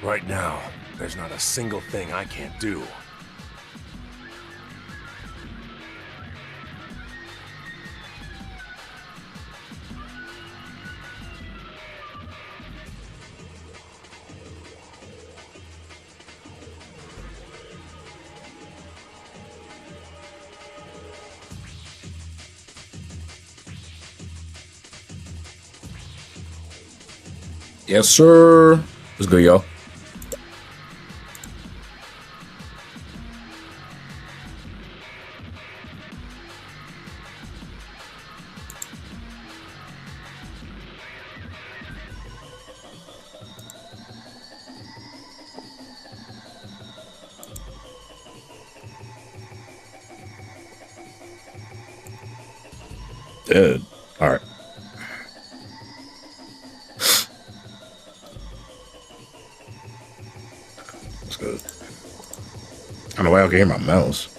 Right now, there's not a single thing I can't do. Yes, sir. What's good, y'all? Dead. All right. That's good. I don't know why I can hear my mouse.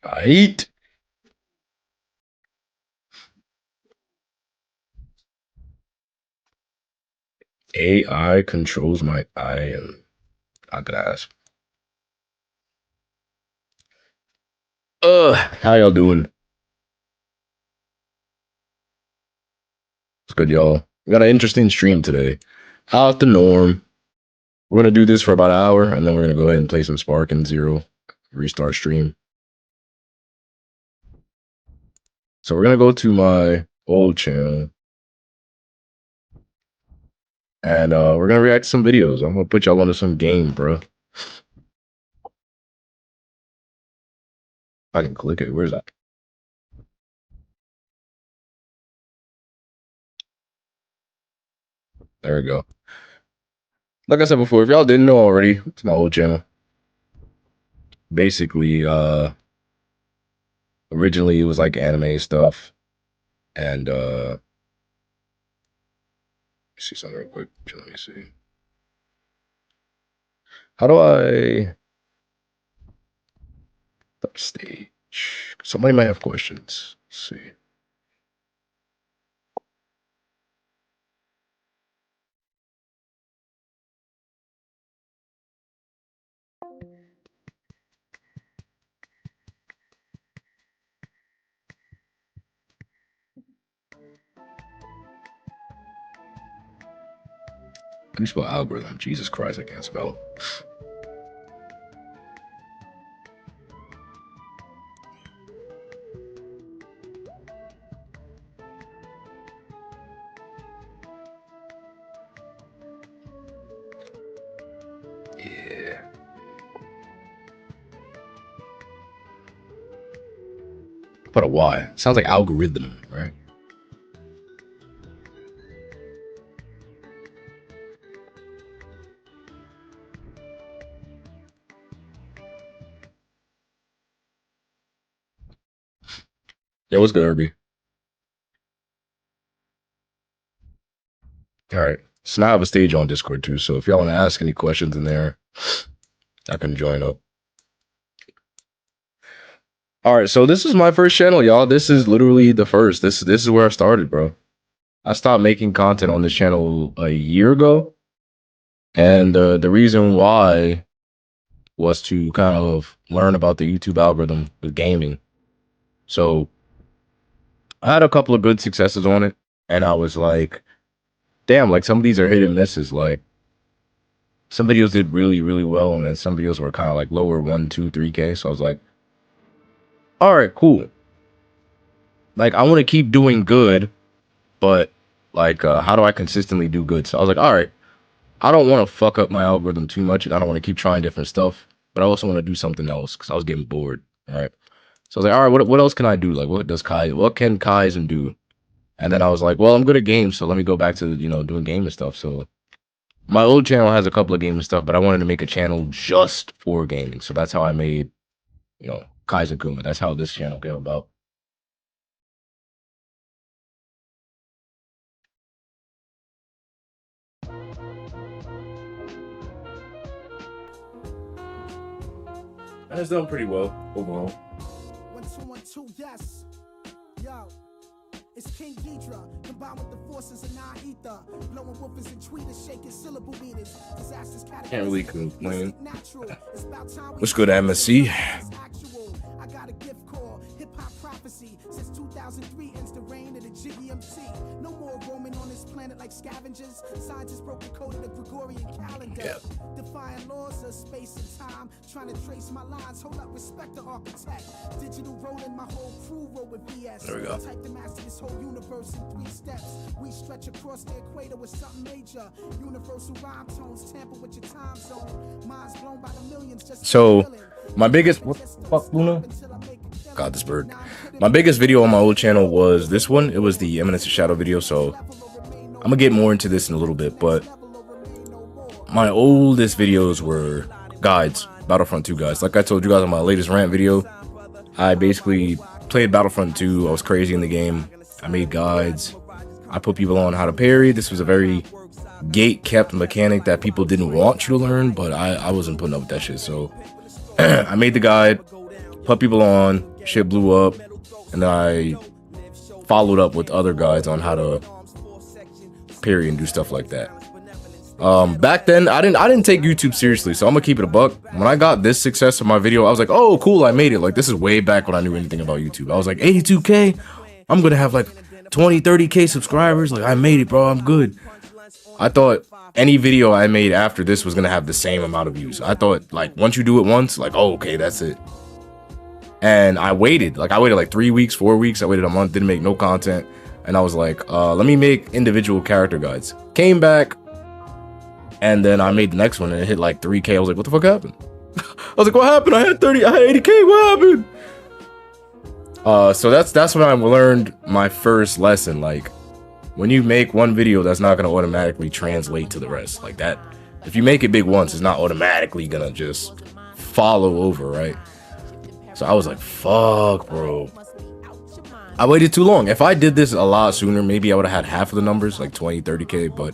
Right. AI controls my eye and I could ask. How y'all doing? It's good, y'all. We got an interesting stream today. Out the norm. We're gonna do this for about an hour, and then we're gonna go ahead and play some Spark and Zero. Restart stream. So we're gonna go to my old channel, and we're gonna react to some videos. I'm gonna put y'all onto some game, bro. I can click it. Where's that? There we go. Like I said before, if y'all didn't know already, it's my old channel. Basically, originally it was like anime stuff, and let me see something real quick. Let me see. How do I stage? Somebody might have questions. Let's see. How do you spell algorithm? Jesus Christ, I can't spell. Yeah. Put a Y. Sounds like algorithm, right? Yeah, what's good, Herbie? All right. So now I have a stage on Discord too. So if y'all want to ask any questions in there, I can join up. All right. So this is my first channel, y'all. This is literally the first. This is where I started, bro. I stopped making content on this channel a year ago, and the reason why was to kind of learn about the YouTube algorithm with gaming. So I had a couple of good successes on it, and I was like, damn, like some of these are hit and misses. Like some videos did really, really well, and then some videos were kind of like lower 1, 2, 3K. So I was like, all right, cool. Like I want to keep doing good, but like how do I consistently do good? So I was like, all right, I don't want to fuck up my algorithm too much, and I don't want to keep trying different stuff, but I also want to do something else because I was getting bored. All right. So I was like, all right, what else can I do? Like what can Kaizen do? And then I was like, well, I'm good at games, so let me go back to, you know, doing gaming stuff. So my old channel has a couple of gaming stuff, but I wanted to make a channel just for gaming. So that's how I made, you know, Kaizen Kuma. That's how this channel came about. And it's done pretty well overall. 1 2 1 2, yes. Yo, it's King Ghidra, combined with the forces of non-ether, blowing woofers and tweeters, shaking syllable meters. Disasters Can't really complain. It's about time we What's good, MSC? I got a gift called hip hop prophecy. Since 2003 ends the reign of the Jiggy MC. No more roaming on this planet like scavengers. Scientists broke the code of the Gregorian calendar. Yeah. Defying laws of space and time. Trying to trace my lines. Hold up, respect the architect. Digital rolling, my whole crew roll with VS. There we go. Type to master this whole universe in 3 steps. We stretch across the equator with something major. Universal rhyme tones tamper with your time zone. Minds blown by the millions just So, feeling. my biggest, what the fuck, Luna? God, this bird. My biggest video on my old channel was this one. It was the Eminence of Shadow video, so I'm gonna get more into this in a little bit, but my oldest videos were guides, Battlefront 2 guides. Like I told you guys on my latest rant video, I basically played Battlefront 2. I was crazy in the game. I made guides. I put people on how to parry. This was a very gate-kept mechanic that people didn't want you to learn, but I wasn't putting up with that shit, so I made the guide, put people on, shit blew up, and then I followed up with other guides on how to parry and do stuff like that. Back then, I didn't take YouTube seriously, so I'm gonna keep it a buck. When I got this success of my video, I was like, oh, cool, I made it. Like, this is way back when I knew anything about YouTube. I was like, 82K? I'm gonna have like 20, 30K subscribers. Like, I made it, bro, I'm good. I thought any video I made after this was gonna have the same amount of views. I thought, like, once you do it once, like, oh, okay, that's it. And I waited like 3 weeks, 4 weeks. I waited a month, didn't make no content. And I was like, let me make individual character guides. Came back, and then I made the next one and it hit like 3K. I was like, what the fuck happened? I was like, what happened? I had 80K, what happened? So that's when I learned my first lesson. Like, when you make one video, that's not gonna automatically translate to the rest. Like that, if you make it big once, it's not automatically gonna just follow over, right? So I was like, fuck, bro. I waited too long. If I did this a lot sooner, maybe I would have had half of the numbers, like 20, 30K, but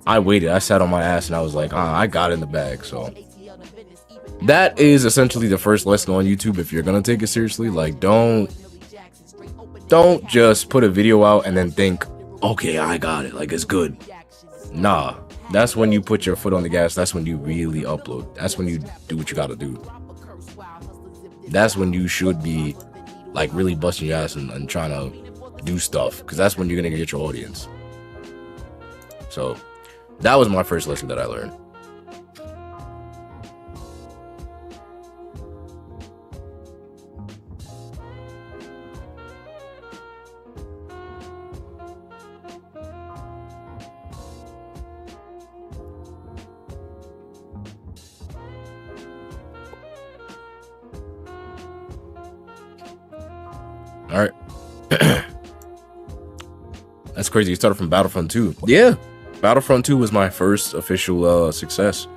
I waited. I sat on my ass and I was like, I got it in the bag. So that is essentially the first lesson on YouTube. If you're gonna take it seriously, like, don't just put a video out and then think, okay, I got it, like, it's good. Nah, that's when you put your foot on the gas. That's when you really upload. That's when you do what you gotta do. That's when you should be like really busting your ass and trying to do stuff, because that's when you're gonna get your audience. So that was my first lesson that I learned. All right. That's crazy. You started from Battlefront 2. Yeah. Battlefront 2 was my first official success.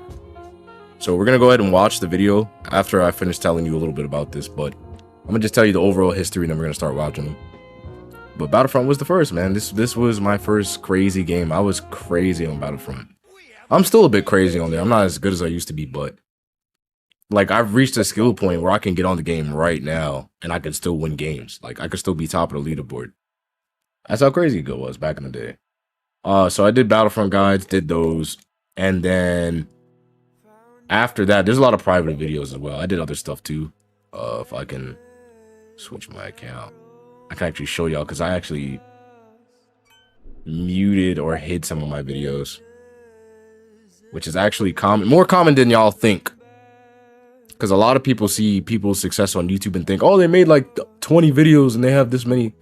So we're going to go ahead and watch the video after I finish telling you a little bit about this. But I'm going to just tell you the overall history and then we're going to start watching them. But Battlefront was the first, man. This was my first crazy game. I was crazy on Battlefront. I'm still a bit crazy on there. I'm not as good as I used to be, but like, I've reached a skill point where I can get on the game right now and I can still win games. Like, I could still be top of the leaderboard. That's how crazy it was back in the day. So I did Battlefront guides, did those. And then after that, there's a lot of private videos as well. I did other stuff too. If I can switch my account, I can actually show y'all, because I actually muted or hid some of my videos, which is actually more common than y'all think. Because a lot of people see people's success on YouTube and think, oh, they made like 20 videos and they have this many.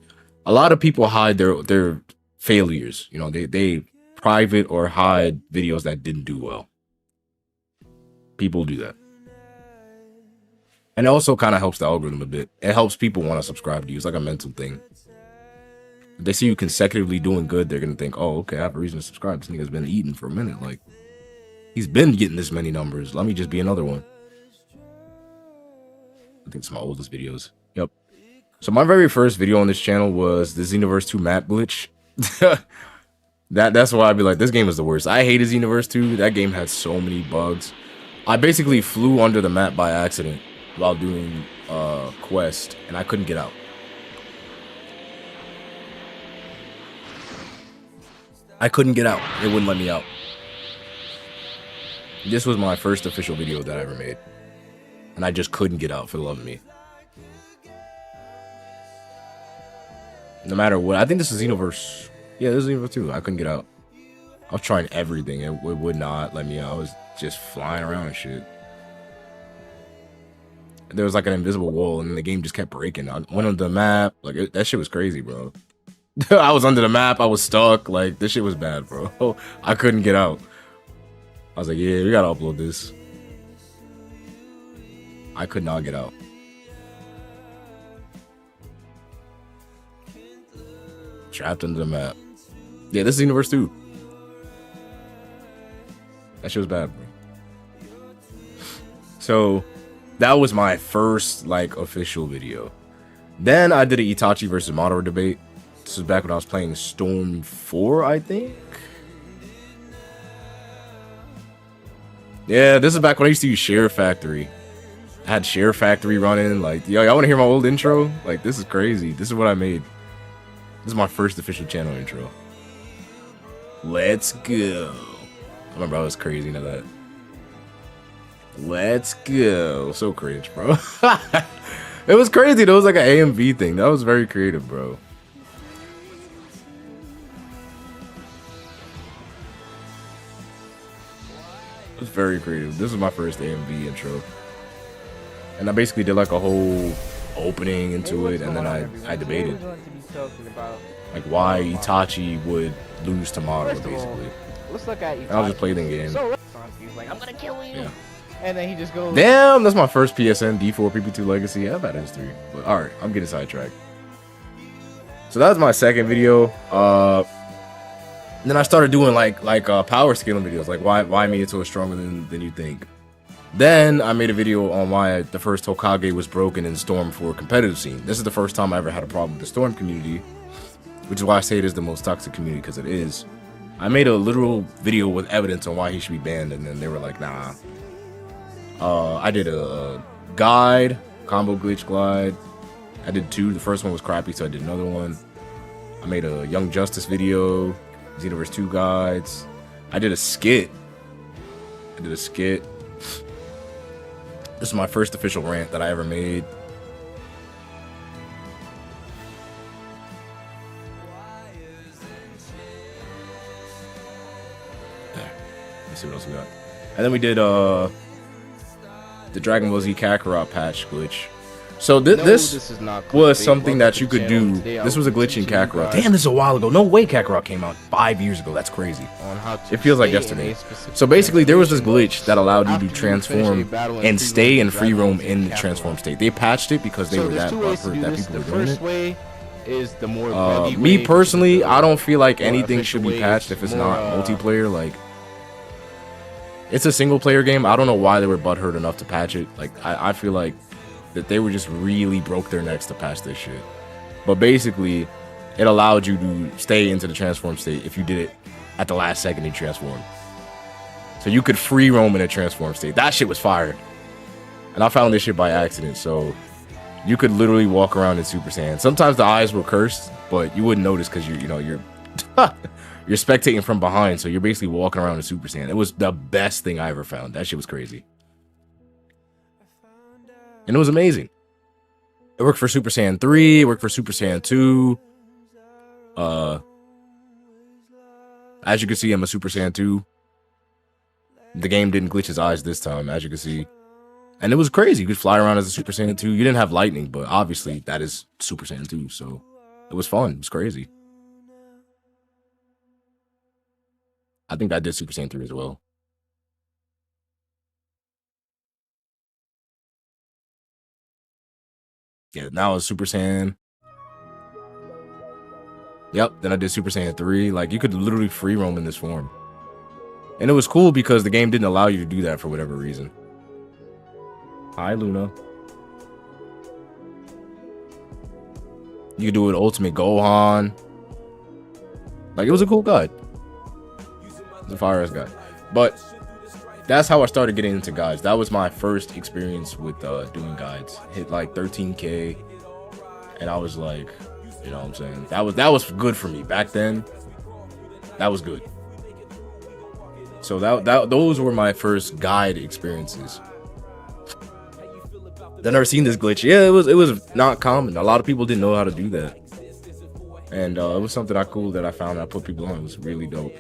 A lot of people hide their failures. You know, they private or hide videos that didn't do well. People do that. And it also kind of helps the algorithm a bit. It helps people want to subscribe to you. It's like a mental thing. If they see you consecutively doing good, they're gonna think, oh, okay, I have a reason to subscribe. This nigga's been eating for a minute. Like, he's been getting this many numbers. Let me just be another one. I think it's my oldest videos. Yep. So my very first video on this channel was the Xenoverse 2 map glitch. That's why I'd be like, this game is the worst. I hated Xenoverse 2. That game had so many bugs. I basically flew under the map by accident while doing quest, and I couldn't get out. I couldn't get out. It wouldn't let me out. This was my first official video that I ever made. And I just couldn't get out for the love of me. No matter what. I think this is Xenoverse. Yeah, this is Xenoverse 2. I couldn't get out. I was trying everything. It would not let me out. I was just flying around and shit. There was like an invisible wall, and the game just kept breaking. I went on the map. Like, that shit was crazy, bro. I was under the map. I was stuck. Like, this shit was bad, bro. I couldn't get out. I was like, yeah, we gotta upload this. I could not get out. Trapped under the map. Yeah, this is Universe 2. That shit was bad, bro. So, that was my first, like, official video. Then I did an Itachi versus Madara debate. This was back when I was playing Storm 4, I think. Yeah, this is back when I used to use Share Factory. I had Share Factory running. Like, yo, y'all want to hear my old intro? Like, this is crazy. This is what I made. This is my first official channel intro. Let's go. I remember I was crazy into that. Let's go. So cringe, bro. It was crazy though. It was like an AMV thing. That was very creative, bro. It was very creative. This was my first AMV intro. And I basically did like a whole opening into it, and then I debated like why Itachi would lose to Madara, basically. Let's look at Itachi. I'll just play the game. So he's like, I'm gonna kill you. Yeah. And then he just goes. Damn, that's my first PSN D4 PP2 Legacy. I've had history. But alright, I'm getting sidetracked. So that was my second video. Then I started doing like power scaling videos, like why Minato is stronger than you think. Then I made a video on why the first Hokage was broken in Storm 4 competitive scene. This is the first time I ever had a problem with the Storm community, which is why I say it is the most toxic community, because it is. I made a literal video with evidence on why he should be banned, and then they were like, nah. I did a guide, combo glitch glide. I did 2. The first one was crappy, so I did another one. I made a Young Justice video, Xenoverse 2 guides. I did a skit. This is my first official rant that I ever made. There. Let's see what else we got. And then we did the Dragon Ball Z Kakarot patch glitch. So this was something that you could do. This was a glitch in Kakarot. Damn, this is a while ago. No way Kakarot came out 5 years ago. That's crazy. It feels like yesterday. So basically, there was this glitch that allowed you to transform and stay in free roam in the transform state. They patched it because they were that butthurt that people were doing it. Me personally, I don't feel like anything should be patched if it's not multiplayer. Like, it's a single player game. I don't know why they were butthurt enough to patch it. Like, I feel like that they were just really broke their necks to patch this shit. But basically, it allowed you to stay into the transform state if you did it at the last second you transformed. So you could free roam in a transform state. That shit was fire. And I found this shit by accident. So you could literally walk around in Super Saiyan. Sometimes the eyes were cursed, but you wouldn't notice because you're you're spectating from behind. So you're basically walking around in Super Saiyan. It was the best thing I ever found. That shit was crazy. And it was amazing. It worked for Super Saiyan 3, it worked for Super Saiyan 2. As you can see, I'm a Super Saiyan 2. The game didn't glitch his eyes this time, as you can see. And it was crazy. You could fly around as a Super Saiyan 2. You didn't have lightning, but obviously that is Super Saiyan 2, so it was fun. It was crazy. I think I did Super Saiyan 3 as well. Yeah, now it's Super Saiyan. Yep, then I did Super Saiyan 3. Like, you could literally free roam in this form. And it was cool because the game didn't allow you to do that for whatever reason. Hi, Luna. You could do it Ultimate Gohan. Like, it was a cool guide. It was a fire-ass guide. But that's how I started getting into guides. That was my first experience with doing guides. Hit like 13K. And I was like, you know what I'm saying? That was good for me. Back then, that was good. So those were my first guide experiences. I've never seen this glitch. Yeah, it was not common. A lot of people didn't know how to do that. And it was something that I found I put people on. It was really dope.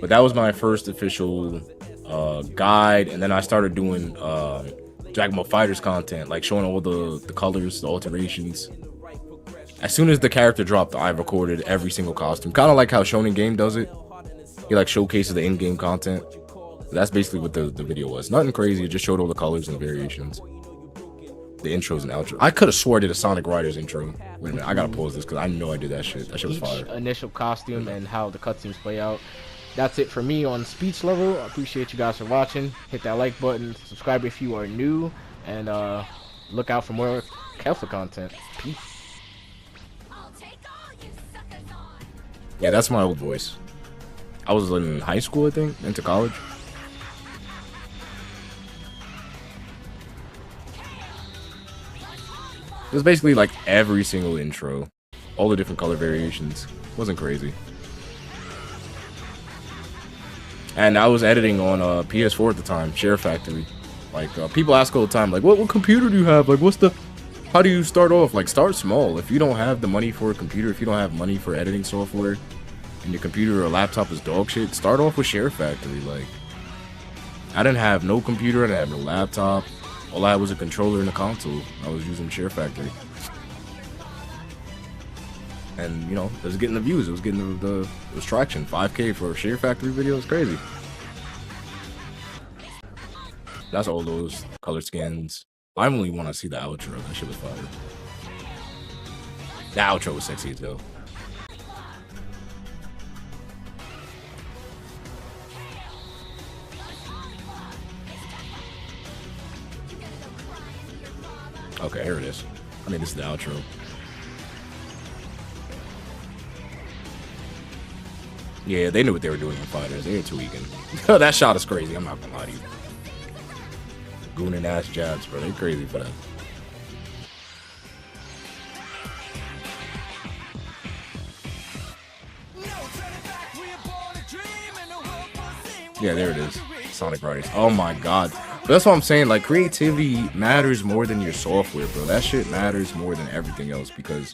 But that was my first official guide, and then I started doing Dragon Ball Fighters content, like showing all the colors, the alterations. As soon as the character dropped, I recorded every single costume. Kind of like how Shonen Game does it. He like showcases the in-game content. That's basically what the video was. Nothing crazy. It just showed all the colors and variations. The intros and outros. I could have swore I did a Sonic Riders intro. Wait a minute. I gotta pause this because I know I did that shit. That shit was fire. Initial costume and how the cutscenes play out. That's it for me on speech level. I appreciate you guys for watching. Hit that like button. Subscribe if you are new. And look out for more Kelfa content. Peace. Yeah, that's my old voice. I was in high school, I think, into college. It was basically like every single intro, all the different color variations. Wasn't crazy. And I was editing on PS4 at the time, Share Factory. Like people ask all the time, like, what computer do you have? Like, how do you start off? Like, start small. If you don't have the money for a computer, if you don't have money for editing software, and your computer or laptop is dog shit, start off with Share Factory. Like, I didn't have no computer, I didn't have no laptop. All I had was a controller and a console. I was using Share Factory. And, you know, it was getting the views. It was getting the traction. 5K for a Share Factory video is crazy. That's all those color skins. I only want to see the outro. That shit was fire. The outro was sexy as hell. Okay, here it is. I mean, this is the outro. Yeah, they knew what they were doing in Fighters. They were tweaking. That shot is crazy. I'm not gonna lie to you. Gooning ass jabs, bro. They crazy for that. Yeah, there it is. Sonic Riders. Oh my god. But that's what I'm saying. Like, creativity matters more than your software, bro. That shit matters more than everything else because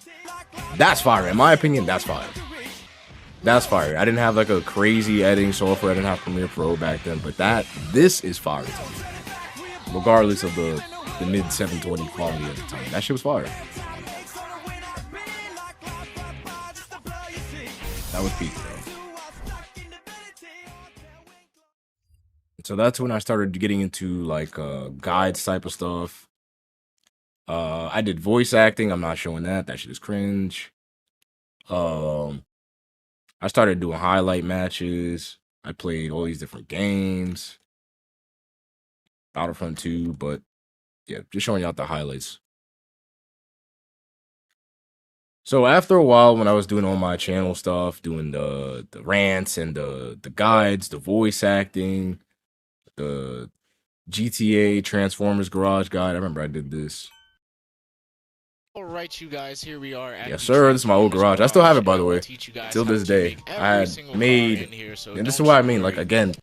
that's fire. In my opinion, that's fire. That's fire. I didn't have like a crazy editing software. I didn't have Premiere Pro back then, but this is fire to me. Regardless of the mid 720 quality at the time. That shit was fire. That was peak, bro. So that's when I started getting into like guides type of stuff. I did voice acting. I'm not showing that. That shit is cringe. I started doing highlight matches. I played all these different games. Battlefront 2, but yeah, just showing you out the highlights. So after a while, when I was doing all my channel stuff, doing the rants and the guides, the voice acting, the GTA Transformers Garage Guide, I remember I did this. All right, you guys, here we are at Yes, sir. This is my old garage. I still have it, by the way, till this day. I had made, and this is what I mean. Like, again,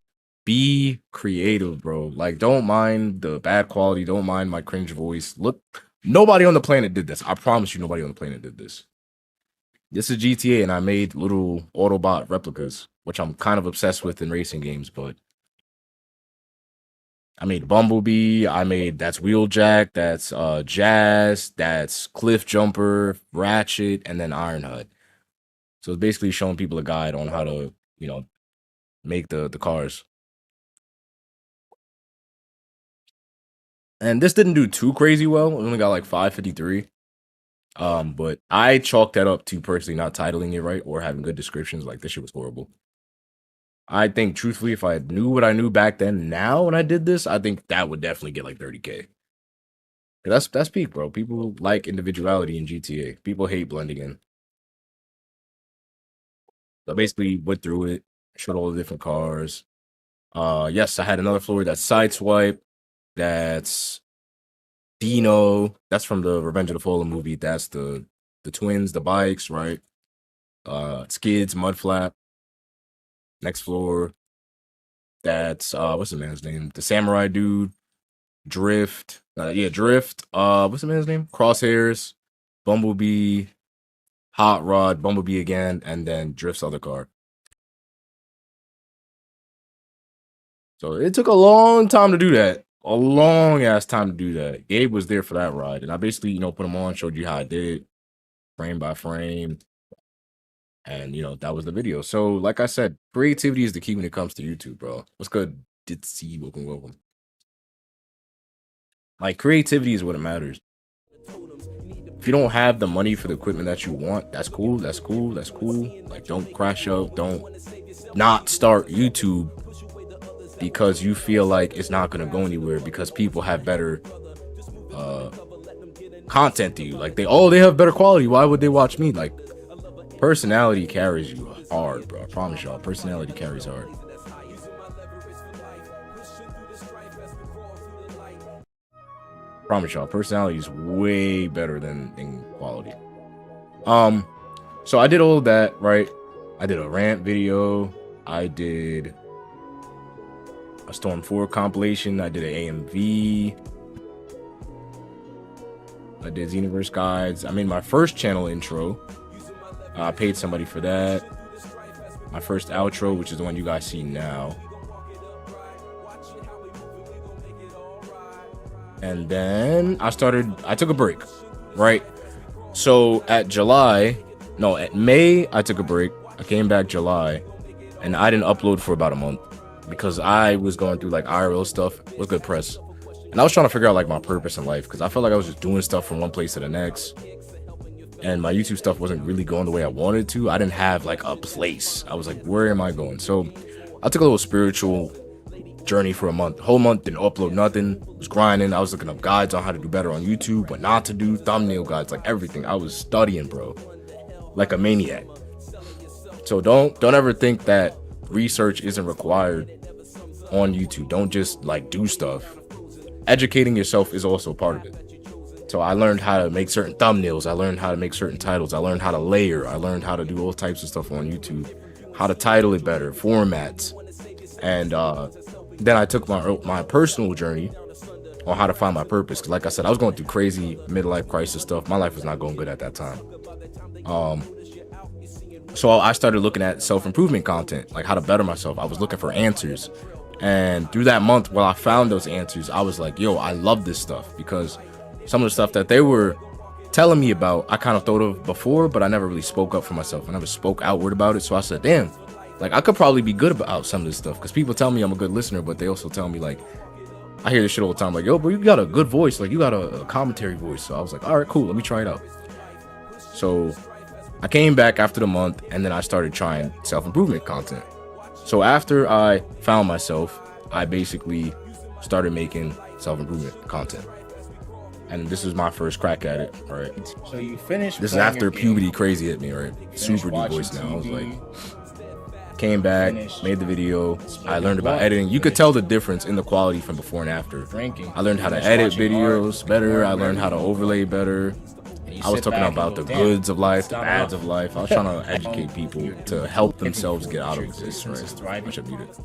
be creative, bro. Like, don't mind the bad quality. Don't mind my cringe voice. Look, nobody on the planet did this. I promise you, nobody on the planet did this. This is GTA, and I made little Autobot replicas, which I'm kind of obsessed with in racing games, but I made Bumblebee, that's Wheeljack, that's Jazz, that's Cliff Jumper, Ratchet, and then Ironhide. So it's basically showing people a guide on how to, you know, make the cars. And this didn't do too crazy well. It only got like 553. But I chalked that up to personally not titling it right or having good descriptions. Like, this shit was horrible. I think, truthfully, if I knew what I knew back then, now when I did this, I think that would definitely get like 30K. That's peak, bro. People like individuality in GTA. People hate blending in. So I basically went through it, showed all the different cars. Yes, I had another floor that's Sideswipe. That's Dino. That's from the Revenge of the Fallen movie. That's the twins, the bikes, right? Skids, Mudflap. Next floor. That's what's the man's name? The samurai dude. Drift. Drift. What's the man's name? Crosshairs. Bumblebee. Hot Rod. Bumblebee again, and then Drift's other car. So it took a long time to do that. A long ass time to do that. Gabe was there for that ride, and I basically, put him on, showed you how I did it, frame by frame, and that was the video. So, like I said, creativity is the key when it comes to YouTube, bro. What's good? Did see welcome. Like, creativity is what it matters. If you don't have the money for the equipment that you want, that's cool. Like, don't crash out. Don't not start YouTube because you feel like it's not going to go anywhere because people have better content to you. Like, they have better quality. Why would they watch me? Like, personality carries you hard, bro. I promise y'all, personality carries hard. Promise y'all, personality is way better than quality. So I did all of that, right? I did a rant video. I did a Storm 4 compilation. I did an AMV. I did Xenoverse guides. I made my first channel intro. I paid somebody for that. My first outro, which is the one you guys see now. And then I took a break, right? So at May, I took a break. I came back July, and I didn't upload for about a month because I was going through like IRL stuff. It was good press. And I was trying to figure out like my purpose in life because I felt like I was just doing stuff from one place to the next. And my YouTube stuff wasn't really going the way I wanted to. I didn't have like a place. I was like, where am I going? So I took a little spiritual journey for a month. Whole month, didn't upload nothing. Was grinding. I was looking up guides on how to do better on YouTube, what not to do, thumbnail guides, like everything. I was studying, bro, like a maniac. So don't ever think that research isn't required on YouTube. Don't just like do stuff. Educating yourself is also part of it. So I learned how to make certain thumbnails. I learned how to make certain titles. I learned how to layer. I learned how to do all types of stuff on YouTube. How to title it better, formats. And then I took my personal journey on how to find my purpose. Cause like I said, I was going through crazy midlife crisis stuff. My life was not going good at that time. So I started looking at self-improvement content, like how to better myself. I was looking for answers. And through that month, while I found those answers, I was like, yo, I love this stuff because some of the stuff that they were telling me about, I kind of thought of before, but I never really spoke up for myself. I never spoke outward about it. So I said, damn, like I could probably be good about some of this stuff because people tell me I'm a good listener, but they also tell me like, I hear this shit all the time, like, yo, bro, you got a good voice. Like you got a commentary voice. So I was like, all right, cool. Let me try it out. So I came back after the month and then I started trying self-improvement content. So after I found myself, I basically started making self-improvement content. And this is my first crack at it, right? So you finished. This is after puberty crazy hit me, right? Super deep voice now. I was like, came back, made the video. I learned about editing. You could tell the difference in the quality from before and after. I learned how to edit videos better. I learned how to overlay better. I was talking about the goods of life, the bads of life. I was trying to educate people to help themselves get out of this, right? I should mute it.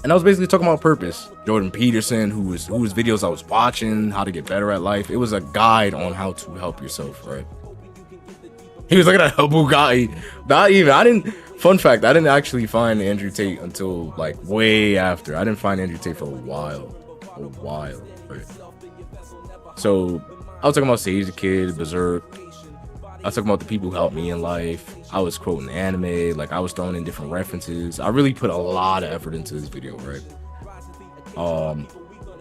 And I was basically talking about purpose. Jordan Peterson, whose videos I was watching, how to get better at life. It was a guide on how to help yourself, right? He was looking at a Bugatti. Fun fact, I didn't actually find Andrew Tate until like way after. I didn't find Andrew Tate for a while, right? So I was talking about Sage the Kid, Berserk. I was talking about the people who helped me in life. I was quoting anime, like I was throwing in different references. I really put a lot of effort into this video, right?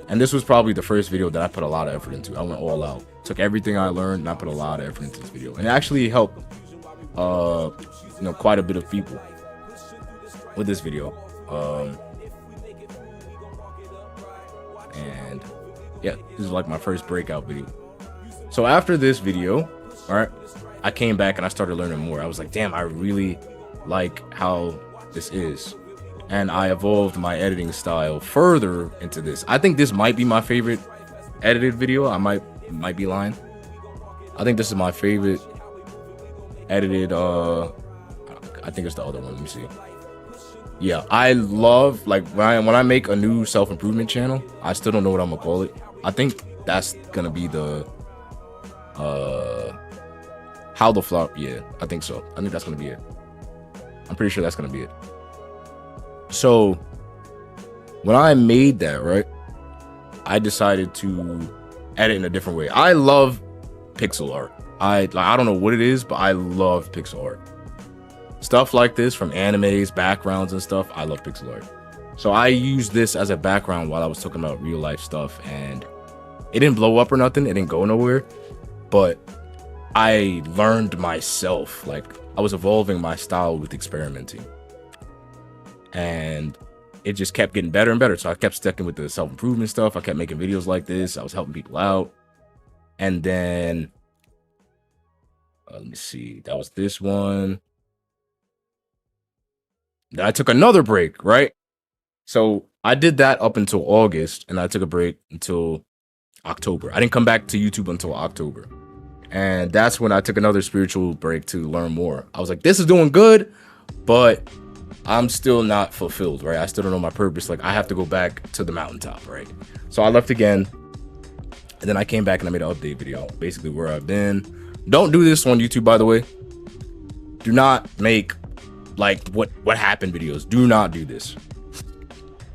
And this was probably the first video that I put a lot of effort into. I went all out. Took everything I learned and I put a lot of effort into this video. And it actually helped you know, quite a bit of people with this video. And yeah, this is like my first breakout video. So after this video, all right, I came back and I started learning more. I was like, damn, I really like how this is. And I evolved my editing style further into this. I think this might be my favorite edited video. I might be lying. I think this is my favorite edited, I think it's the other one. Let me see. Yeah, I love, like, when I make a new self-improvement channel, I still don't know what I'm gonna call it. I think that's gonna be the how the flop. Yeah, I think so. I think that's gonna be it. I'm pretty sure that's gonna be it. So when I made that, right, I decided to edit in a different way. I love pixel art. I don't know what it is, but I love pixel art. Stuff like this from animes, backgrounds and stuff. I love pixel art. So I used this as a background while I was talking about real life stuff, and it didn't blow up or nothing. It didn't go nowhere, but I learned myself. Like, I was evolving my style with experimenting, and it just kept getting better and better. So I kept sticking with the self-improvement stuff. I kept making videos like this. I was helping people out. And then let me see, that was this one. Then I took another break, right? So I did that up until August, and I took a break until October. I didn't come back to YouTube until October. And that's when I took another spiritual break to learn more. I was like, this is doing good, but I'm still not fulfilled, right? I still don't know my purpose. Like, I have to go back to the mountaintop, right? So I left again, and then I came back and I made an update video, basically where I've been. Don't do this on YouTube, by the way. Do not make like what happened videos. Do not do this.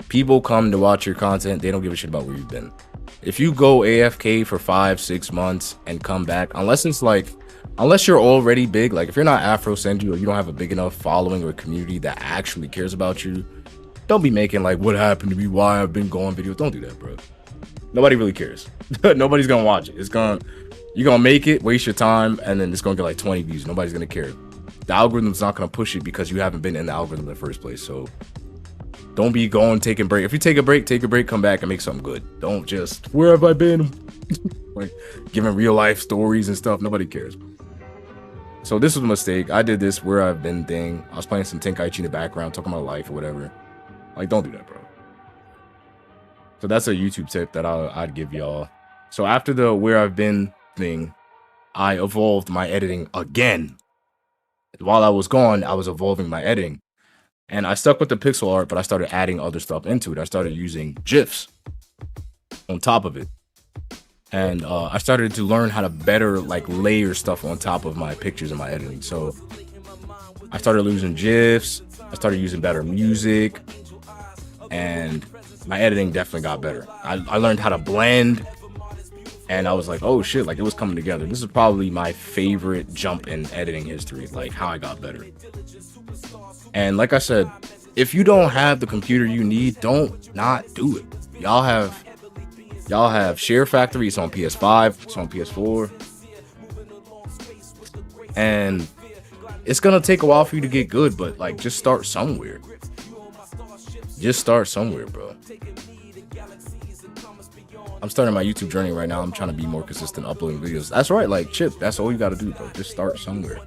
People come to watch your content. They don't give a shit about where you've been. If you go AFK for 5-6 months and come back, unless you're already big, like if you're not Afro-centric or you don't have a big enough following or community that actually cares about you, don't be making like what happened to me, why I've been gone videos. Don't do that, bro. Nobody really cares. Nobody's gonna watch it. You're gonna make it, waste your time, and then it's gonna get like 20 views. Nobody's gonna care. The algorithm's not gonna push it because you haven't been in the algorithm in the first place. So don't be going taking break. If you take a break, come back and make something good. Don't just, where have I been? Like giving real life stories and stuff. Nobody cares. So this was a mistake. I did this where I've been thing. I was playing some Tenkaichi in the background, talking about life or whatever. Like, don't do that, bro. So that's a YouTube tip that I'd give y'all. So after the where I've been thing, I evolved my editing again. While I was gone, I was evolving my editing. And I stuck with the pixel art, but I started adding other stuff into it. I started using GIFs on top of it. And I started to learn how to better like layer stuff on top of my pictures and my editing. So I started using GIFs. I started using better music. And my editing definitely got better. I learned how to blend. And I was like, oh shit, like it was coming together. This is probably my favorite jump in editing history, like how I got better. And like I said, if you don't have the computer you need, don't not do it. Y'all have Share Factory. It's on PS5. It's on PS4. And it's gonna take a while for you to get good, but like just start somewhere. Just start somewhere, bro. I'm starting my YouTube journey right now. I'm trying to be more consistent uploading videos. That's right, like Chip, that's all you gotta do, bro. Just start somewhere.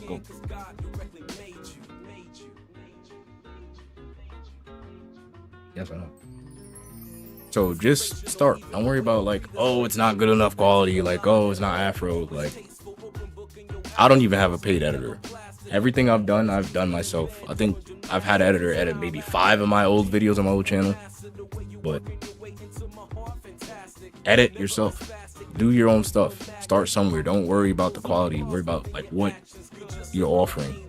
Go. Yes, I know. So just start. Don't worry about like, oh, it's not good enough quality. Like, oh, it's not Afro. Like, I don't even have a paid editor. Everything I've done myself. I think I've had an editor edit maybe 5 of my old videos on my old channel. But edit yourself. Do your own stuff. Start somewhere. Don't worry about the quality. Worry about like what you're offering.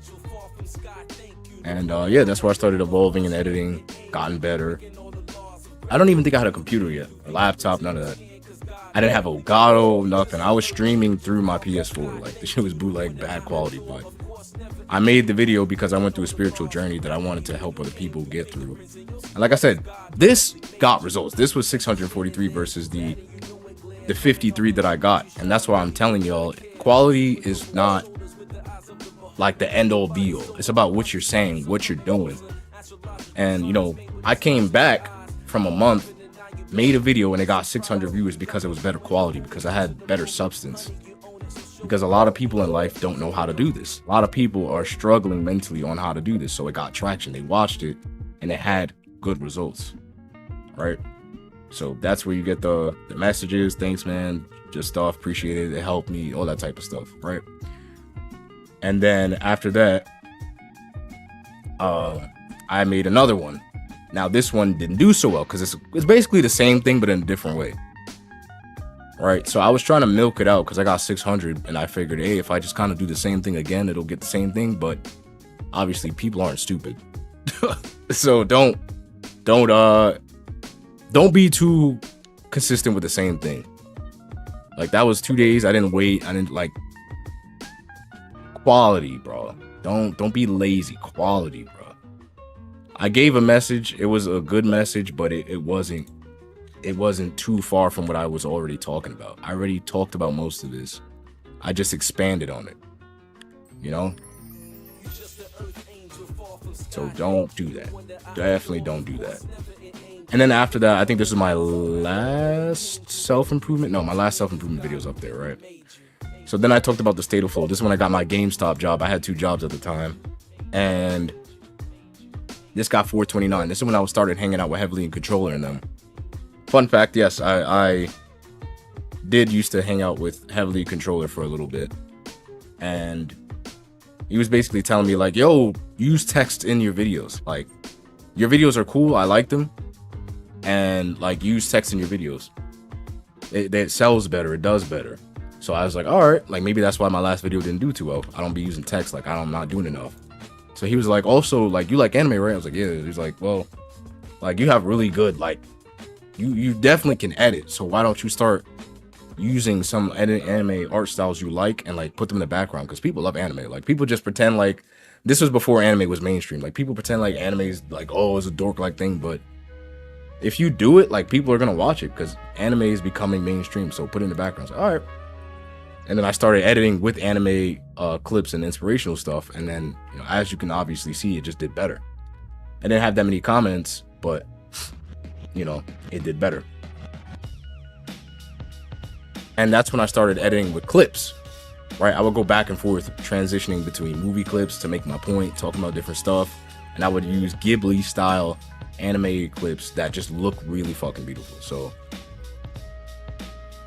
And yeah, that's where I started evolving and editing, gotten better. I don't even think I had a computer yet, a laptop, none of that. I didn't have Elgato, nothing. I was streaming through my PS4. Like, the shit was bootleg, bad quality, but I made the video because I went through a spiritual journey that I wanted to help other people get through. And like I said, this got results. This was 643 versus the 53 that I got. And that's why I'm telling y'all, quality is not like the end all be all. It's about what you're saying, what you're doing. And you know, I came back from a month, made a video, and it got 600 views because it was better quality, because I had better substance. Because a lot of people in life don't know how to do this. A lot of people are struggling mentally on how to do this. So it got traction. They watched it and it had good results. Right? So that's where you get the messages. Thanks, man. Just stuff. Appreciate it. It helped me. All that type of stuff. Right? And then after that, I made another one. Now this one didn't do so well because it's basically the same thing but in a different way. Right, so I was trying to milk it out because I got 600, and I figured, hey, if I just kind of do the same thing again, it'll get the same thing. But obviously, people aren't stupid, so don't be too consistent with the same thing. Like that was 2 days. I didn't wait. I didn't like quality, bro. Don't be lazy. Quality, bro. I gave a message. It was a good message, but it wasn't too far from what I was already talking about. I already talked about most of this. I just expanded on it, you know? So don't do that. Definitely don't do that. And then after that, I think this is my last self-improvement. No, my last self-improvement video is up there, right? So then I talked about the state of flow. This is when I got my GameStop job. I had 2 jobs at the time. And this got 429. This is when I started hanging out with Heavily and Controller in them. Fun fact, yes, I did used to hang out with Heavily Controller for a little bit. And he was basically telling me like, yo, use text in your videos. Like, your videos are cool, I like them. And like, use text in your videos. It sells better, it does better. So I was like, all right, like maybe that's why my last video didn't do too well. I don't be using text, like I'm not doing enough. So he was like, also, like, you like anime, right? I was like, yeah. He's like, well, like you have really good, like, you definitely can edit, so why don't you start using some anime art styles you like and like put them in the background? Because people love anime. Like people just pretend like this was before anime was mainstream. Like people pretend like anime is like, oh, it's a dork like thing, but if you do it, like people are gonna watch it because anime is becoming mainstream. So put it in the background. So, all right. And then I started editing with anime clips and inspirational stuff, and then you know, as you can obviously see, it just did better. I didn't have that many comments, but you know, it did better. And that's when I started editing with clips, right? I would go back and forth transitioning between movie clips to make my point, talking about different stuff. And I would use Ghibli style anime clips that just look really fucking beautiful. So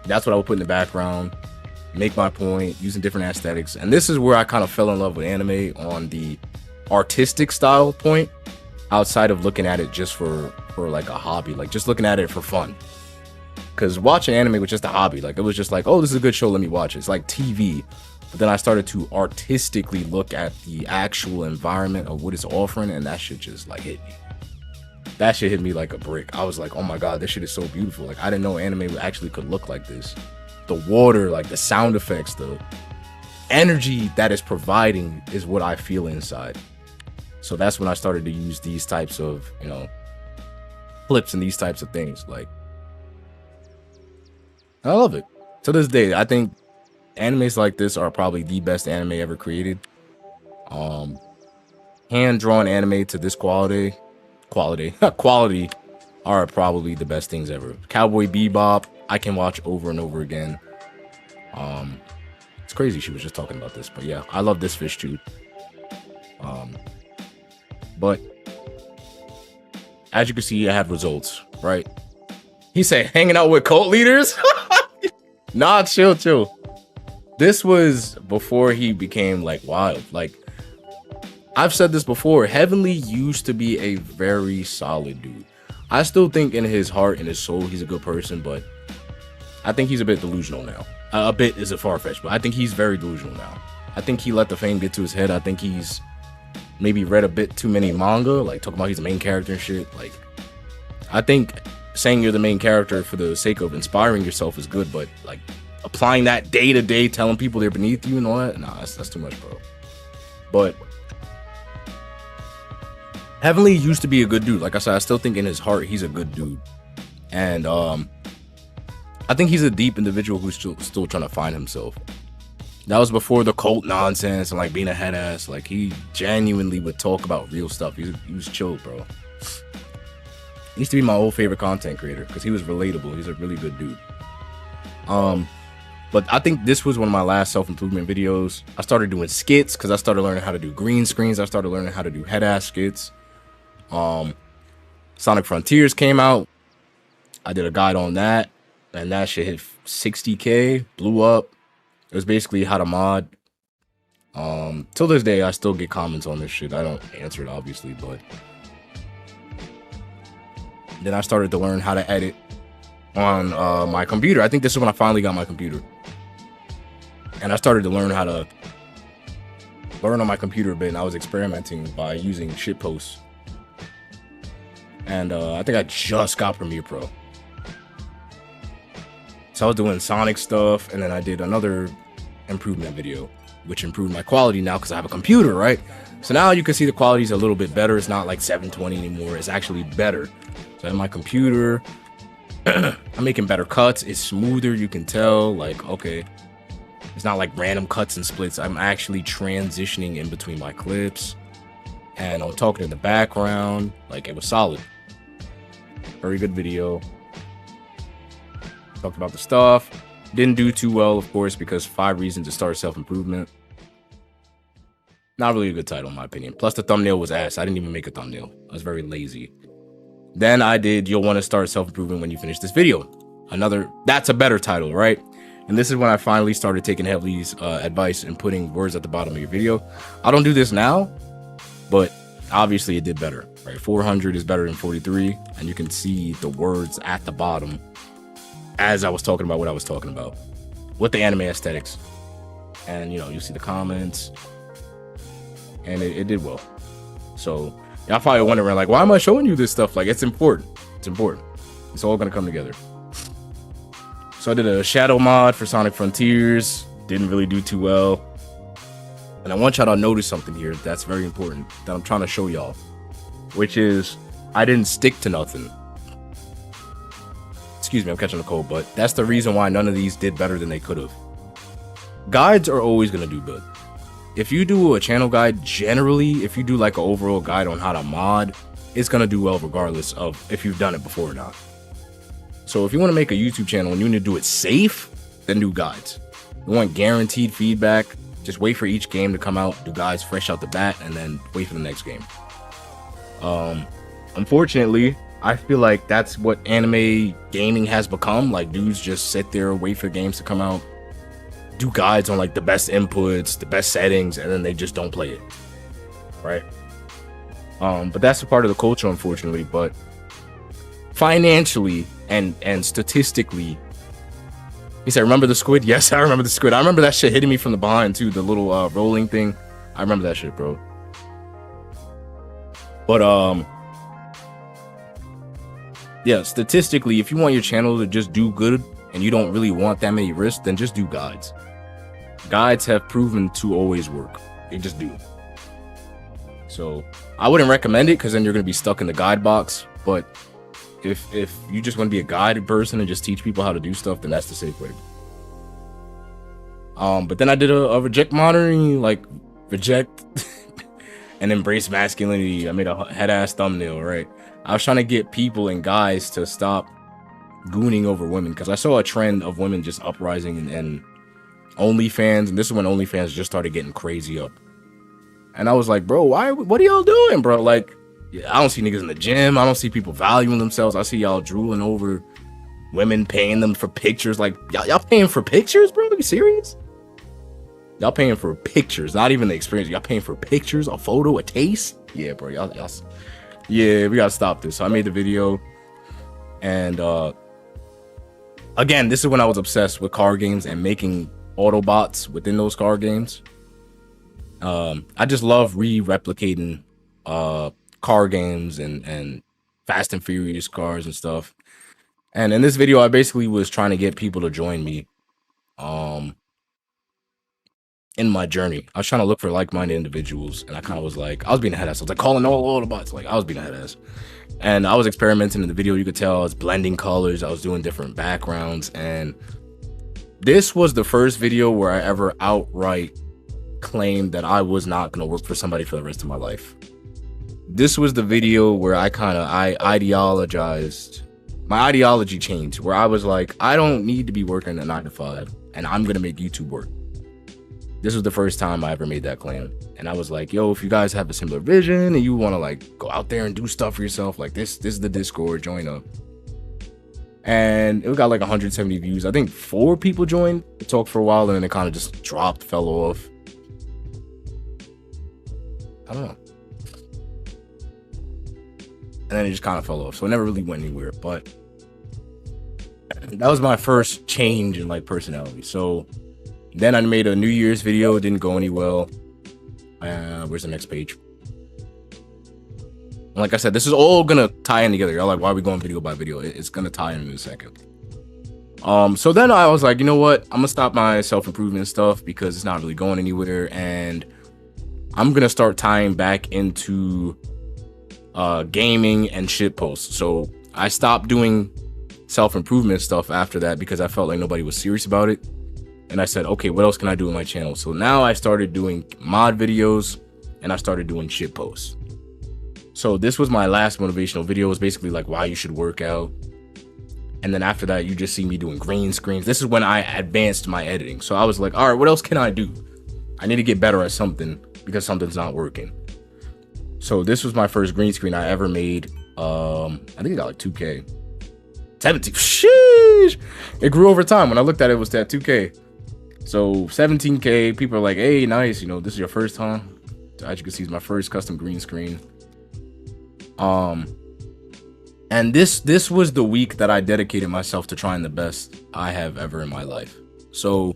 that's what I would put in the background, make my point using different aesthetics. And this is where I kind of fell in love with anime on the artistic style point, outside of looking at it just for like a hobby, like just looking at it for fun. Because watching anime was just a hobby. Like it was just like, oh, this is a good show, let me watch it. It's like TV. But then I started to artistically look at the actual environment of what it's offering, and that shit just like hit me. That shit hit me like a brick. I was like, oh my god, this shit is so beautiful. Like I didn't know anime actually could look like this. The water, like the sound effects, the energy that it's providing is what I feel inside. So that's when I started to use these types of, you know, clips and these types of things. Like, I love it. To this day, I think animes like this are probably the best anime ever created. Hand-drawn anime to this quality are probably the best things ever. Cowboy Bebop, I can watch over and over again. It's crazy she was just talking about this, but yeah, I love this fish too. But as you can see, I have results, right? He said hanging out with cult leaders. Nah, chill. This was before he became like wild. Like I've said this before, Heavenly used to be a very solid dude. I still think in his heart and his soul he's a good person, but I think he's a bit delusional now. A bit is a far-fetched, but I think he's very delusional now. I think he let the fame get to his head. I think he's maybe read a bit too many manga, like talking about he's the main character and shit. Like, I think saying you're the main character for the sake of inspiring yourself is good, but like applying that day to day, telling people they're beneath you and all that, nah, that's too much, bro. But Heavenly used to be a good dude. Like I said, I still think in his heart he's a good dude. And I think he's a deep individual who's still trying to find himself. That was before the cult nonsense and like being a head ass. Like he genuinely would talk about real stuff. He was chill, bro. He used to be my old favorite content creator because he was relatable. He's a really good dude. But I think this was one of my last self-improvement videos. I started doing skits because I started learning how to do green screens. I started learning how to do head ass skits. Sonic Frontiers came out. I did a guide on that, and that shit hit 60K, blew up. It was basically how to mod. Till this day, I still get comments on this shit. I don't answer it, obviously, but then I started to learn how to edit on my computer. I think this is when I finally got my computer. And I started to learn how to learn on my computer a bit, and I was experimenting by using shitposts. And I think I just got Premiere Pro. So I was doing Sonic stuff, and then I did another improvement video, which improved my quality now because I have a computer, right? So now you can see the quality is a little bit better. It's not like 720 anymore. It's actually better. So I have my computer. I'm making better cuts. It's smoother. You can tell, like, okay, it's not like random cuts and splits. I'm actually transitioning in between my clips, and I'm talking in the background. Like, it was solid. Very good video. Talked about the stuff. Didn't do too well, of course, because 5 reasons to start self-improvement. Not really a good title, in my opinion. Plus, the thumbnail was ass. I didn't even make a thumbnail. I was very lazy. Then I did, you'll want to start self-improvement when you finish this video. That's a better title, right? And this is when I finally started taking Heavely's advice and putting words at the bottom of your video. I don't do this now, but obviously it did better, right? 400 is better than 43, and you can see the words at the bottom as I was talking about what I was talking about with the anime aesthetics. And, you know, you see the comments, and it did well. So y'all probably wondering, like, why am I showing you this stuff? Like, it's important. It's important. It's all gonna come together. So I did a shadow mod for Sonic Frontiers. Didn't really do too well. And I want y'all to notice something here that's very important that I'm trying to show y'all, which is I didn't stick to nothing. Excuse me, I'm catching a cold, but that's the reason why none of these did better than they could have. Guides are always gonna do good. If you do a channel guide, generally, if you do like an overall guide on how to mod, it's gonna do well regardless of if you've done it before or not. So if you want to make a YouTube channel and you need to do it safe, then do guides. You want guaranteed feedback, just wait for each game to come out, do guides fresh out the bat, and then wait for the next game. Unfortunately, I feel like that's what anime gaming has become. Like, dudes just sit there, wait for games to come out, do guides on like the best inputs, the best settings, and then they just don't play it, right? But that's a part of the culture, unfortunately. But financially and statistically, he said, remember the squid? Yes, I remember the squid. I remember that shit hitting me from the behind too, the little rolling thing. I remember that shit, bro. But yeah, statistically, if you want your channel to just do good and you don't really want that many risks, then just do guides. Guides have proven to always work. They just do. So I wouldn't recommend it because then you're going to be stuck in the guide box. But if you just want to be a guided person and just teach people how to do stuff, then that's the safe way. But then I did a reject monitoring, like reject and embrace masculinity. I made a head ass thumbnail, right? I was trying to get people and guys to stop gooning over women because I saw a trend of women just uprising and OnlyFans, and this is when OnlyFans just started getting crazy up. And I was like, bro, what are y'all doing, bro? Like, I don't see niggas in the gym. I don't see people valuing themselves. I see y'all drooling over women, paying them for pictures. Like, y'all paying for pictures, bro? Are you serious? Y'all paying for pictures, not even the experience. Y'all paying for pictures, a photo, a taste? Yeah, bro, y'all yeah, we gotta stop this. So I made the video, and again, this is when I was obsessed with car games and making Autobots within those car games. I just love replicating car games and Fast and Furious cars and stuff. And in this video, I basically was trying to get people to join me in my journey. I was trying to look for like-minded individuals, and I kind of was like, I was being a head ass. I was like calling all the bots. Like I was being a head ass. And I was experimenting in the video. You could tell I was blending colors. I was doing different backgrounds. And this was the first video where I ever outright claimed that I was not going to work for somebody for the rest of my life. This was the video where I ideologized. My ideology changed, where I was like, I don't need to be working a 9 to 5, and I'm going to make YouTube work. This was the first time I ever made that claim. And I was like, yo, if you guys have a similar vision and you want to like go out there and do stuff for yourself, like this is the Discord, join up. And it got like 170 views. I think 4 people joined. It talked for a while and then it kind of just dropped, fell off. I don't know. And then it just kind of fell off. So it never really went anywhere. But that was my first change in like personality. So then I made a New Year's video. It didn't go any well. Where's the next page? And like I said, this is all gonna tie in together. Y'all like, why are we going video by video? It's gonna tie in a second. So then I was like, you know what? I'm gonna stop my self-improvement stuff because it's not really going anywhere, and I'm gonna start tying back into gaming and shit posts. So I stopped doing self-improvement stuff after that because I felt like nobody was serious about it. And I said, okay, what else can I do with my channel? So now I started doing mod videos and I started doing shit posts. So this was my last motivational video. It was basically like why you should work out. And then after that, you just see me doing green screens. This is when I advanced my editing. So I was like, all right, what else can I do? I need to get better at something because something's not working. So this was my first green screen I ever made. I think it got like 2K. 17. Sheesh. It grew over time. When I looked at it, it was at 2K. So 17K. People are like, hey, nice. You know, this is your first time. As you can see, it's my first custom green screen. And this was the week that I dedicated myself to trying the best I have ever in my life. So,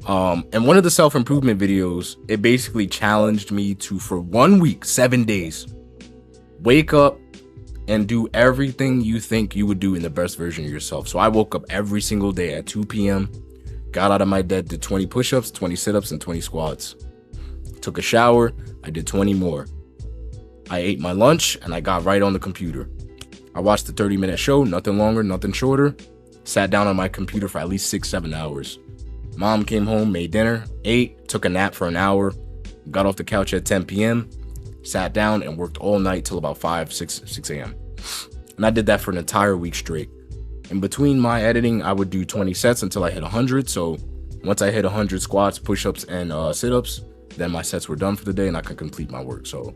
and one of the self-improvement videos, it basically challenged me to, for 1 week, 7 days, wake up and do everything you think you would do in the best version of yourself. So I woke up every single day at 2 p.m., got out of my bed, did 20 push-ups, 20 sit-ups, and 20 squats. Took a shower, I did 20 more. I ate my lunch, and I got right on the computer. I watched the 30-minute show, nothing longer, nothing shorter. Sat down on my computer for at least 6-7 hours. Mom came home, made dinner, ate, took a nap for an hour, got off the couch at 10 p.m., sat down and worked all night till about 6 a.m. And I did that for an entire week straight. In between my editing, I would do 20 sets until I hit 100. So once I hit 100 squats, push-ups, and sit-ups, then my sets were done for the day and I could complete my work. So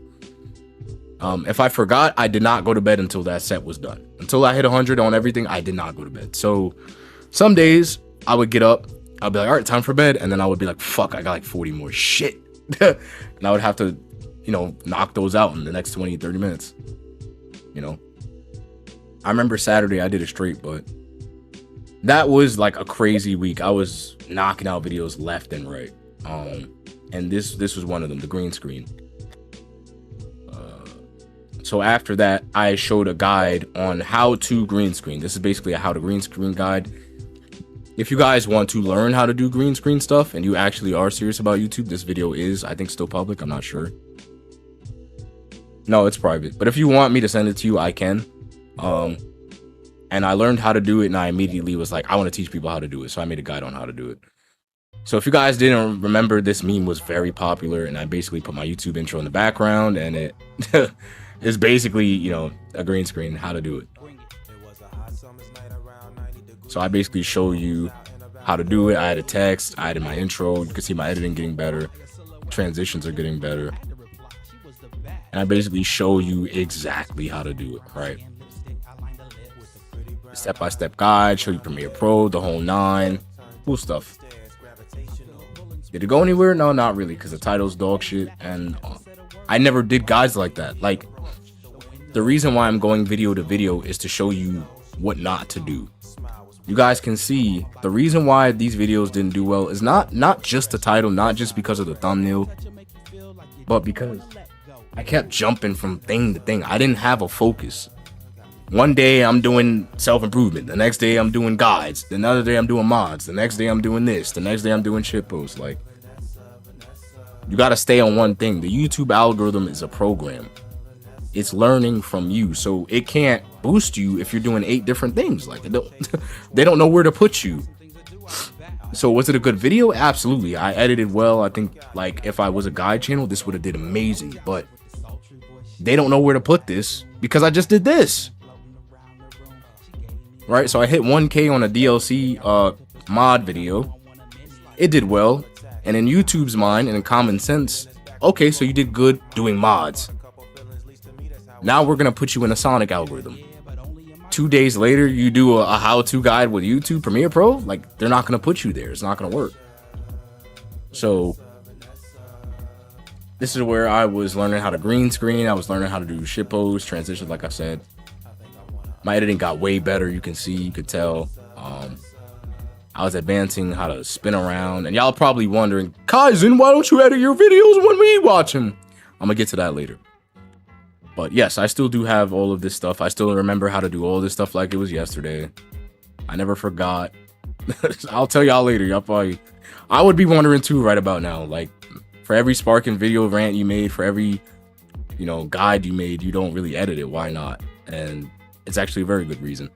if I forgot, I did not go to bed until that set was done. Until I hit 100 on everything, I did not go to bed. So some days I would get up, I'd be like, all right, time for bed. And then I would be like, fuck, I got like 40 more shit. And I would have to, you know, knock those out in the next 20, 30 minutes. You know, I remember Saturday I did it straight, but that was like a crazy week. I was knocking out videos left and right. And this was one of them, the green screen. So after that, I showed a guide on how to green screen. This is basically a how to green screen guide. If you guys want to learn how to do green screen stuff and you actually are serious about YouTube, this video is, I think, still public. I'm not sure. No, it's private. But if you want me to send it to you, I can. And I learned how to do it and I immediately was like, I want to teach people how to do it. So I made a guide on how to do it. So if you guys didn't remember, this meme was very popular and I basically put my YouTube intro in the background and it is basically, you know, a green screen, how to do it. So I basically show you how to do it. I added text, I added my intro. You can see my editing getting better. Transitions are getting better. And I basically show you exactly how to do it, right? Step-by-step guide, show you Premiere Pro, the whole 9. Cool stuff. Did it go anywhere? No, not really, because the title's dog shit. And I never did guides like that. Like, the reason why I'm going video to video is to show you what not to do. You guys can see the reason why these videos didn't do well is not just the title, not just because of the thumbnail, but because I kept jumping from thing to thing. I didn't have a focus. One day I'm doing self-improvement. The next day I'm doing guides. Another day I'm doing mods. The next day I'm doing this. The next day I'm doing shit posts. Like, You got to stay on one thing. The YouTube algorithm is a program. It's learning from you, so it can't boost you if you're doing 8 different things. Like they don't know where to put you. So was it a good video? Absolutely. I edited well. I think like if I was a guide channel, this would have did amazing, but they don't know where to put this because I just did this. Right? So I hit 1K on a DLC mod video. It did well. And in YouTube's mind and in common sense, okay, so you did good doing mods. Now we're going to put you in a Sonic algorithm. 2 days later, you do a how-to guide with YouTube Premiere Pro. Like, they're not going to put you there. It's not going to work. So this is where I was learning how to green screen. I was learning how to do shitposts, transitions, like I said. My editing got way better. You can see, you could tell. I was advancing how to spin around. And y'all probably wondering, Kaizen, why don't you edit your videos when we watch them? I'm going to get to that later. But yes, I still do have all of this stuff. I still remember how to do all this stuff like it was yesterday. I never forgot. I'll tell y'all later. Y'all probably... I would be wondering too right about now. Like, for every Sparking video rant you made, for every, you know, guide you made, you don't really edit it. Why not? And it's actually a very good reason.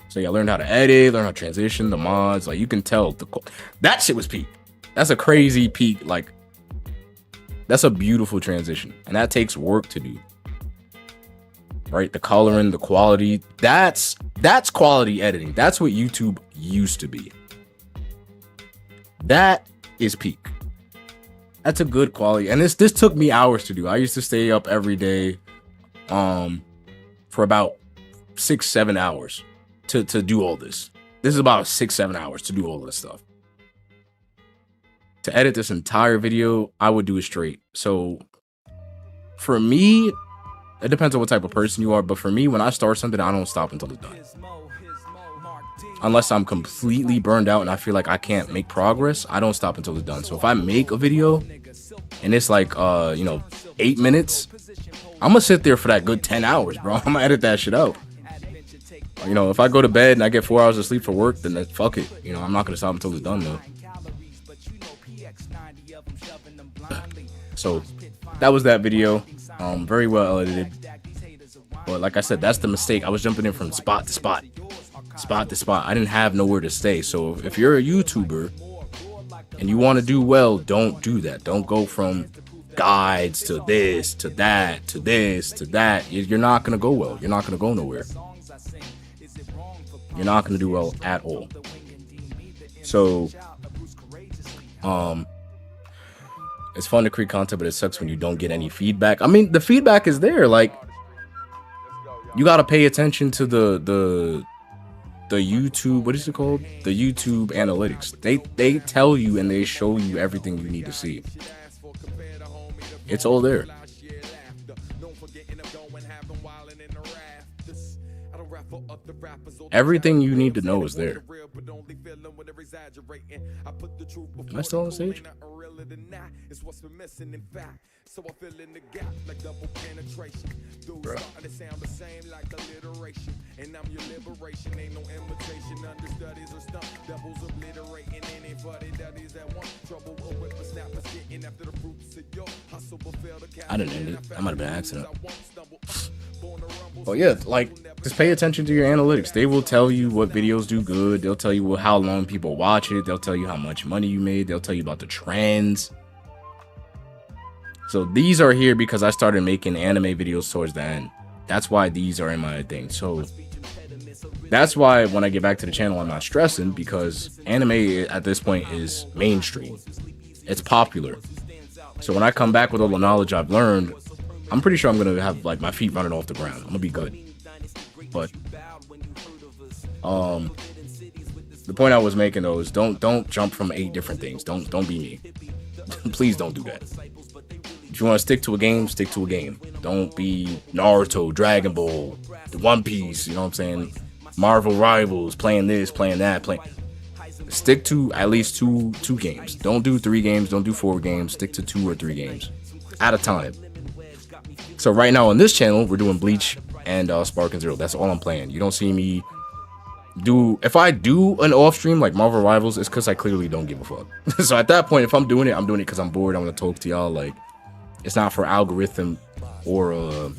So yeah, I learned how to edit, learn how to transition, the mods. Like, you can tell that shit was peak. That's a crazy peak. Like, that's a beautiful transition, and that takes work to do. Right? The coloring, the quality, that's quality editing. That's what YouTube used to be. That is peak. That's a good quality. And this took me hours to do. I used to stay up every day for about 6-7 hours to do all this. This is about 6-7 hours to do all this stuff. To edit this entire video, I would do it straight. So for me, it depends on what type of person you are, but for me, when I start something, I don't stop until it's done. Unless I'm completely burned out and I feel like I can't make progress, I don't stop until it's done. So if I make a video and it's like 8 minutes, I'm gonna sit there for that good 10 hours, bro. I'm gonna edit that shit out. You know, if I go to bed and I get 4 hours of sleep for work, then fuck it. You know, I'm not gonna stop until it's done though. So that was that video. Very well edited. But like I said, that's the mistake. I was jumping in from spot to spot. I didn't have nowhere to stay. So if you're a YouTuber and you want to do well, don't do that. Don't go from guides to this, to that, to this, to that. You're not going to go well. You're not going to go nowhere. You're not going to do well at all. So, it's fun to create content, but it sucks when you don't get any feedback. I mean, the feedback is there. Like, you got to pay attention to the YouTube, what is it called? The YouTube analytics. They tell you and they show you everything you need to see. It's all there. Everything you need to know is there. Am I still on stage? Bro. I didn't end it. That might have been an accident. But yeah, like, just pay attention to your analytics. They will tell you what videos do good. They'll tell you how long people watch it. They'll tell you how much money you made. They'll tell you about the trends. So these are here because I started making anime videos towards the end. That's why these are in my thing. So that's why when I get back to the channel, I'm not stressing, because anime at this point is mainstream. It's popular. So when I come back with all the knowledge I've learned, I'm pretty sure I'm going to have like my feet running off the ground. I'm going to be good. But the point I was making though is don't jump from 8 different things. Don't be me. Please don't do that. If you want to stick to a game, stick to a game. Don't be Naruto, Dragon Ball, the One Piece, you know what I'm saying? Marvel Rivals, playing this, playing that, stick to at least two games. Don't do 3 games, don't do 4 games. Stick to 2 or 3 games at a time. So right now on this channel, we're doing Bleach and Sparking Zero. That's all I'm playing. You don't see me, if I do an off stream like Marvel Rivals, it's because I clearly don't give a fuck. So at that point, if I'm doing it because I'm bored. I want to talk to y'all. Like, it's not for algorithm or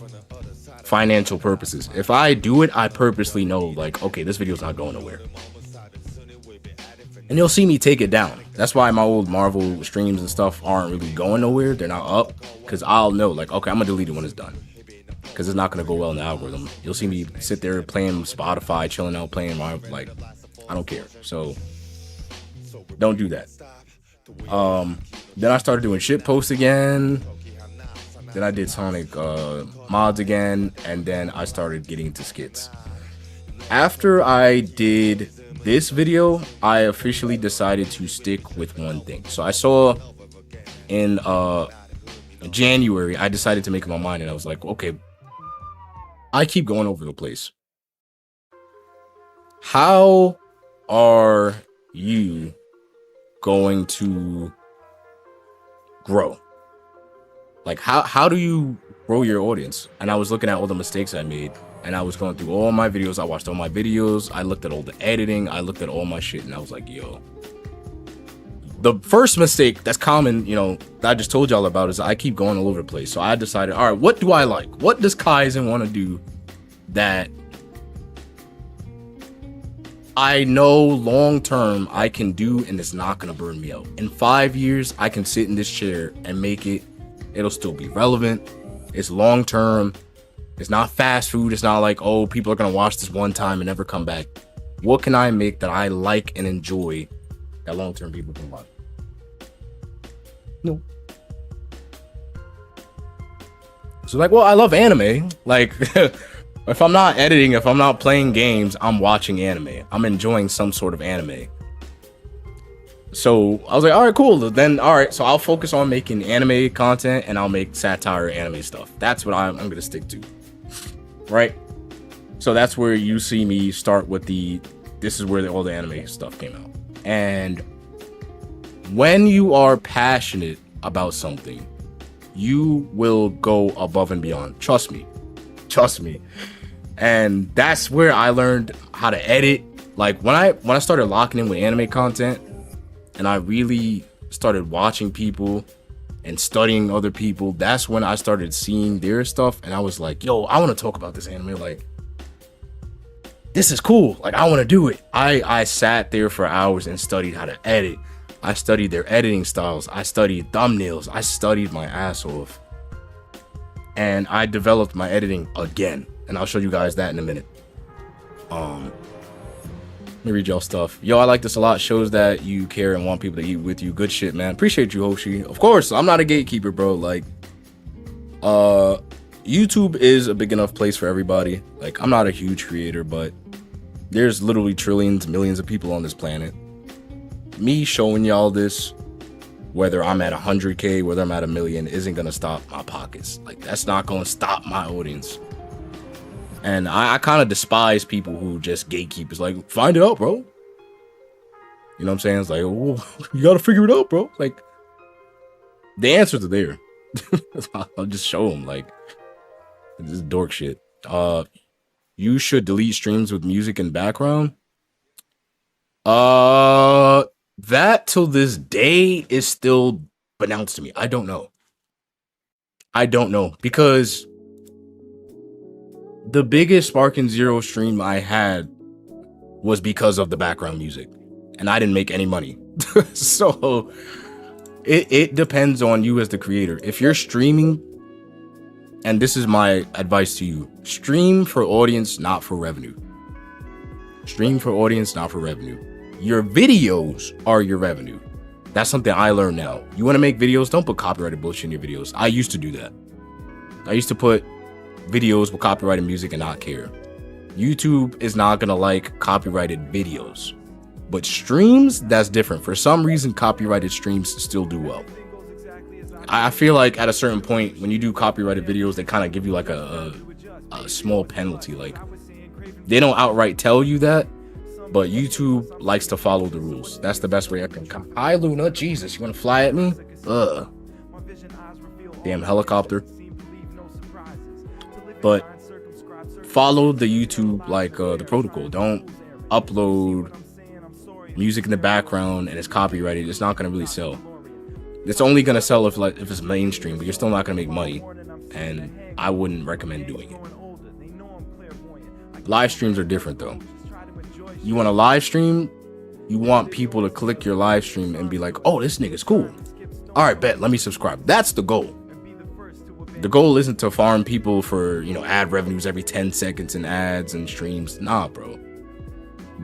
financial purposes. If I do it, I purposely know, like, okay, this video's not going nowhere. And you'll see me take it down. That's why my old Marvel streams and stuff aren't really going nowhere. They're not up. Because I'll know, like, okay, I'm going to delete it when it's done. Because it's not going to go well in the algorithm. You'll see me sit there playing Spotify, chilling out, playing my, like, I don't care. So, don't do that. Then I started doing shit posts again. Then I did Sonic mods again. And then I started getting into skits. After I did this video, I officially decided to stick with one thing. So I saw in January, I decided to make up my mind, and I was like, okay, I keep going over the place. How are you going to grow? Like, how do you grow your audience? And I was looking at all the mistakes I made, and I was going through all my videos. I watched all my videos. I looked at all the editing. I looked at all my shit, and I was like, yo. The first mistake that's common, you know, that I just told y'all about is I keep going all over the place. So I decided, all right, what do I like? What does Kaizen want to do that I know long term I can do and it's not going to burn me out? In 5 years, I can sit in this chair and make it. It'll still be relevant. It's long term. It's not fast food. It's not like, oh, people are going to watch this one time and never come back. What can I make that I like and enjoy that long term people can watch? No. So like, well, I love anime. Like, if I'm not editing, if I'm not playing games, I'm watching anime. I'm enjoying some sort of anime. So I was like, all right, cool. Then, all right, so I'll focus on making anime content and I'll make satire anime stuff. That's what I'm going to stick to. Right? So that's where you see me start with this is where all the anime stuff came out. And when you are passionate about something, you will go above and beyond. Trust me. Trust me. And that's where I learned how to edit. Like when I started locking in with anime content, and I really started watching people and studying other people, that's when I started seeing their stuff, and I was like, yo, I want to talk about this anime. Like, this is cool. Like, I want to do it. I sat there for hours and studied how to edit. I studied their editing styles. I studied thumbnails. I studied my ass off. And I developed my editing again. And I'll show you guys that in a minute. Let me read y'all stuff. Yo, I like this a lot. Shows that you care and want people to eat with you. Good shit, man. Appreciate you, Hoshi. Of course, I'm not a gatekeeper, bro. Like, YouTube is a big enough place for everybody. Like, I'm not a huge creator, but there's literally trillions, millions of people on this planet. Me showing y'all this, whether I'm at 100K, whether I'm at 1 million, isn't gonna stop my pockets. Like, that's not gonna stop my audience. And I kind of despise people who just gatekeepers. Like, find it out, bro. You know what I'm saying? It's like, oh, you gotta figure it out, bro. Like, the answers are there. I'll just show them. Like, this is dork shit. You should delete streams with music in background. That till this day is still announced to me. I don't know. Because the biggest Sparking Zero stream I had was because of the background music, and I didn't make any money. So it depends on you as the creator. If you're streaming, and this is my advice to you, stream for audience, not for revenue. Stream for audience, not for revenue. Your videos are your revenue. That's something I learned now. You want to make videos, don't put copyrighted bullshit in your videos. I used to do that. I used to put videos with copyrighted music and not care. YouTube is not gonna like copyrighted videos, but streams, that's different. For some reason, copyrighted streams still do well. I feel like at a certain point, when you do copyrighted videos, they kind of give you like a small penalty. Like, they don't outright tell you that, but YouTube likes to follow the rules. That's the best way I can come. Hi, Luna. Jesus, you want to fly at me? Ugh. Damn helicopter. But follow the YouTube, like, the protocol. Don't upload music in the background and it's copyrighted, it's not gonna really sell. It's only gonna sell if it's mainstream, but you're still not gonna make money, and I wouldn't recommend doing it. Live streams are different though. You want a live stream, you want people to click your live stream and be like, oh, this nigga's cool. All right, bet, let me subscribe. That's the goal. The goal isn't to farm people for, you know, ad revenues every 10 seconds and ads and streams. Nah, bro.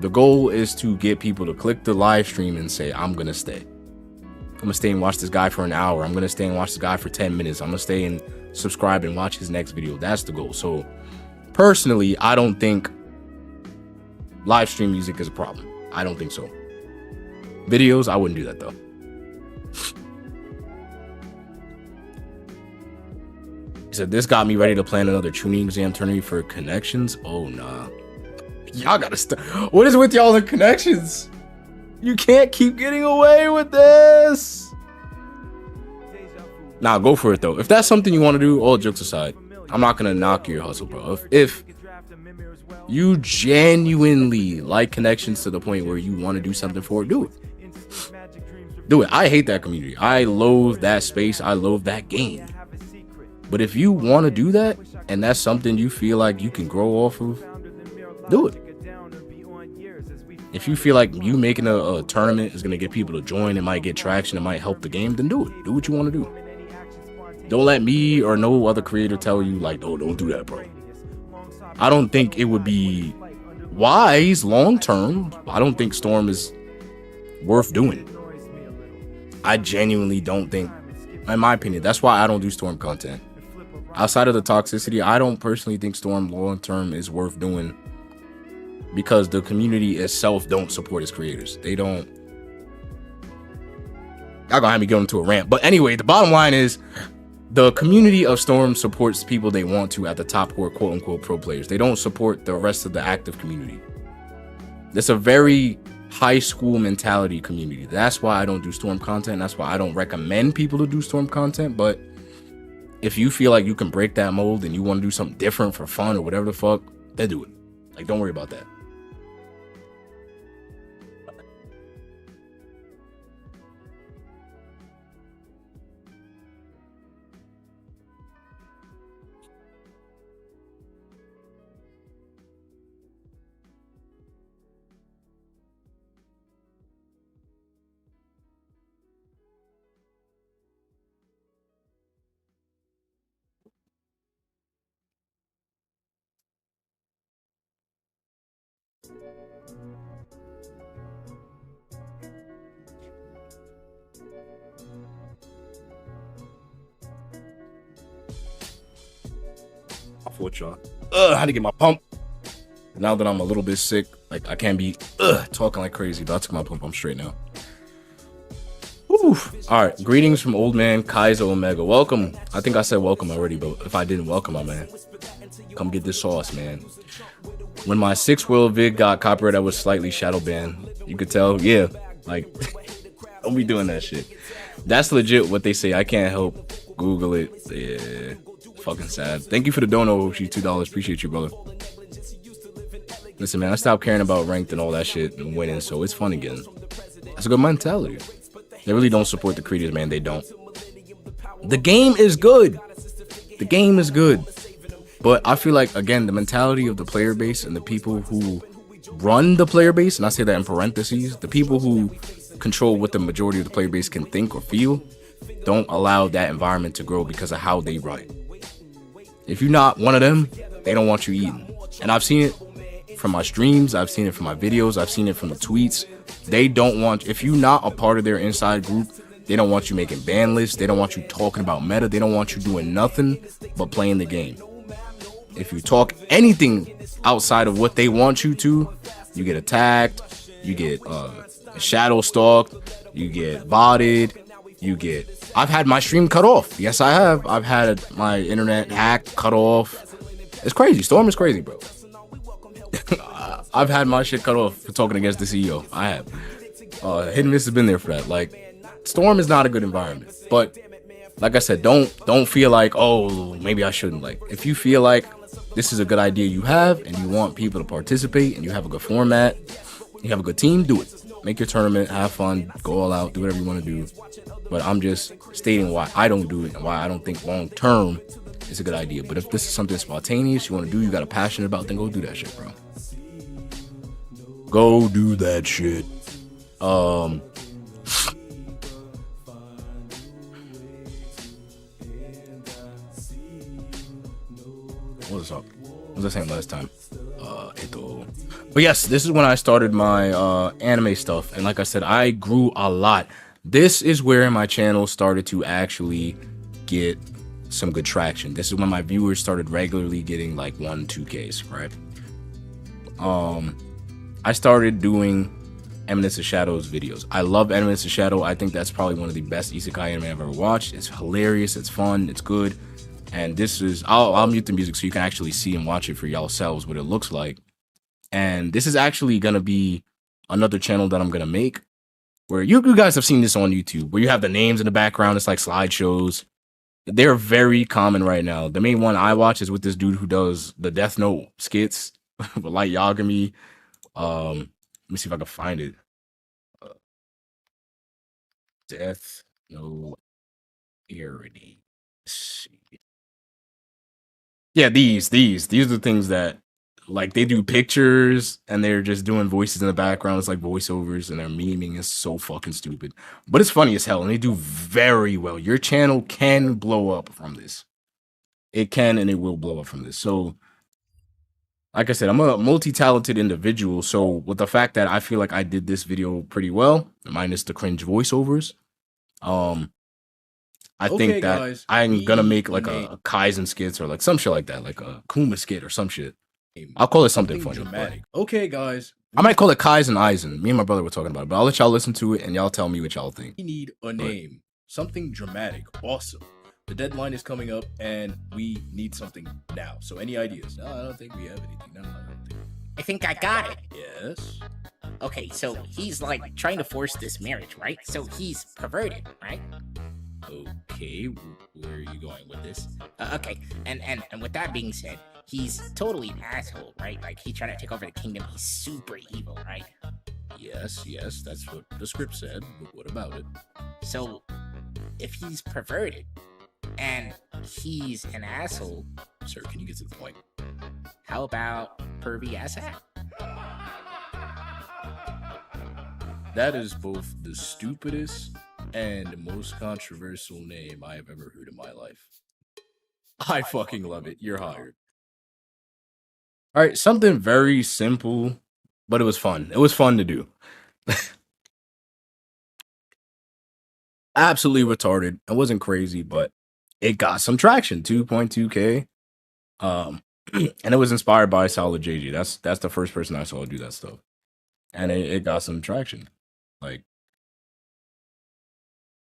The goal is to get people to click the live stream and say, I'm gonna stay. I'm gonna stay and watch this guy for an hour. I'm gonna stay and watch this guy for 10 minutes. I'm gonna stay and subscribe and watch his next video. That's the goal. So personally, I don't think live stream music is a problem. I don't think so. Videos, I wouldn't do that though. He said, this got me ready to plan another tuning exam turning for connections. Oh, nah. Y'all gotta stop. What is with y'all and connections? You can't keep getting away with this. Nah, go for it though. If that's something you want to do, all jokes aside, I'm not gonna knock your hustle, bro. If you genuinely like connections to the point where you want to do something for it, do it. Do it. I hate that community. I loathe that space. I loathe that game. But if you want to do that, and that's something you feel like you can grow off of, do it. If you feel like you making a tournament is going to get people to join, it might get traction, it might help the game, then do it. Do what you want to do. Don't let me or no other creator tell you, like, oh, don't do that, bro. I don't think it would be wise long term. I don't think Storm is worth doing. I genuinely don't think, in my opinion, that's why I don't do Storm content. Outside of the toxicity, I don't personally think Storm long term is worth doing because the community itself don't support its creators. They don't. Y'all gonna have me go into a rant. But anyway, the bottom line is the community of Storm supports people they want to at the top who are quote unquote pro players. They don't support the rest of the active community. It's a very high school mentality community. That's why I don't do Storm content. That's why I don't recommend people to do Storm content. But if you feel like you can break that mold and you want to do something different for fun or whatever the fuck, then do it. Like, don't worry about that. With y'all. I had to get my pump. Now that I'm a little bit sick, like I can't be talking like crazy, but I took my pump. I'm straight now. Woo. All right. Greetings from old man Kaiser Omega. Welcome. I think I said welcome already, but if I didn't, welcome, my man. Come get this sauce, man. When my 6-world vid got copyrighted, I was slightly shadow banned. You could tell, yeah. Like, don't be doing that shit. That's legit what they say. I can't help. Google it. Yeah. Fucking sad. Thank you for the dono, Oshi, $2. Appreciate you, brother. Listen, man, I stopped caring about ranked and all that shit and winning, so it's fun again. That's a good mentality. They really don't support the creators, man. They don't. The game is good. The game is good. But I feel like, again, the mentality of the player base and the people who run the player base, and I say that in parentheses, the people who control what the majority of the player base can think or feel, don't allow that environment to grow because of how they run it. If you're not one of them, they don't want you eating. And I've seen it from my streams. I've seen it from my videos. I've seen it from the tweets. They don't want, if you're not a part of their inside group, they don't want you making ban lists. They don't want you talking about meta. They don't want you doing nothing but playing the game. If you talk anything outside of what they want you to, you get attacked, you get shadow stalked, you get botted, you get... I've had my stream cut off. Yes, I have. I've had my internet hacked, cut off. It's crazy. Storm is crazy, bro. I've had my shit cut off for talking against the CEO. I have. Hidden Miss has been there for that. Like, Storm is not a good environment. But like I said, don't feel like, oh, maybe I shouldn't. Like, if you feel like this is a good idea you have and you want people to participate and you have a good format, you have a good team, do it. Make your tournament, have fun, go all out, do whatever you want to do. But I'm just stating why I don't do it and why I don't think long term it's a good idea. But if this is something spontaneous you want to do, you got a passion about, then go do that shit, bro. Go do that shit. What was up? What was I saying last time? But yes, this is when I started my anime stuff, and like I said, I grew a lot. This is where my channel started to actually get some good traction. This is when my viewers started regularly getting like 1-2Ks, right? I started doing Eminence of Shadows videos. I love Eminence of Shadow. I think that's probably one of the best isekai anime I've ever watched. It's hilarious, it's fun, it's good. And this is, I'll mute the music so you can actually see and watch it for yourselves what it looks like. And this is actually gonna be another channel that I'm gonna make where you guys have seen this on YouTube, where you have the names in the background. It's like slideshows. They're very common right now. The main one I watch is with this dude who does the Death Note skits with Light Yagami. Let me see if I can find it. Death Note parody. Let's see. Yeah, these are the things that, like, they do pictures and they're just doing voices in the background. It's like voiceovers and they're memeing. It's so fucking stupid, but it's funny as hell and they do very well. Your channel can blow up from this. It can and it will blow up from this. So like I said, I'm a multi-talented individual. So with the fact that I feel like I did this video pretty well, minus the cringe voiceovers, I think that guys, I'm gonna make like a Kaizen skits or like some shit like that, like a Kuma skit or some shit. I'll call it something funny. Dramatic. Okay, guys. I might call it Kaizen Eisen. Me and my brother were talking about it, but I'll let y'all listen to it and y'all tell me what y'all think. We need a name. Something dramatic. Awesome. The deadline is coming up and we need something now. So any ideas? No, I don't think we have anything. No, I don't think. I think I got it. Yes. Okay, so he's like trying to force this marriage, right? So he's perverted, right? Okay, where are you going with this? Okay, and with that being said, he's totally an asshole, right? Like he's trying to take over the kingdom. He's super evil, right? Yes, that's what the script said. But what about it? So if he's perverted and he's an asshole, Sir, can you get to the point? how about pervy ass hat? That is both the stupidest and most controversial name I have ever heard in my life. I fucking love it. You're hired. All right, something very simple, but it was fun. It was fun to do. Absolutely retarded. It wasn't crazy, but it got some traction. 2.2K. And it was inspired by Solid JJ. That's the first person I saw do that stuff, and it got some traction. Like,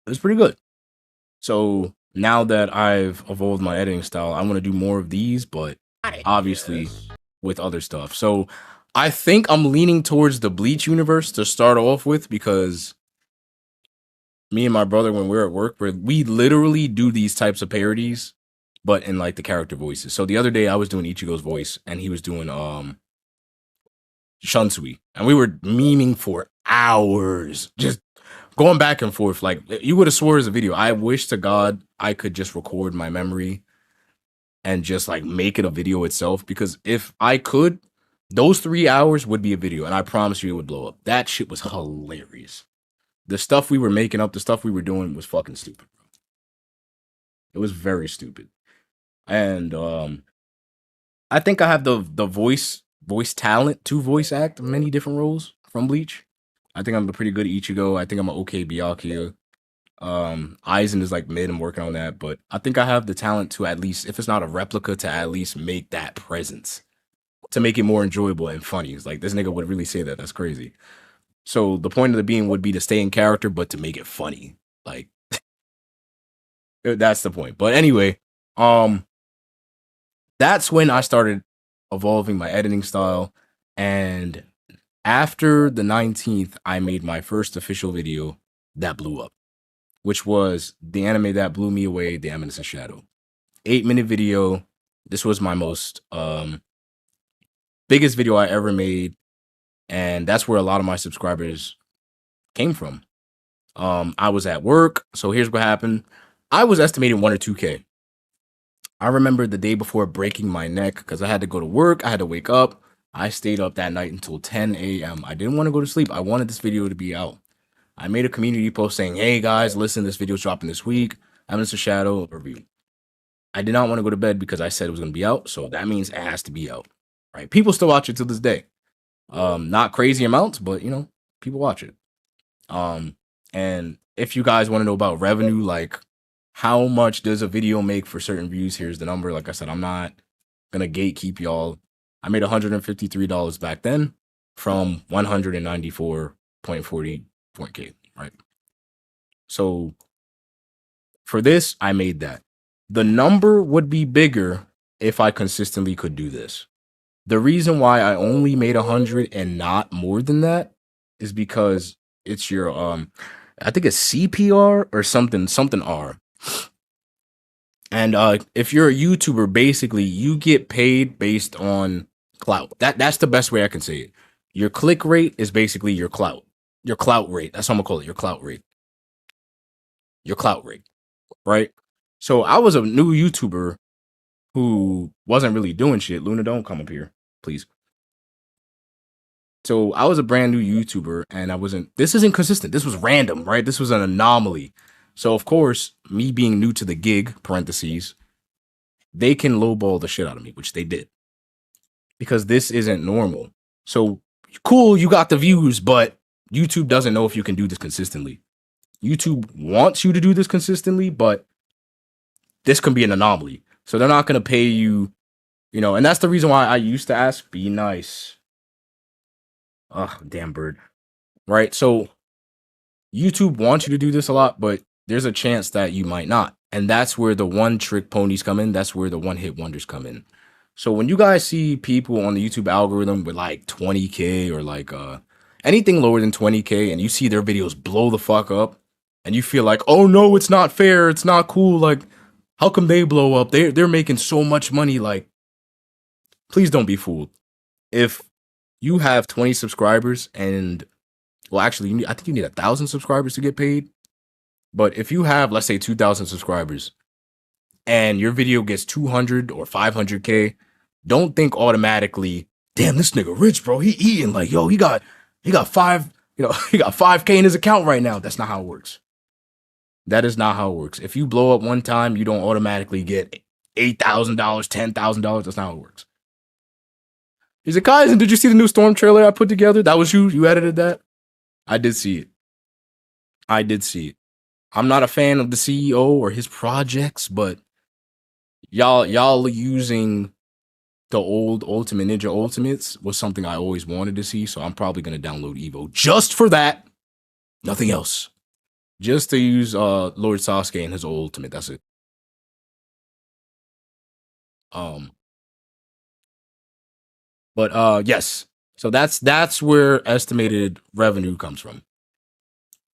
it was pretty good. So now that I've evolved my editing style, I want to do more of these, but obviously with other stuff. So I think I'm leaning towards the Bleach universe to start off with, because me and my brother, when we're at work, we literally do these types of parodies, but in like the character voices. So the other day I was doing Ichigo's voice and he was doing Shunsui, and we were memeing for hours, just going back and forth. Like, you would have swore it was a video. I wish to God I could just record my memory and just like make it a video itself, because if I could, those 3 hours would be a video, and I promise you it would blow up. That shit was hilarious. The stuff we were making up, the stuff we were doing was fucking stupid, bro. It was very stupid. And I think I have the voice talent to voice act many different roles from Bleach. I think I'm a pretty good Ichigo. I think I'm an okay Byakuya. Aizen is like mid. I'm working on that, but I think I have the talent to, at least, if it's not a replica, to at least make that presence, to make it more enjoyable and funny. It's like, this nigga would really say that. That's crazy. So the point of the being would be to stay in character, but to make it funny. Like, that's the point. But anyway, that's when I started evolving my editing style. And after the 19th, I made my first official video that blew up, which was the anime that blew me away, the Eminence of Shadow. 8-minute video, This was my most biggest video I ever made, and that's where a lot of my subscribers came from. I was at work, so here's what happened. I was estimating 1 or 2K. I remember the day before breaking my neck because I had to go to work. I had to wake up. I stayed up that night until 10 a.m. I didn't want to go to sleep. I wanted this video to be out. I made a community post saying, hey guys, listen, this video's dropping this week. I'm Mr. Shadow review. I did not want to go to bed because I said it was going to be out. So that means it has to be out, right? People still watch it to this day. Not crazy amounts, but you know, people watch it. And if you guys want to know about revenue, like how much does a video make for certain views, here's the number. Like I said, I'm not going to gatekeep y'all. I made $153 back then from 194.40K, right? So for this, I made that. The number would be bigger if I consistently could do this. The reason why I only made 100 and not more than that is because it's your I think it's CPR or something R. And if you're a YouTuber, basically you get paid based on clout. That's the best way I can say it. Your click rate is basically your clout. Your clout rate. That's what I'm gonna call it. Your clout rate. Your clout rate. Right? So I was a new YouTuber who wasn't really doing shit. Luna, don't come up here, please. So I was a brand new YouTuber and this isn't consistent. This was random, right? This was an anomaly. So of course, me being new to the gig, parentheses, they can lowball the shit out of me, which they did. Because this isn't normal. So cool, you got the views, but YouTube doesn't know if you can do this consistently. YouTube wants you to do this consistently, but this can be an anomaly. So they're not going to pay you, you know, and that's the reason why I used to ask, be nice. Oh, damn bird. Right? So YouTube wants you to do this a lot, but there's a chance that you might not. And that's where the one trick ponies come in. That's where the one hit wonders come in. So when you guys see people on the YouTube algorithm with like 20K or like anything lower than 20K and you see their videos blow the fuck up and you feel like, oh no, it's not fair. It's not cool. Like, how come they blow up? They're making so much money. Like, please don't be fooled. If you have 20 subscribers and, well, actually, I think you need 1,000 subscribers to get paid. But if you have, let's say, 2,000 subscribers and your video gets 200 or 500K, don't think automatically, damn, this nigga rich, bro. He eating like, yo, he got 5K in his account right now. That's not how it works. That is not how it works. If you blow up one time, you don't automatically get $8,000, $10,000. That's not how it works. He's like, guys, and did you see the new Storm trailer I put together? That was you? You edited that? I did see it. I did see it. I'm not a fan of the CEO or his projects, but y'all using the old Ultimate Ninja Ultimates was something I always wanted to see, so I'm probably going to download Evo just for that. Nothing else. Just to use Lord Sasuke and his old ultimate. That's it. But yes. So that's where estimated revenue comes from.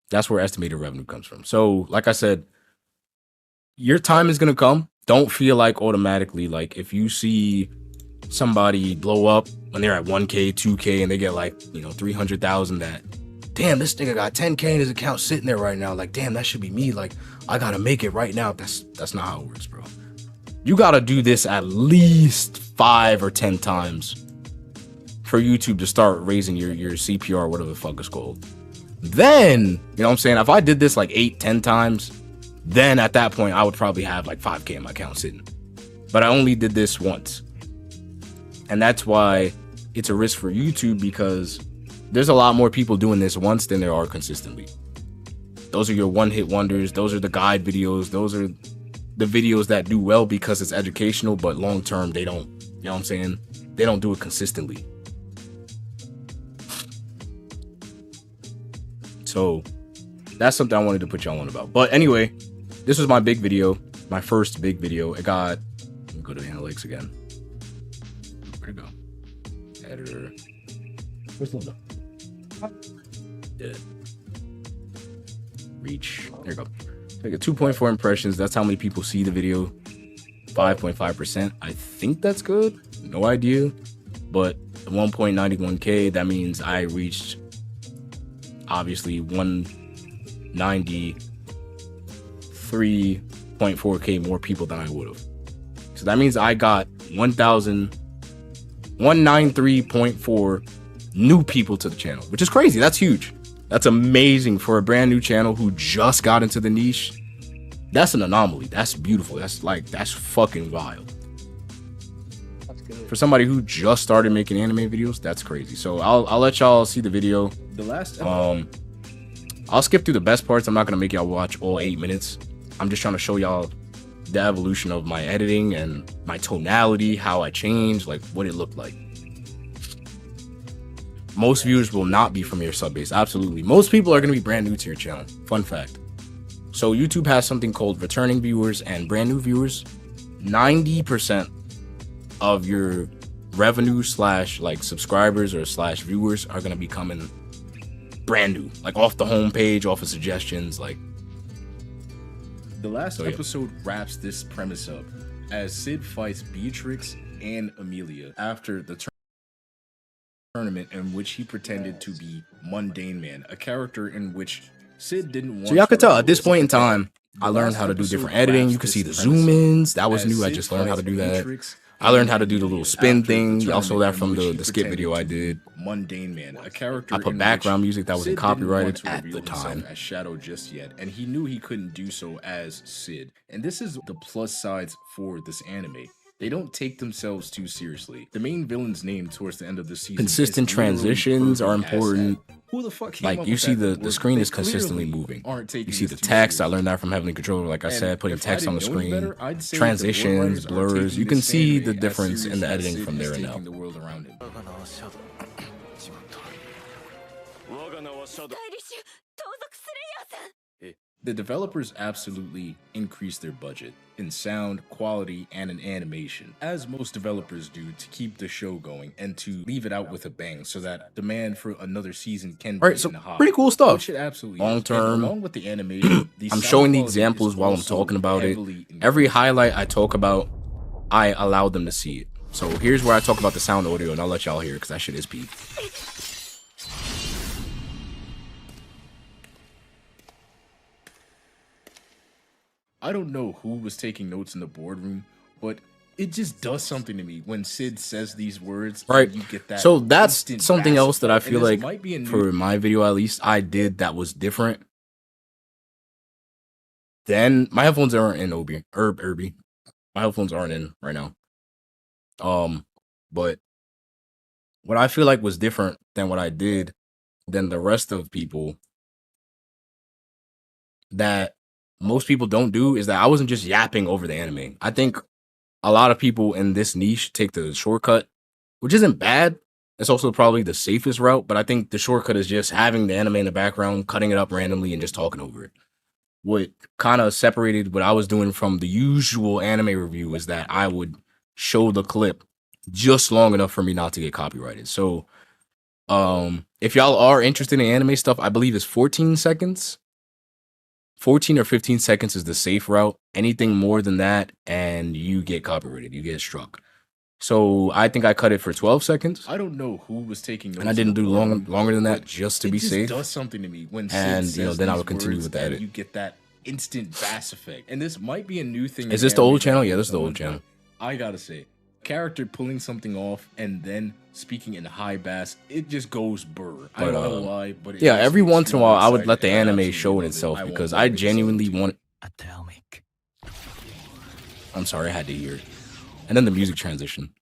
That's where estimated revenue comes from. So, like I said, your time is gonna come. Don't feel like automatically, like if you see somebody blow up when they're at 1K, 2K, and they get like, 300,000 that, damn, this nigga got 10K in his account sitting there right now. Like, damn, that should be me. Like, I gotta make it right now. That's not how it works, bro. You gotta do this at least 5 or 10 times for YouTube to start raising your CPR, whatever the fuck it's called. Then, you know what I'm saying? If I did this like 8, 10 times, then at that point, I would probably have like 5K in my account sitting. But I only did this once. And that's why it's a risk for YouTube, because there's a lot more people doing this once than there are consistently. Those are your one-hit wonders. Those are the guide videos. Those are the videos that do well because it's educational, but long-term, they don't, you know what I'm saying? They don't do it consistently. So that's something I wanted to put y'all on about. But anyway, this was my big video, my first big video. It got, let me go to analytics again. Where'd it go? Editor. Where's Linda? Yeah. Reach. There you go. Like a 2.4 impressions. That's how many people see the video. 5.5%. I think that's good. No idea. But 1.91K, that means I reached obviously 193.4K more people than I would have. So that means I got 193.4 new people to the channel, which is crazy. That's huge. That's amazing for a brand new channel who just got into the niche. That's an anomaly. That's beautiful. That's fucking wild. That's good. For somebody who just started making anime videos, that's crazy. So I'll let y'all see the video. The last I'll skip through the best parts. I'm not gonna make y'all watch all 8 minutes. I'm just trying to show y'all the evolution of my editing and my tonality, how I changed, like what it looked like. Most viewers will not be from your sub base. Absolutely. Most people are going to be brand new to your channel. Fun fact. So YouTube has something called returning viewers and brand new viewers. 90% of your revenue slash like subscribers or slash viewers are going to be coming brand new, like off the homepage, off of suggestions. Like the last episode wraps this premise up as Sid fights Beatrix and Amelia after the tournament in which he pretended to be Mundane Man, a character in which Sid didn't want. So y'all could tell at this point in time, I learned how to do different editing. You can see the zoom ins. That was new. I just learned how to do that. I learned how to do the little spin thing. Y'all saw that from the skit video I did. Mundane Man, a character. I put background music that wasn't copyrighted at the time. As Shadow just yet, and he knew he couldn't do so as Sid. And this is the plus sides for this anime. They don't take themselves too seriously. The main villain's name towards the end of the season. Consistent transitions are important. Who the fuck like you see the screen is consistently moving. You see the text. I learned that from Heavenly Controller. Like I said, putting text on the screen, transitions, blurs. You can see the difference in the editing from there and now. The developers absolutely increased their budget in sound, quality, and in animation, as most developers do to keep the show going and to leave it out with a bang so that demand for another season can be so pretty cool stuff. Which it absolutely long term. Along with the animation, I'm showing the examples while I'm talking about it. Every highlight I talk about, I allow them to see it. So here's where I talk about the sound audio, and I'll let y'all hear it because that shit is peak. I don't know who was taking notes in the boardroom, but it just does something to me when Sid says these words. Right. You get that. So that's something else that I feel like for for my video at least I did that was different. Then my headphones aren't in Irby. My headphones aren't in right now. But what I feel like was different than what I did than the rest of people that most people don't do is that I wasn't just yapping over the anime. I think a lot of people in this niche take the shortcut, which isn't bad. It's also probably the safest route, but I think the shortcut is just having the anime in the background, cutting it up randomly, and just talking over it. What kind of separated what I was doing from the usual anime review is that I would show the clip just long enough for me not to get copyrighted. So if y'all are interested in anime stuff, I believe it's 14 seconds. 14 or 15 seconds is the safe route. Anything more than that, and you get copyrighted. You get struck. So I think I cut it for 12 seconds. I don't know who was taking notes. And I didn't do longer than that just to be safe. It does something to me when Sid and says then I these would continue words with the edit. You get that instant bass effect. And this might be a new thing. Is this the old channel? Yeah, this is the old channel. I gotta say, character pulling something off and then speaking in high bass, it just goes burr. I don't know why, but it yeah, every once in a while I would let the anime show it itself because I genuinely want. I'm sorry, I had to hear it. And then the music transition.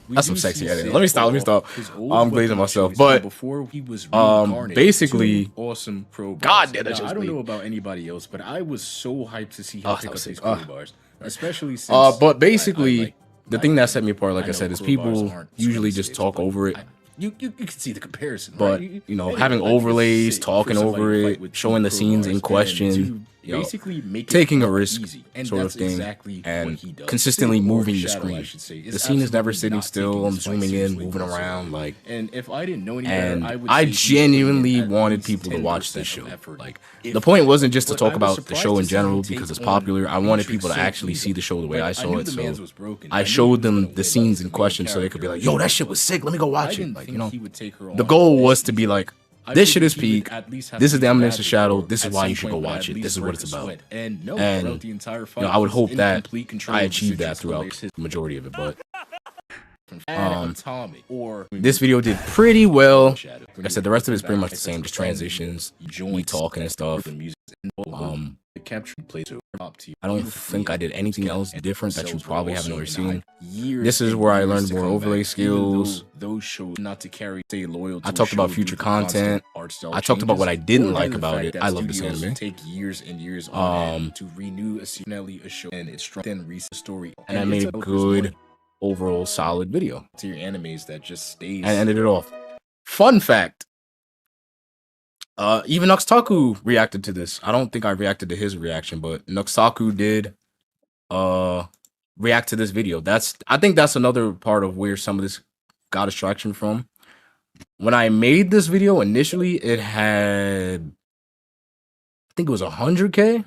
That's some sexy editing. Let me stop. I'm glazing myself. But before he was basically, awesome pro. God damn, I don't know about anybody else, but I was so hyped to see him pick up these crowbars, especially since. But basically, the thing that set me apart, like I said, is people usually just talk over it. You can see the comparison, but right? you know, having overlays, talking over it, showing the scenes in question. you know, basically make it taking a look risk easy, and sort of that's thing, exactly and what he does. consistently Sitting or moving the shadow, screen. I should say, is The scene is never absolutely sitting not still. taking I'm this fight zooming in, seriously moving whatsoever. around, like. And if I didn't know any better, And I would I say he's putting in genuinely at wanted least people to watch this 10% show. of effort, Like, if the point that. wasn't just to But talk I was about the surprised show in to see him general take because it's on popular. I wanted Beatrix people to so actually see easily. the show the way Like, I I saw knew it. the So man's was broken. I I knew he showed was gonna them the win scenes as in the main question so they could be character, like, yo, that but shit was sick. Let me go I watch it. didn't Like, think you know, he would take her the on goal this was to be easily. like, I this shit figured is he would peak. at least have This to is use the Eminence of magic Shadow. or This is at why some you should go point would watch at it. This least is what break it's a about. sweat. And no, And, throughout the entire you fight, know, I would he's hope in that complete control I of the achieved that situation. throughout the majority of it. But Atomic or this video did pretty well. Shadow. Like I said, the rest of it is pretty much the same, just transitions, me talking and stuff. The capture plays top tier. I don't think I did anything else different that you probably haven't already seen. This is where I learned more overlay skills. Those shows not to carry stay loyal to I talked about future content. I talked about what I didn't like about it. I love this anime. Take years and years on to renew a show and its strength and recent story. And I made a good overall solid video. To your animes that just stays and ended it off. Fun fact. Even Nuxtaku reacted to this. I don't think I reacted to his reaction, but Nuxtaku did react to this video. I think that's another part of where some of this got its traction from. When I made this video initially, it had, I think it was 100K.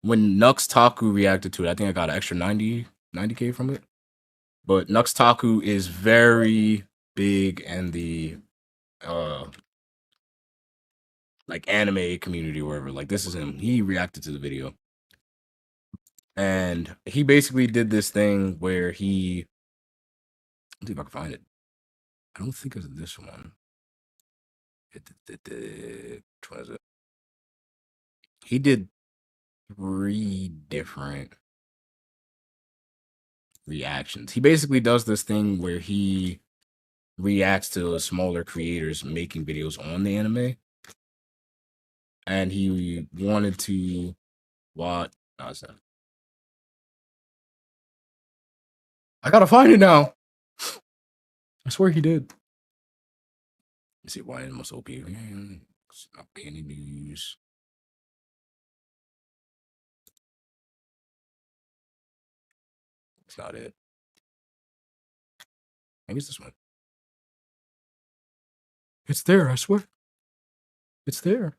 When Nuxtaku reacted to it, I think I got an extra 90K from it. But Nuxtaku is very big in the like anime community or wherever. Like, this is him. He reacted to the video. And he basically did this thing where he, let's see if I can find it. I don't think it's this one. Which one is it? He did 3 different reactions. He basically does this thing where he reacts to smaller creators making videos on the anime. And he wanted to what? No, it's not. I gotta find it now. I swear he did. Let's see why it must OP. It's not any news. It's not it. Maybe it's this one. It's there, I swear. It's there.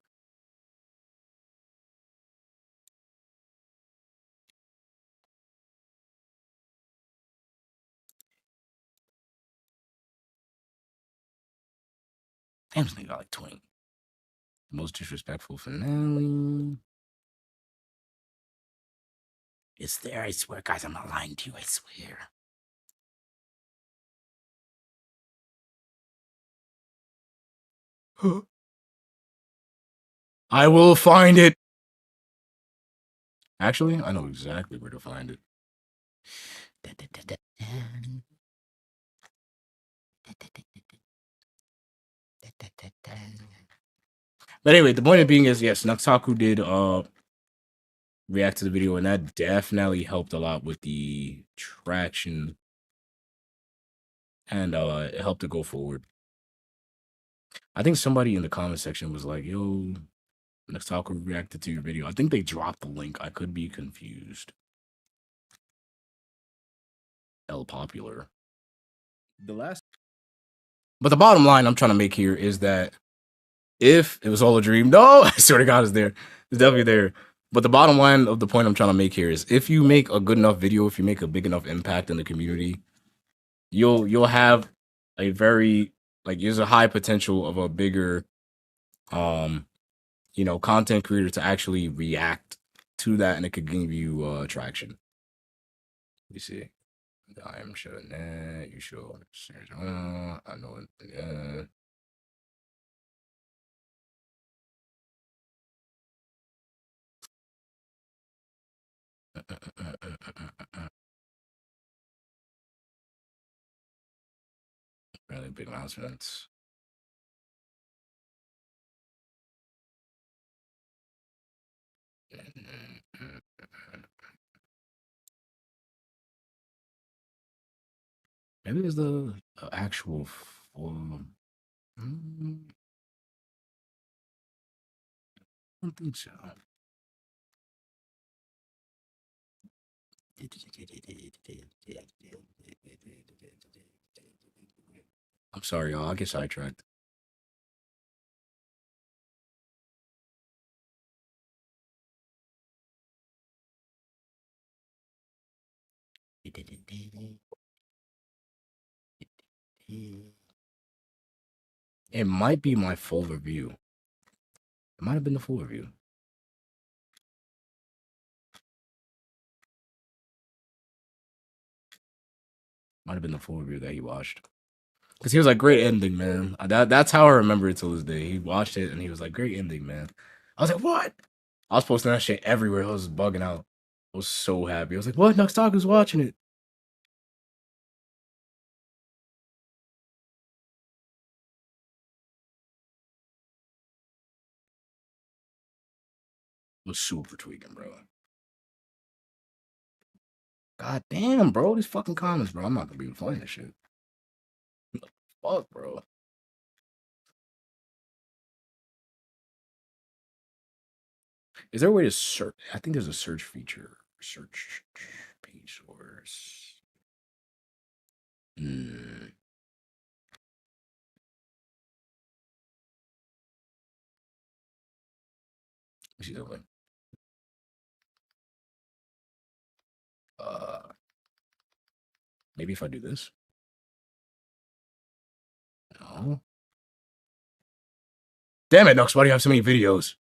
Damn, this nigga got like 20. The most disrespectful finale. It's there, I swear. Guys, I'm not lying to you, I swear. I will find it. Actually, I know exactly where to find it. But anyway, the point of being is, yes, Nuxtaku did react to the video, and that definitely helped a lot with the traction, and it helped to go forward. I think somebody in the comment section was like, yo, Nuxtaku reacted to your video. I think they dropped the link. I could be confused. El Popular. But the bottom line I'm trying to make here is that if it was all a dream, no, I swear to God, it's there. It's definitely there. But the bottom line of the point I'm trying to make here is if you make a good enough video, if you make a big enough impact in the community, you'll have a very, like, there's a high potential of a bigger you know, content creator to actually react to that, and it could give you traction. You see, I am showing that. You show. I know it. Really big announcements. Maybe it's the actual form. I don't think so. I'm sorry, y'all. I get sidetracked. It might be my full review. It might have been the full review. Might have been the full review that he watched. Because he was like, great ending, man. That's how I remember it till this day. He watched it and he was like, great ending, man. I was like, what? I was posting that shit everywhere. I was bugging out. I was so happy. I was like, what? Nuxtaku's watching it. I was super tweaking, bro. God damn, bro. These fucking comments, bro. I'm not gonna be playing this shit. Fuck, bro. Is there a way to search? I think there's a search feature. Search page source. Let's see that one. Maybe if I do this. No. Damn it, Nux, why do you have so many videos?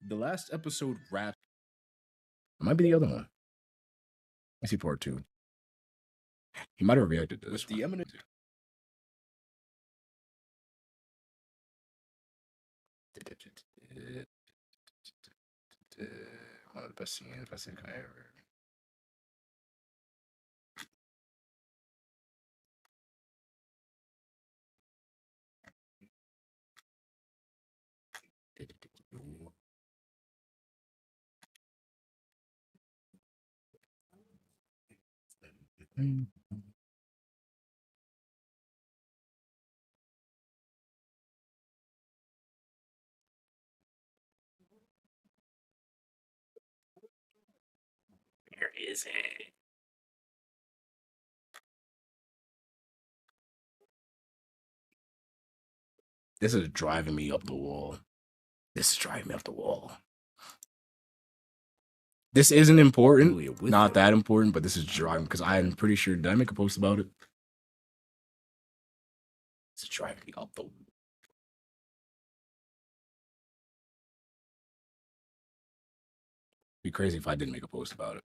The last episode wrapped. It might be the other one. I see part 2. He might have reacted to this. The eminent. One of the best scenes I ever. Where is it? This is driving me up the wall. This is driving me up the wall. This isn't important. Not that important, but this is driving because I'm pretty sure. Did I make a post about it? This is driving me up the wall. Be crazy if I didn't make a post about it.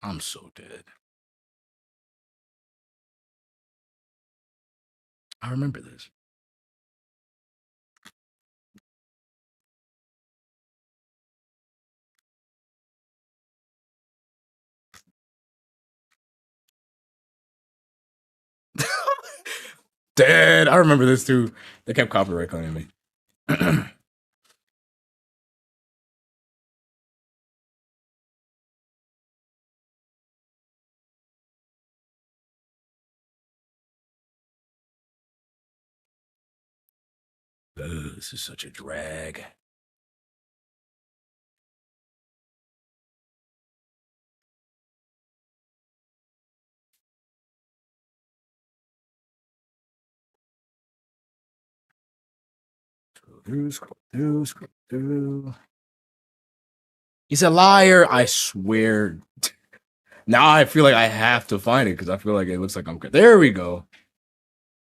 I'm so dead. I remember this. Dead. I remember this too. They kept copyright claiming me. This is such a drag. Scroll through. He's a liar. I swear. Now I feel like I have to find it because I feel like it looks like I'm good. There we go.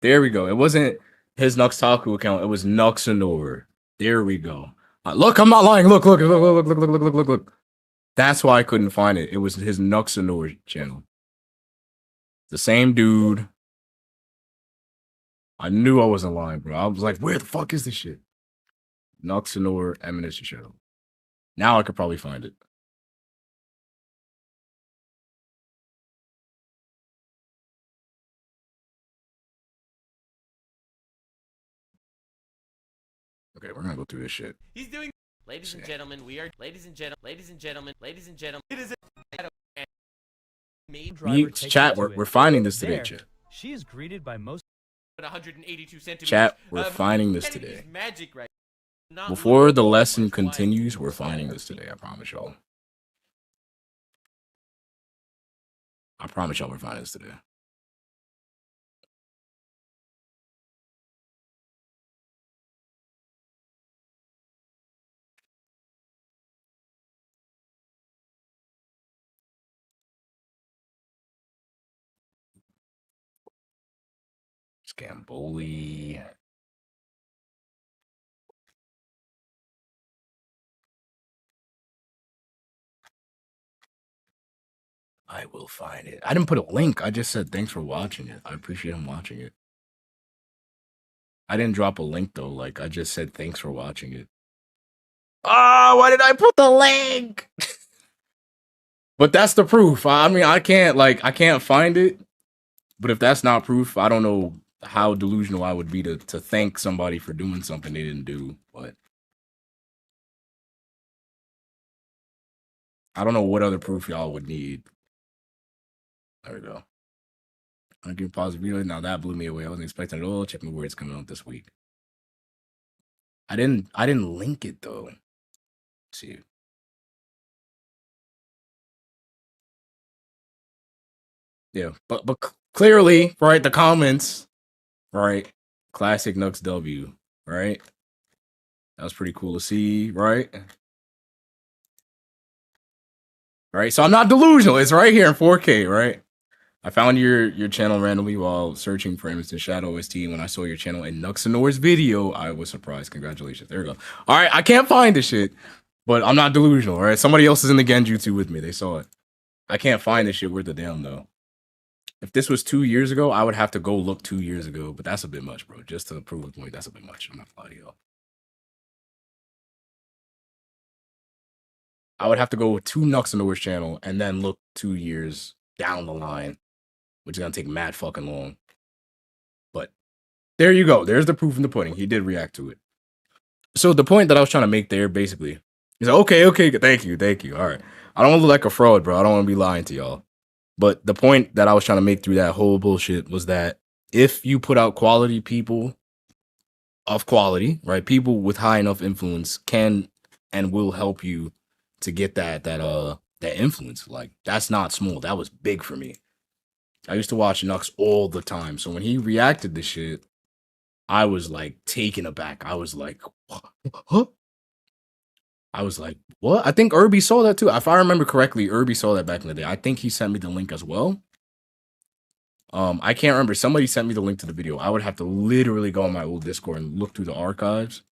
There we go. It wasn't his Nuxtaku account. It was Nuxanor. There we go. Look, I'm not lying. Look. That's why I couldn't find it. It was his Nuxanor channel. The same dude. I knew I wasn't lying, bro. I was like, where the fuck is this shit? Nuxanor Eminence Shadow. Now I could probably find it. Okay, we're gonna go through this shit. He's doing. Ladies and gentlemen, we are. Ladies and gentlemen. It is Mute chat. We're finding this today, chat. She is greeted by most 182 centimeters. Chat, we're finding this Kennedy's today. magic right. Not Before looking the so lesson much. Why? continues, we're finding this today. I promise y'all. I promise y'all we're finding this today. Scamboli. I will find it. I didn't put a link. I just said thanks for watching it. I appreciate him watching it. I didn't drop a link though. Like I just said thanks for watching it. Ah, why did I put the link? But that's the proof. I mean, I can't find it. But if that's not proof, I don't know how delusional I would be to thank somebody for doing something they didn't do. But I don't know what other proof y'all would need. There we go. I give pause the video. Now that blew me away. I wasn't expecting it at all. Check me where it's coming out this week. I didn't link it though. Let's see. Yeah, but clearly, right? The comments, right? Classic Nux W, right? That was pretty cool to see, right? Right. So I'm not delusional. It's right here in 4K, right? I found your channel randomly while searching for Emerson Shadow OST. When I saw your channel in Nuxanor's video, I was surprised. Congratulations. There we go. All right, I can't find this shit, but I'm not delusional, all right? Somebody else is in the Genjutsu with me. They saw it. I can't find this shit worth a damn, though. If this was 2 years ago, I would have to go look 2 years ago, but that's a bit much, bro. Just to prove a point, that's a bit much. I'm not gonna lie to y'all. I would have to go to Nuxanor's channel and then look 2 years down the line, which is gonna take mad fucking long. But there you go. There's the proof in the pudding. He did react to it. So the point that I was trying to make there, basically, is okay, thank you. All right. I don't want to look like a fraud, bro. I don't want to be lying to y'all. But the point that I was trying to make through that whole bullshit was that if you put out quality people of quality, right, people with high enough influence can and will help you to get that influence. Like, that's not small. That was big for me. I used to watch Nux all the time. So when he reacted to shit, I was like taken aback. I was like, huh? I was like, what? I think Irby saw that too. If I remember correctly, Irby saw that back in the day. I think he sent me the link as well. I can't remember. Somebody sent me the link to the video. I would have to literally go on my old Discord and look through the archives.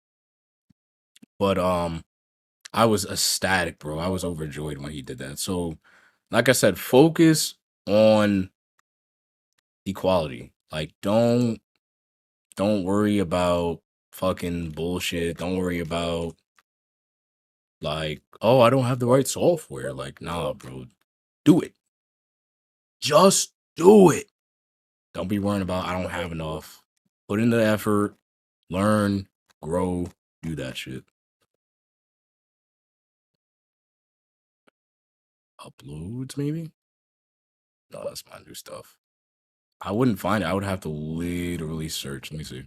But I was ecstatic, bro. I was overjoyed when he did that. So, like I said, focus on equality. Like, don't worry about fucking bullshit. Don't worry about like, oh, I don't have the right software. Like, nah, bro. Do it. Just do it. Don't be worrying about I don't have enough. Put in the effort, learn, grow, do that shit. Uploads, maybe? No, that's my new stuff. I wouldn't find it. I would have to literally search. Let me see. If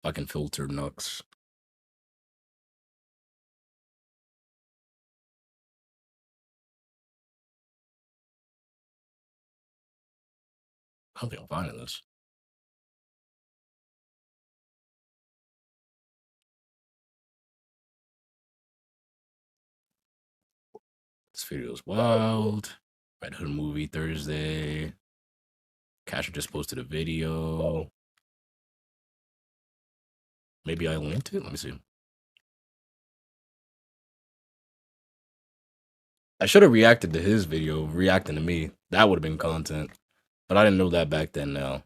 I can filter Nux. I don't think I'm finding this. This video is wild. Red Hood movie Thursday. Casher just posted a video. Maybe I linked it. Let me see. I should have reacted to his video, reacting to me. That would have been content. But I didn't know that back then now.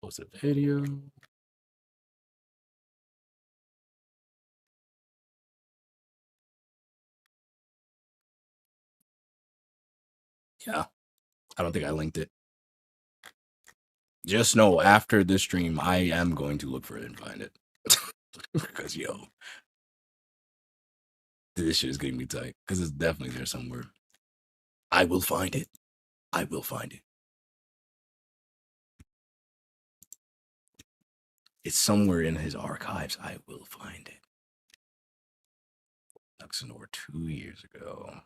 Posted a video. Yeah. I don't think I linked it. Just know after this stream, I am going to look for it and find it. Because, yo, This shit is getting me tight because it's definitely there somewhere. I will find it. I will find it. It's somewhere in his archives. I will find it. Luxembourg 2 years ago.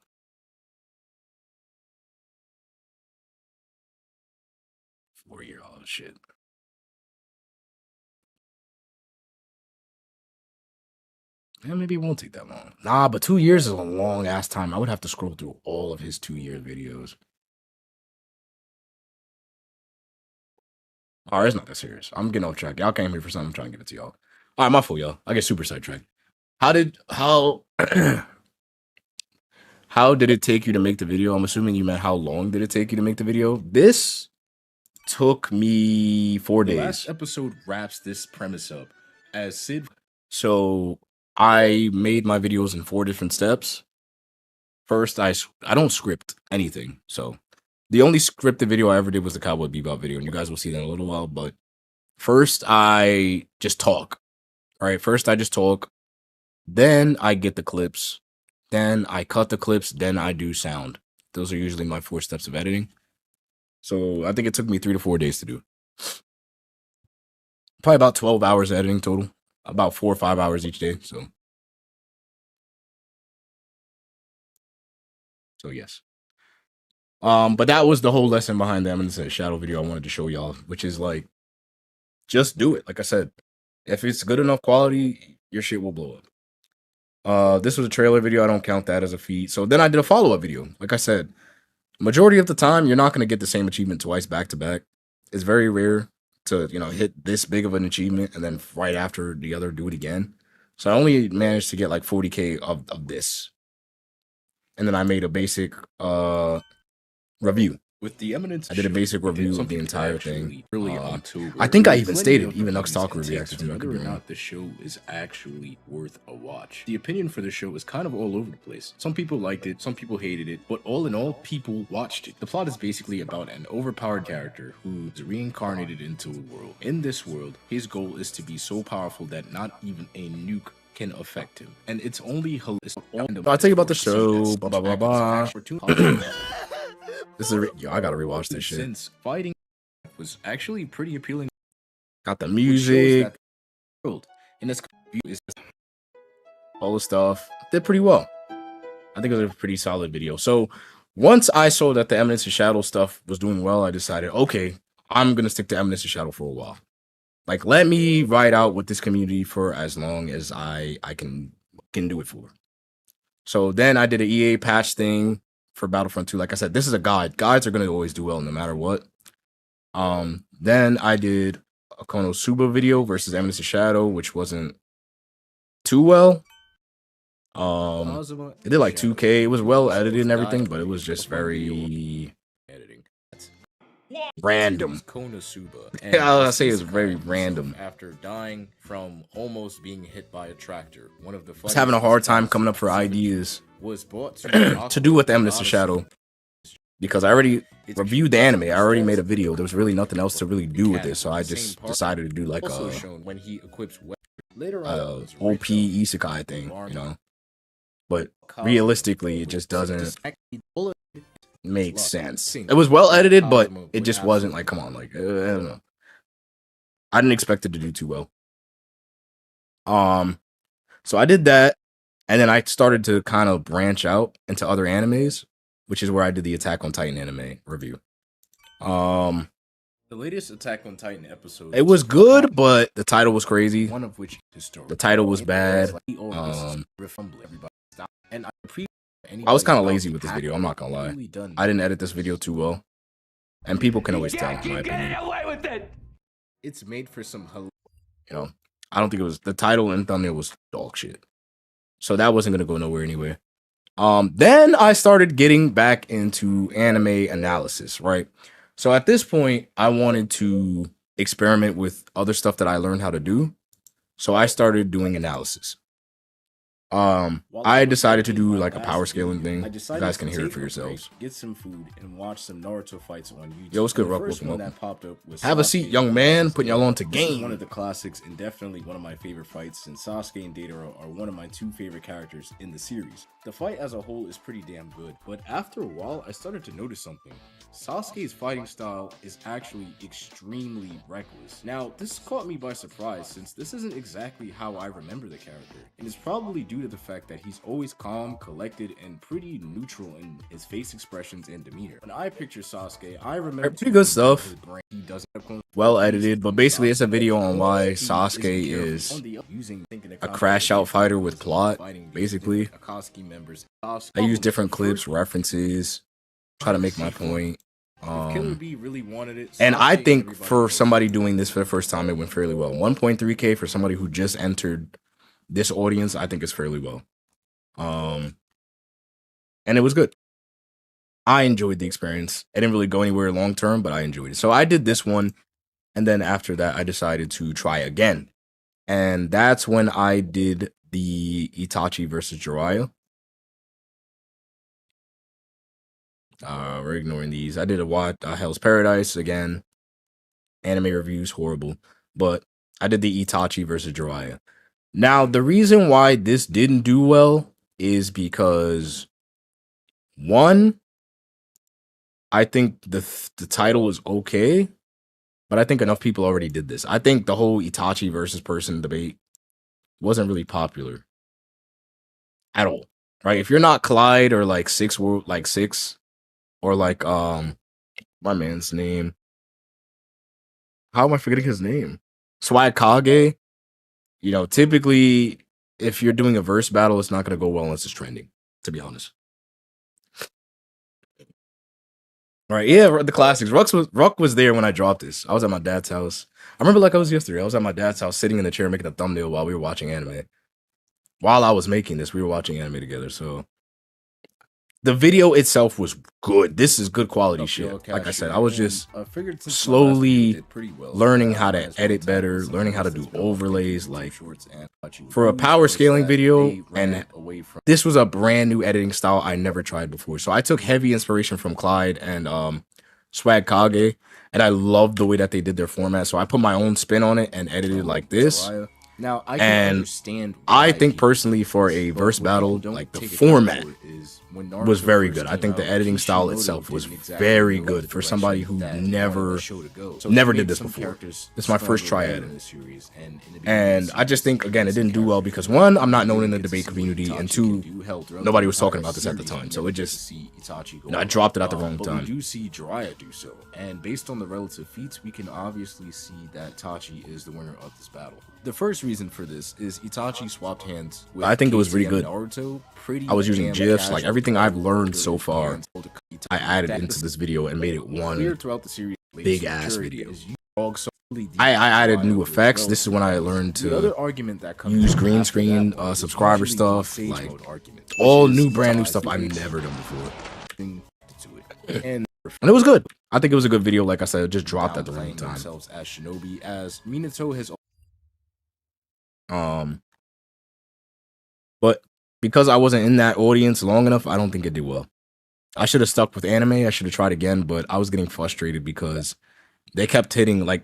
Four-year-old shit. Yeah, maybe it won't take that long. Nah, but 2 years is a long ass time. I would have to scroll through all of his 2-year videos. All right, it's not that serious. I'm getting off track. Y'all came here for something. I'm trying to give it to y'all. All right, my fault, y'all. I get super sidetracked. How how did it take you to make the video? I'm assuming you meant how long did it take you to make the video? This took me 4 days. The last episode wraps this premise up as Sid. So I made my videos in 4 different steps. First, I don't script anything. So the only scripted video I ever did was the Cowboy Bebop video, and you guys will see that in a little while. But first, I just talk. All right, first I just talk. Then I get the clips. Then I cut the clips. Then I do sound. Those are usually my 4 steps of editing. So I think it took me 3 to 4 days to do. Probably about 12 hours of editing total. About 4 or 5 hours each day. So yes. But that was the whole lesson behind the Eminence Shadow video I wanted to show y'all, which is like, just do it. Like I said, if it's good enough quality, your shit will blow up. This was a trailer video. I don't count that as a feat. So then I did a follow-up video. Like I said, majority of the time, you're not going to get the same achievement twice back to back. It's very rare to, hit this big of an achievement and then right after the other do it again. So I only managed to get like 40K of this. And then I made a basic review. With the Eminence, I did a basic review of the something entire actually thing. Early October. I think I even Plenty stated, of even Nux reviews Talker and reacted takes to it. I on could whether be or wrong. not the show is actually worth a watch. The opinion for the show is kind of all over the place. Some people liked it, some people hated it, but all in all, people watched it. The plot is basically about an overpowered character who's reincarnated into a world. In this world, his goal is to be so powerful that not even a nuke can affect him. And it's only I'll tell you about the show. Blah, blah, blah, blah. This is yo, I gotta rewatch this shit. Since fighting was actually pretty appealing. Got the which shows music, that the world in this view is all the stuff. Did pretty well. I think it was a pretty solid video. So once I saw that the Eminence of Shadow stuff was doing well, I decided, okay, I'm gonna stick to Eminence of Shadow for a while. Like, let me ride out with this community for as long as I can do it for. So then I did an EA patch thing for Battlefront 2. Like I said, this is a guide. Guides are going to always do well no matter what. Then I did a Konosuba video versus Eminence of Shadow, which wasn't too well. It did like 2K. It was well edited and everything, but it was just very editing. random. Konosuba. I'll say it's very random. After dying from almost being hit by a tractor, one of the I was having a hard time coming up for ideas was brought to do with the Eminence of Shadow because I already reviewed the anime. I already made a video. There was really nothing else to really do with it, so I just decided to do like also shown when he equips later OP isekai thing, But realistically, it just doesn't make sense. It was well edited, but it just wasn't like, come on, like I don't know. I didn't expect it to do too well. So I did that. And then I started to kind of branch out into other animes, which is where I did the Attack on Titan anime review. The latest Attack on Titan episode. It was good, but the title was crazy. One of which historical. The title was bad. And I was kind of lazy with this video. I'm not gonna lie. I didn't edit this video too well, and people can always tell. In my opinion, it's made for some. I don't think it was the title and thumbnail was dog shit. So that wasn't gonna go nowhere anyway. Then I started getting back into anime analysis, right? So at this point, I wanted to experiment with other stuff that I learned how to do. So I started doing analysis. I decided to do like a power scaling thing. You guys can hear it for yourselves. Get some food and watch some Naruto fights on YouTube. Yo, what's good, Ruck? The first Welcome, one welcome. that popped up was Have a seat, young man. Putting y'all on to This is game. one of the classics and definitely one of my favorite fights, since Sasuke and Deidara are one of my two favorite characters in the series. The fight as a whole is pretty damn good, but after a while I started to notice something. Sasuke's fighting style is actually extremely reckless. Now, this caught me by surprise, since this isn't exactly how I remember the character, and it's probably due to the fact that he's always calm, collected, and pretty neutral in his face expressions and demeanor. When I picture Sasuke, I remember Pretty good stuff. He doesn't have Well edited, but basically it's a video on why Sasuke is a crash out fighter with plot, basically. I use different clips, references, try to make my point. And I think for somebody doing this for the first time, it went fairly well. 1.3K for somebody who just entered this audience, I think is fairly well. And it was good. I enjoyed the experience. I didn't really go anywhere long term, but I enjoyed it. So I did this one, and then after that, I decided to try again. And that's when I did the Itachi versus Jiraiya. We're ignoring these. I did a Hell's Paradise again. Anime reviews, horrible. But I did the Itachi versus Jiraiya. Now, the reason why this didn't do well is because, one, I think the title is okay, but I think enough people already did this. I think the whole Itachi versus person debate wasn't really popular at all, right? If you're not Clyde or like Six, or like my man's name, how am I forgetting his name? Swag Kage. You know, typically if you're doing a verse battle, it's not going to go well unless it's trending, to be honest. All right, yeah, the classics. Ruck was there when I dropped this. I was at my dad's house. I remember like I was yesterday. I was at my dad's house sitting in the chair making a thumbnail while we were watching anime. While I was making this, we were watching anime together, so the video itself was good. This is good quality shit. Like I said, I was just slowly learning how to edit better, learning how to do overlays. Like for a power scaling video, and this was a brand new editing style I never tried before. So I took heavy inspiration from Clyde and Swag Kage, and I loved the way that they did their format. So I put my own spin on it and edited it like this. Now, I can understand. I think personally for a verse battle, like the format was very good. I think the editing style itself was very good for somebody who never did this before. This is my first try at it. And I just think, again, it didn't do well because one, I'm not known in the debate community, and two, nobody was talking about this at the time. So it just, I dropped it at the wrong time. We do see Jiraiya do so, and based on the relative feats, we can obviously see that Itachi is the winner of this battle. The first reason for this is Itachi swapped hands with I think it was really good. Naruto, I was using GIFs, like everything I've learned so far, I added into this video and made it one throughout the series big ass video. I added new effects. This is when I learned to use green screen, subscriber stuff, like all new, brand new stuff I've never done before. And it was good. I think it was a good video. Like I said, it just dropped at the wrong time. As Shinobi, as Minato has. But because I wasn't in that audience long enough, I don't think it did well. I should have stuck with anime. I should have tried again, but I was getting frustrated because they kept hitting, like,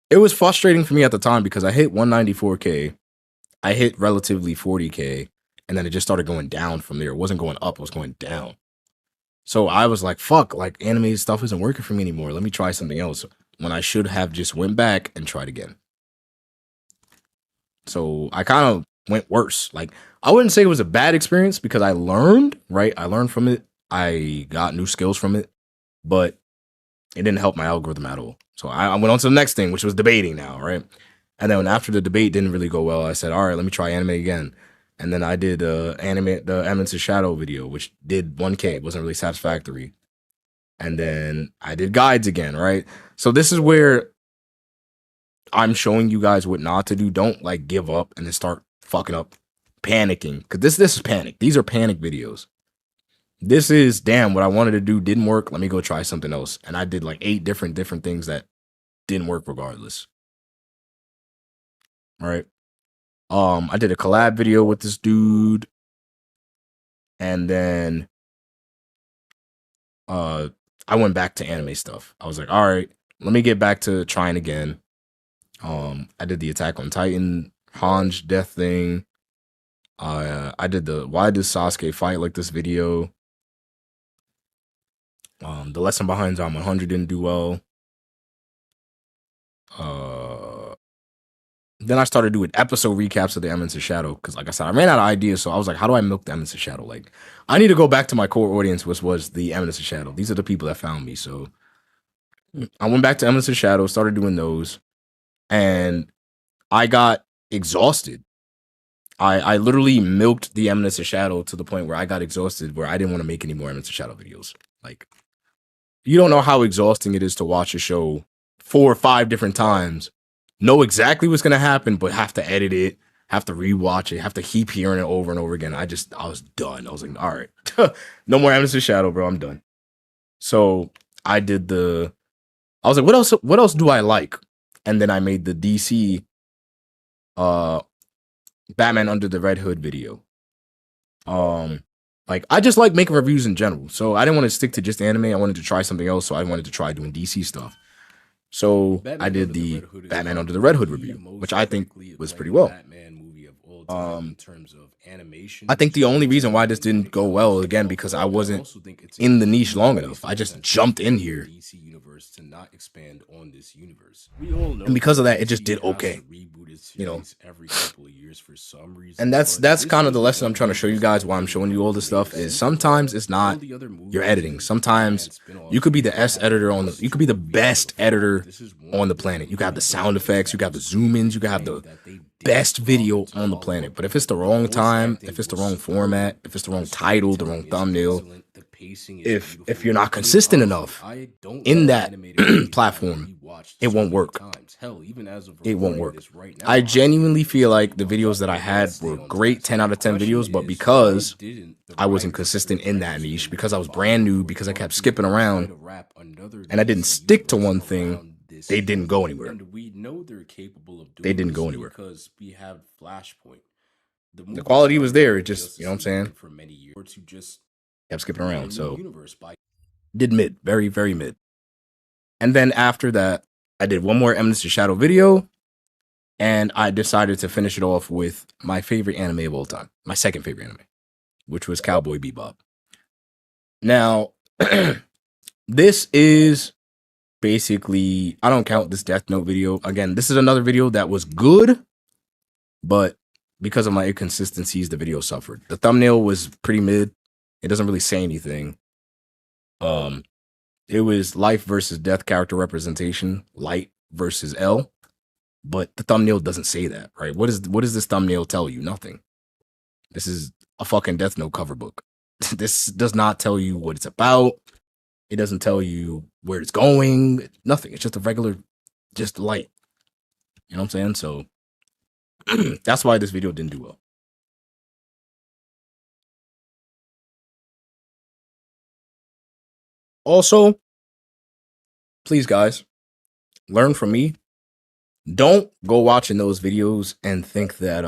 it was frustrating for me at the time because I hit 194K, I hit relatively 40K, and then it just started going down from there. It wasn't going up, it was going down. So I was like, fuck, like anime stuff isn't working for me anymore. Let me try something else. When I should have just went back and tried again. So I kind of went worse. Like, I wouldn't say it was a bad experience because I learned, right? I learned from it. I got new skills from it, but it didn't help my algorithm at all. So I went on to the next thing, which was debating now, right? And then after the debate didn't really go well, I said, all right, let me try anime again. And then I did the Eminence's Shadow video, which did 1K. It wasn't really satisfactory. And then I did guides again, right? So this is where I'm showing you guys what not to do. Don't like give up and then start fucking up, panicking. Because this is panic. These are panic videos. This is, damn, what I wanted to do didn't work. Let me go try something else. And I did like 8 different things that didn't work regardless. All right. I did a collab video with this dude, and then I went back to anime stuff. I was like, all right, let me get back to trying again. I did the Attack on Titan Hange death thing. I did the why does Sasuke fight like this video. The lesson behind Zom 100 didn't do well. Then I started doing episode recaps of the Eminence of Shadow because, like I said, I ran out of ideas. So I was like, how do I milk the Eminence of Shadow? Like, I need to go back to my core audience, which was the Eminence of Shadow. These are the people that found me. So I went back to Eminence of Shadow, started doing those, and I got exhausted. I literally milked the Eminence of Shadow to the point where I got exhausted, where I didn't want to make any more Eminence of Shadow videos. Like, you don't know how exhausting it is to watch a show 4 or 5 different times, know exactly what's going to happen, but have to edit it, have to rewatch it, have to keep hearing it over and over again. I was done. I was like, all right, no more Eminence of Shadow, bro. I'm done. So I was like, what else do I like? And then I made the DC Batman Under the Red Hood video. Like, I just like making reviews in general. So I didn't want to stick to just anime. I wanted to try something else. So I wanted to try doing DC stuff. So I did the Batman Under the Red Hood review, which I think was pretty well. I think the only reason why this didn't go well, again, because I wasn't in the niche long enough. I just jumped in here. And because of that, it just did okay. You know, and that's kind of the lesson I'm trying to show you guys. Why I'm showing you all this stuff is sometimes it's not your editing. Sometimes you could be the you could be the best editor on the planet. You can have the sound effects, you can have the zoom ins, you can have the best video on the planet. But if it's the wrong time, if it's the wrong format, if it's the wrong title, the wrong thumbnail, if you're not consistent enough in that platform, it won't work. It won't work. I genuinely feel like the videos that I had were great 10 out of 10 videos, but because I wasn't consistent in that niche, because I was brand new, because I kept skipping around and I didn't stick to one thing, they didn't go anywhere. They didn't go anywhere. The quality was there. It just, you know what I'm saying? Kept skipping around. So did mid, very, very mid. And then after that, I did one more Eminence of Shadow video, and I decided to finish it off with my favorite anime of all time, my second favorite anime, which was Cowboy Bebop. Now, this is basically, I don't count this Death Note video. Again, this is another video that was good, but because of my inconsistencies, the video suffered. The thumbnail was pretty mid. It doesn't really say anything. It was life versus death character representation, light versus L, but the thumbnail doesn't say that, right? What does this thumbnail tell you? Nothing. This is a fucking Death Note cover book. This does not tell you what it's about. It doesn't tell you where it's going. Nothing. It's just a regular, just light. You know what I'm saying? So that's why this video didn't do well. Also, please, guys, learn from me. Don't go watching those videos and think that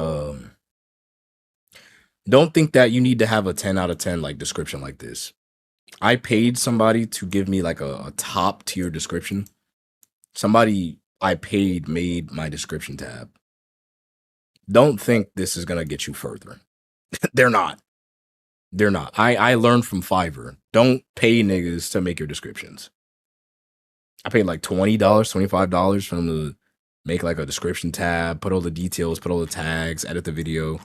don't think that you need to have a 10 out of 10 like description like this. I paid somebody to give me like a top tier description. Somebody I paid made my description tab. Don't think this is gonna get you further. They're not. They're not. I learned from Fiverr. Don't pay niggas to make your descriptions. I paid like $20, $25 for them to make like a description tab, put all the details, put all the tags, edit the video.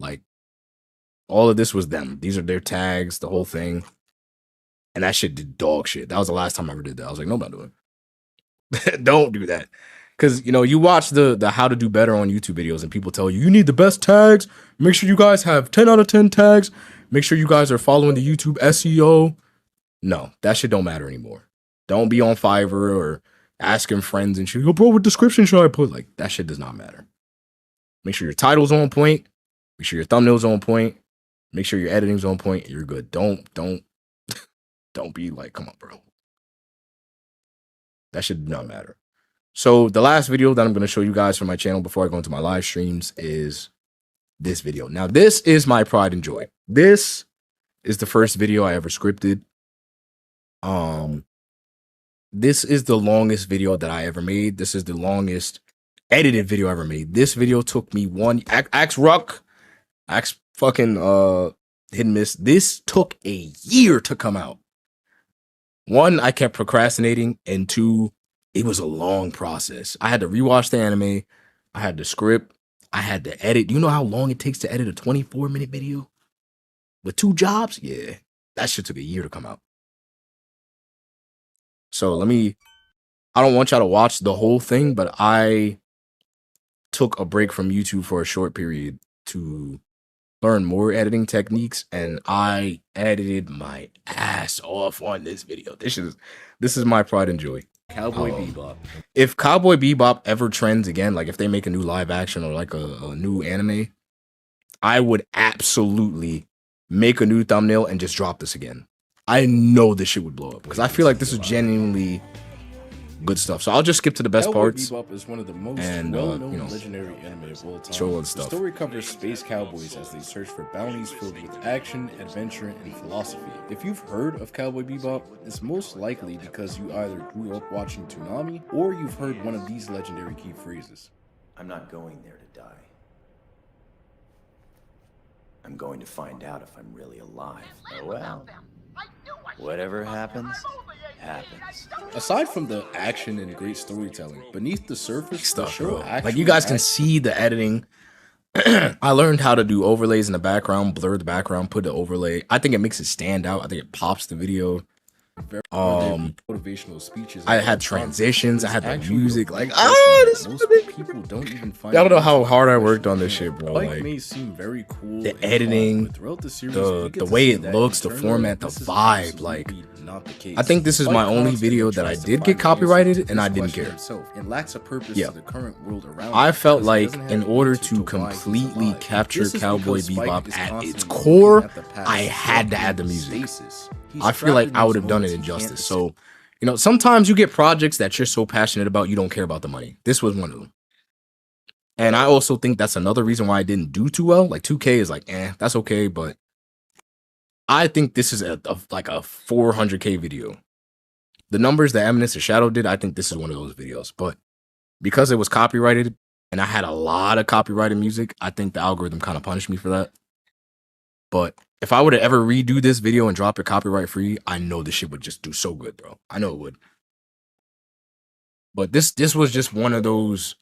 Like, all of this was them. These are their tags, the whole thing. And that shit did dog shit. That was the last time I ever did that. I was like, no, I'm not doing it. Don't do that. Because, you know, you watch the how to do better on YouTube videos and people tell you, you need the best tags. Make sure you guys have 10 out of 10 tags. Make sure you guys are following the YouTube SEO. No, that shit don't matter anymore. Don't be on Fiverr or asking friends and shit. Yo, bro, what description should I put? Like, that shit does not matter. Make sure your title's on point. Make sure your thumbnail's on point. Make sure your editing's on point. You're good. Don't be like, come on, bro. That should not matter. So the last video that I'm going to show you guys from my channel before I go into my live streams is this video. Now, this is my pride and joy. This is the first video I ever scripted. This is the longest video that I ever made. This is the longest edited video I ever made. This video took me fucking hit and miss. This took a year to come out. One, I kept procrastinating, and two, it was a long process. I had to rewatch the anime. I had to script. I had to edit. You know how long it takes to edit a 24-minute video? With 2 jobs? Yeah. That shit took a year to come out. So I don't want y'all to watch the whole thing, but I took a break from YouTube for a short period to learn more editing techniques, and I edited my ass off on this video. This is my pride and joy. Cowboy Bebop. If Cowboy Bebop ever trends again, like if they make a new live action or like a new anime, I would absolutely make a new thumbnail and just drop this again. I know this shit would blow up because I feel like this is genuinely good stuff. So I'll just skip to the best parts. Cowboy Bebop is one of the most and well-known legendary anime of all time. show all the The stuff. story covers space cowboys as they search for bounties filled with action, adventure, and philosophy. If you've heard of Cowboy Bebop, it's most likely because you either grew up watching Toonami or you've heard one of these legendary key phrases. I'm not going there to die. I'm going to find out if I'm really alive. Oh well. Whatever happens, happens. Aside from the action and great storytelling, beneath the surface, Stuff, the show bro. Like actually you guys can adds see the editing. I learned how to do overlays in the background, blur the background, put the overlay. I think it makes it stand out. I think it pops the video. very motivational speeches. I had transitions. I had the Actually, music. the Like, most this people don't even find. Y'all don't know how it hard I worked on this shit, bro. Spike Like, may seem very cool. the and editing, fun, but throughout the series, the we get to way see it that looks, the internally, format, the this is vibe, like, absolutely not the case. I think this is my Spike only constantly video that I tries to did find get answers copyrighted, to and this I didn't question care. himself and lacks a purpose Yeah. to the current world around I him felt because he like doesn't have in an order answer to why he's completely alive. capture This is Cowboy because Spike Bebop is at constantly its looking core, at the past, I had to stuck add the in music. stasis. He's I feel trapped like in I would these have done it moments he can't injustice. escape. So, sometimes you get projects that you're so passionate about, you don't care about the money. This was one of them. And I also think that's another reason why I didn't do too well. Like 2K is like, that's okay. But I think this is like a 400K video. The numbers that Eminence of Shadow did, I think this is one of those videos. But because it was copyrighted and I had a lot of copyrighted music, I think the algorithm kind of punished me for that. But if I were to ever redo this video and drop it copyright free, I know this shit would just do so good, bro. I know it would. But this was just one of those,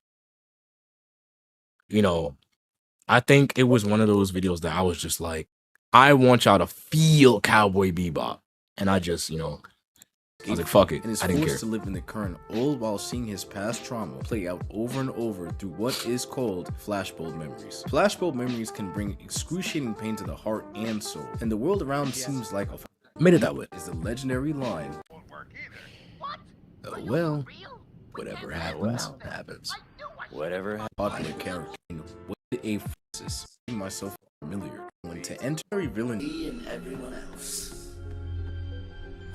I think it was one of those videos that I was just like, I want y'all to feel Cowboy Bebop. And I just, I was like, fuck it. And is I didn't care. forced to live in the current, all while seeing his past trauma play out over and over through what is called flashbulb memories. Flashbulb memories can bring excruciating pain to the heart and soul, and the world around seems like a Made it that way. is the legendary line. Oh, well, whatever happens, happens. Whatever happens. Popular character. What a forces. Making myself familiar when to enter a villain. Me and everyone else.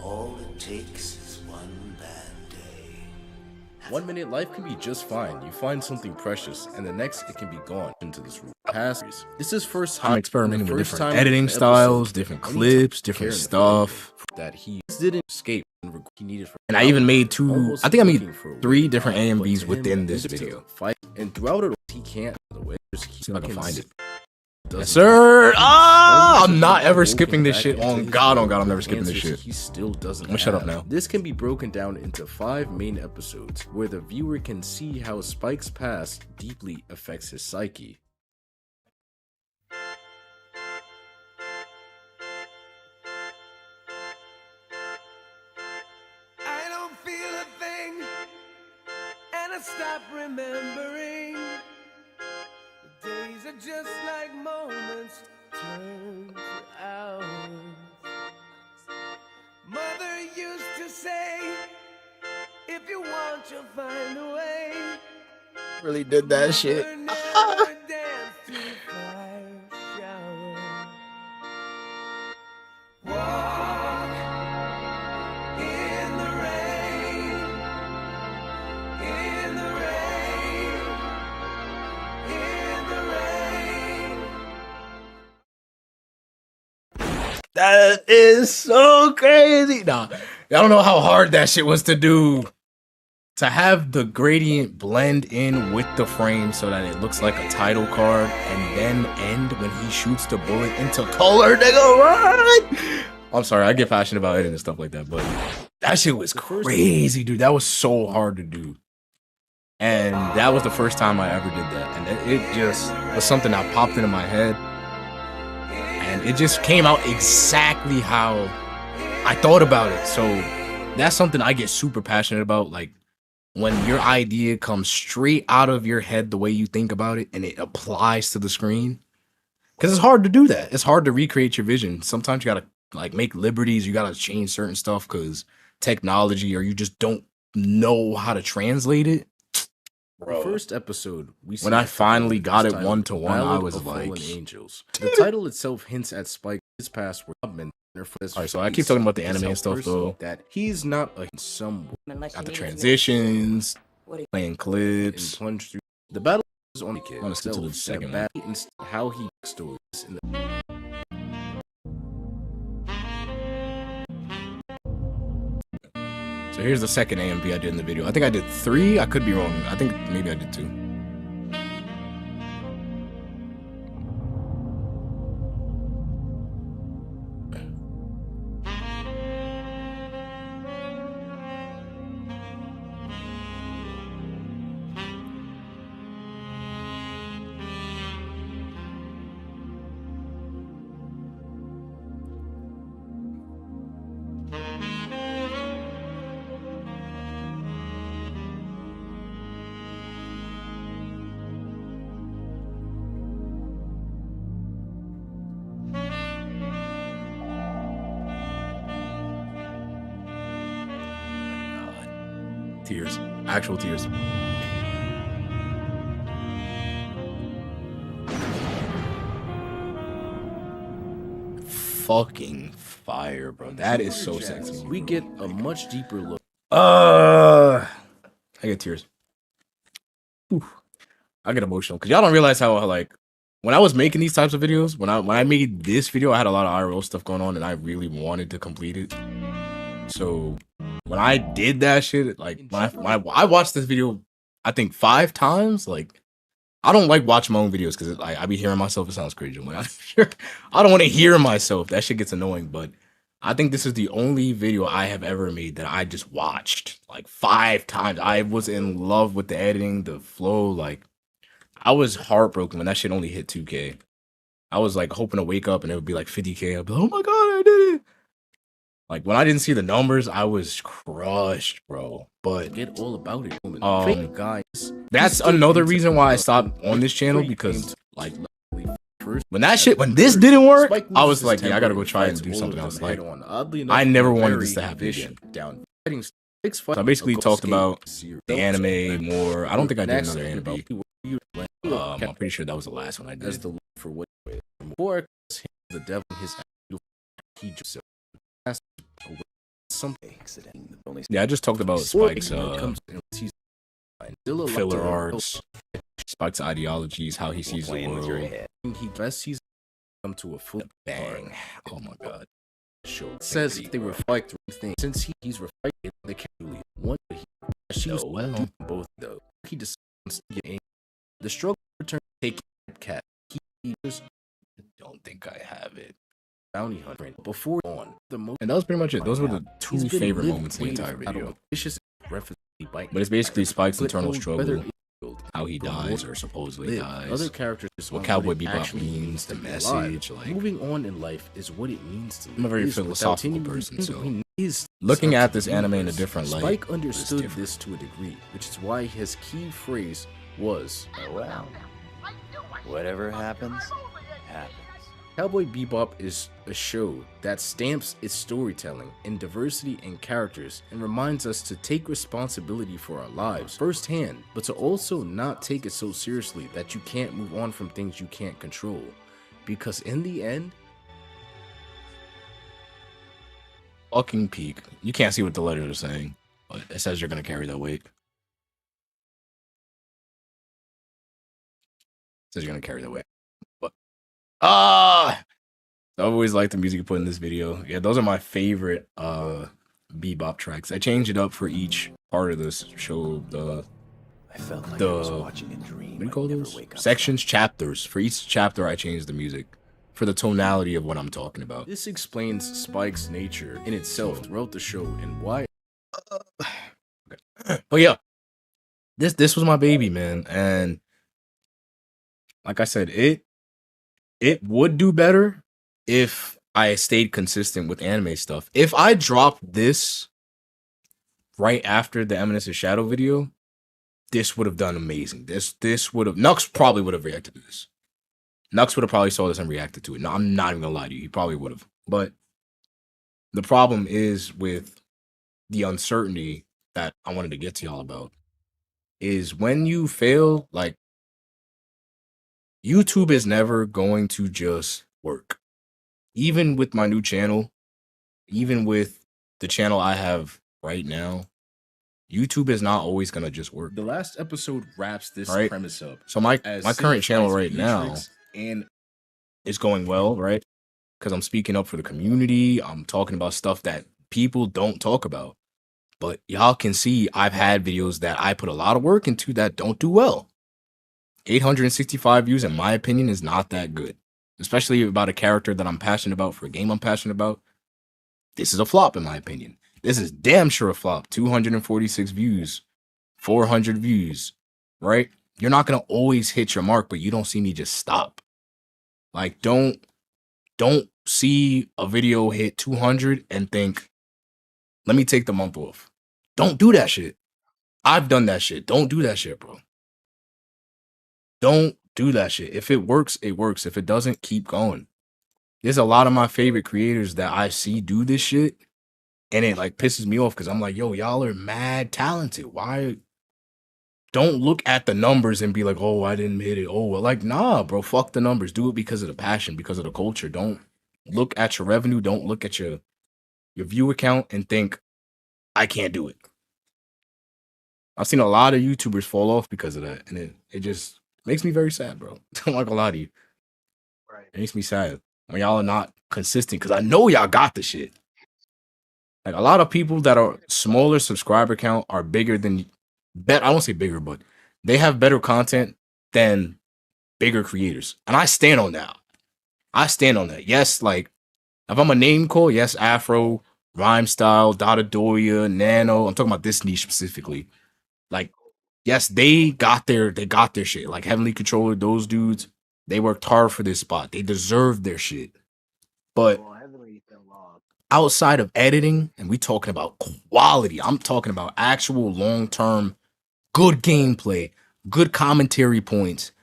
All it takes is one bad day. 1 minute life can be just fine. You find something precious, and the next it can be gone into this past. This is first time I'm experimenting the with first different time editing in the styles, episode, different anytime clips, care different enough stuff. that he didn't escape and he needed for And I even made almost I think I looking made for a 3 way different out, but AMVs to him, within this it's to video. fight, and throughout it, he can't. The way See if I can find it. Doesn't Yes, sir. Ah, I'm not ever skipping this shit. On God, I'm never skipping this shit. He still doesn't. I'm gonna shut up have. now. This can be broken down into 5 main episodes, where the viewer can see how Spike's past deeply affects his psyche. I don't feel a thing, and I stop remembering. The days are just like moments turned to hours. Mother used to say, if you want, you'll find a way. Really did that shit. Mother never danced to a fire shower. Walk in the rain, in That is so crazy. Nah, I don't know how hard that shit was to do. To have the gradient blend in with the frame so that it looks like a title card and then end when he shoots the bullet into color, nigga, what? I'm sorry, I get passionate about editing and stuff like that, but that shit was crazy, dude. That was so hard to do. And that was the first time I ever did that. And it just was something that popped into my head. And it just came out exactly how I thought about it. So that's something I get super passionate about. Like, when your idea comes straight out of your head the way you think about it and it applies to the screen. Because it's hard to do that. It's hard to recreate your vision. Sometimes you gotta like make liberties. You gotta change certain stuff because technology, or you just don't know how to translate it. Bro, First episode, when I finally got it 1-to-1, I was like, Angels. The title itself hints at Spike his past where alright, so I keep talking about the anime and stuff though. That he's not a some Got the transitions, playing clips. plunge through the battle is on the kid. I want to stick to the second one. and how he stories in the So here's the second AMV I did in the video. I think I did 3. I could be wrong. I think maybe I did 2. Tears. Actual tears. Fucking fire, bro. That is so sexy. we get a much deeper look. I get tears. Oof. I get emotional because y'all don't realize how like when I was making these types of videos, when I made this video, I had a lot of IRL stuff going on and I really wanted to complete it. So when I did that shit, like when I watched this video, I think 5 times. Like, I don't like watching my own videos because I be hearing myself. It sounds crazy. Like, I don't want to hear myself. That shit gets annoying. But I think this is the only video I have ever made that I just watched like 5 times. I was in love with the editing, the flow. Like, I was heartbroken when that shit only hit 2K. I was like hoping to wake up and it would be like 50K. I'd be like, oh my god, I did it. Like, when I didn't see the numbers, I was crushed, bro. But Get all about it. guys, that's another reason why I stopped on this channel, because like when this didn't work, I was like, yeah, I gotta go try and do something else. Like, I never wanted this to happen again. So I basically talked about the anime more. I don't think I did another anime. I'm pretty sure that was the last one I did. As the for what before the devil his he just something. Yeah, I just talked about Spike's filler arcs, Spike's ideologies, how he sees the world. He best sees come to a full Bang! Oh my god! Show says they reflect things since he's reflected the casually one she's well both though he decides to get in. The struggle return take cat he just don't think I have it. Bounty hunter before on the most, and that was pretty much it. Those were the 2 favorite moments in the entire video. But it's basically Spike's internal struggle, how he dies or supposedly dies, other characters, what Cowboy Bebop means, the message. Like, moving on in life is what it means to live. I'm a very philosophical person, so looking at this anime in a different light. Spike understood this to a degree, which is why his key phrase was, Oh well. Whatever happens, happens. Cowboy Bebop is a show that stamps its storytelling in diversity and characters and reminds us to take responsibility for our lives firsthand, but to also not take it so seriously that you can't move on from things you can't control. Because in the end, fucking peak. You can't see what the letters are saying, but it says you're gonna carry that weight. It says you're gonna carry that weight. But I always like the music you put in this video. Yeah, those are my favorite bebop tracks. I change it up for each part of this show. I felt like I was watching a dream. What do you call those? Sections, chapters. For each chapter, I change the music for the tonality of what I'm talking about. This explains Spike's nature in itself throughout the show and why. But yeah, this was my baby, man, and like I said, it would do better if I stayed consistent with anime stuff. If I dropped this right after the Eminence of Shadow video, this would have done amazing. This would have Nux probably would have reacted to this. Nux would have probably saw this and reacted to it. No, I'm not even gonna lie to you. He probably would have. But the problem is with the uncertainty that I wanted to get to y'all about is when you fail, like YouTube is never going to just work. Even with my new channel, even with the channel I have right now, YouTube is not always going to just work. The last episode wraps this premise up. So my current channel right now and is going well, right? Because I'm speaking up for the community. I'm talking about stuff that people don't talk about. But y'all can see I've had videos that I put a lot of work into that don't do well. 865 views, in my opinion, is not that good. Especially about a character that I'm passionate about, for a game I'm passionate about. This is a flop, in my opinion. This is damn sure a flop. 246 views, 400 views, right? You're not going to always hit your mark, but you don't see me just stop. Like, don't see a video hit 200 and think, let me take the month off. Don't do that shit. I've done that shit. Don't do that shit, bro. Don't do that shit. If it works, it works. If it doesn't, keep going. There's a lot of my favorite creators that I see do this shit, and it like pisses me off because I'm like, yo, y'all are mad talented. Why? Don't look at the numbers and be like, oh, I didn't hit it. Oh, well, like, nah, bro, fuck the numbers. Do it because of the passion, because of the culture. Don't look at your revenue. Don't look at your view account and think, I can't do it. I've seen a lot of YouTubers fall off because of that, and it just makes me very sad, bro. I'm not gonna lie to you. Right. It makes me sad when y'all are not consistent, because I know y'all got the shit. Like, a lot of people that are smaller subscriber count are bigger than, I won't say bigger, but they have better content than bigger creators. And I stand on that. I stand on that. Yes, like, if I'm a name call, yes, Afro, Rhyme Style, Dada Doya, Nano. I'm talking about this niche specifically. Like, yes, they got their shit. Like, Heavenly Controller, those dudes, they worked hard for this spot. They deserved their shit. But outside of editing, and we talking about quality, I'm talking about actual long-term good gameplay, good commentary points,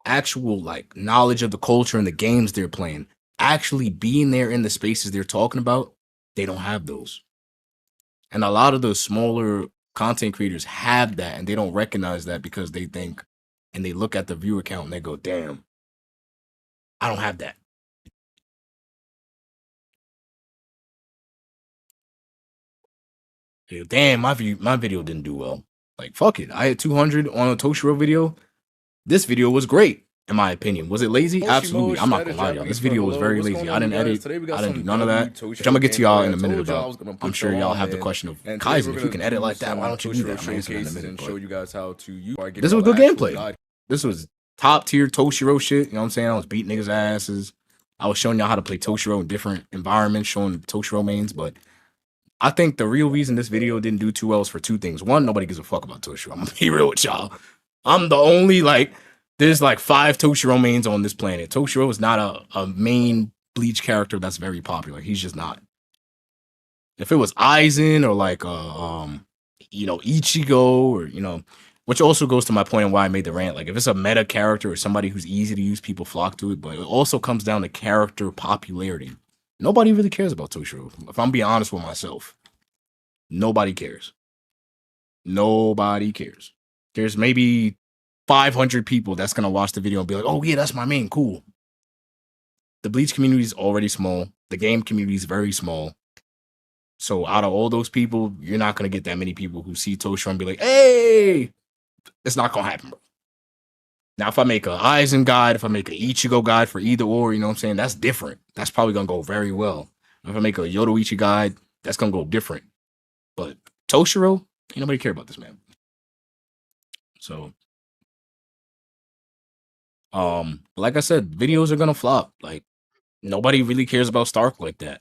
actual like knowledge of the culture and the games they're playing, actually being there in the spaces they're talking about, they don't have those. And a lot of those smaller content creators have that, and they don't recognize that because they think, and they look at the viewer count and they go, damn, I don't have that. Damn, my video didn't do well. Like, fuck it. I had 200 on a Toshiro video. This video was great, in my opinion. Was it lazy? Absolutely. I'm not gonna lie to y'all. This video was very lazy. I didn't edit. I didn't do none of that. Which I'm gonna get to y'all in a minute about. I'm sure y'all have the question of, Kaizen, if you can edit like that, why don't you do that? I'm answering in a minute. Show you guys how to use. This was good gameplay. This was top tier Toshiro shit. You know what I'm saying? I was beating niggas' asses. I was showing y'all how to play Toshiro in different environments, showing Toshiro mains, but I think the real reason this video didn't do too well is for two things. One, nobody gives a fuck about Toshiro. I'm gonna be real with y'all. I'm the only, like, there's like 5 Toshiro mains on this planet. Toshiro is not a main Bleach character that's very popular. He's just not. If it was Aizen or like Ichigo, or which also goes to my point on why I made the rant. Like, if it's a meta character or somebody who's easy to use, people flock to it. But it also comes down to character popularity. Nobody really cares about Toshiro. If I'm being honest with myself, nobody cares. Nobody cares. There's maybe 500 people that's going to watch the video and be like, oh, yeah, that's my main. Cool. The Bleach community is already small. The game community is very small. So out of all those people, you're not going to get that many people who see Toshiro and be like, hey, it's not going to happen, bro. Now, if I make a Aizen guide, if I make an Ichigo guide for either or, you know what I'm saying? That's different. That's probably gonna go very well. If I make a Yoruichi guide, that's gonna go different. But Toshiro, ain't nobody care about this man. So, like I said, videos are gonna flop. Like, nobody really cares about Stark like that.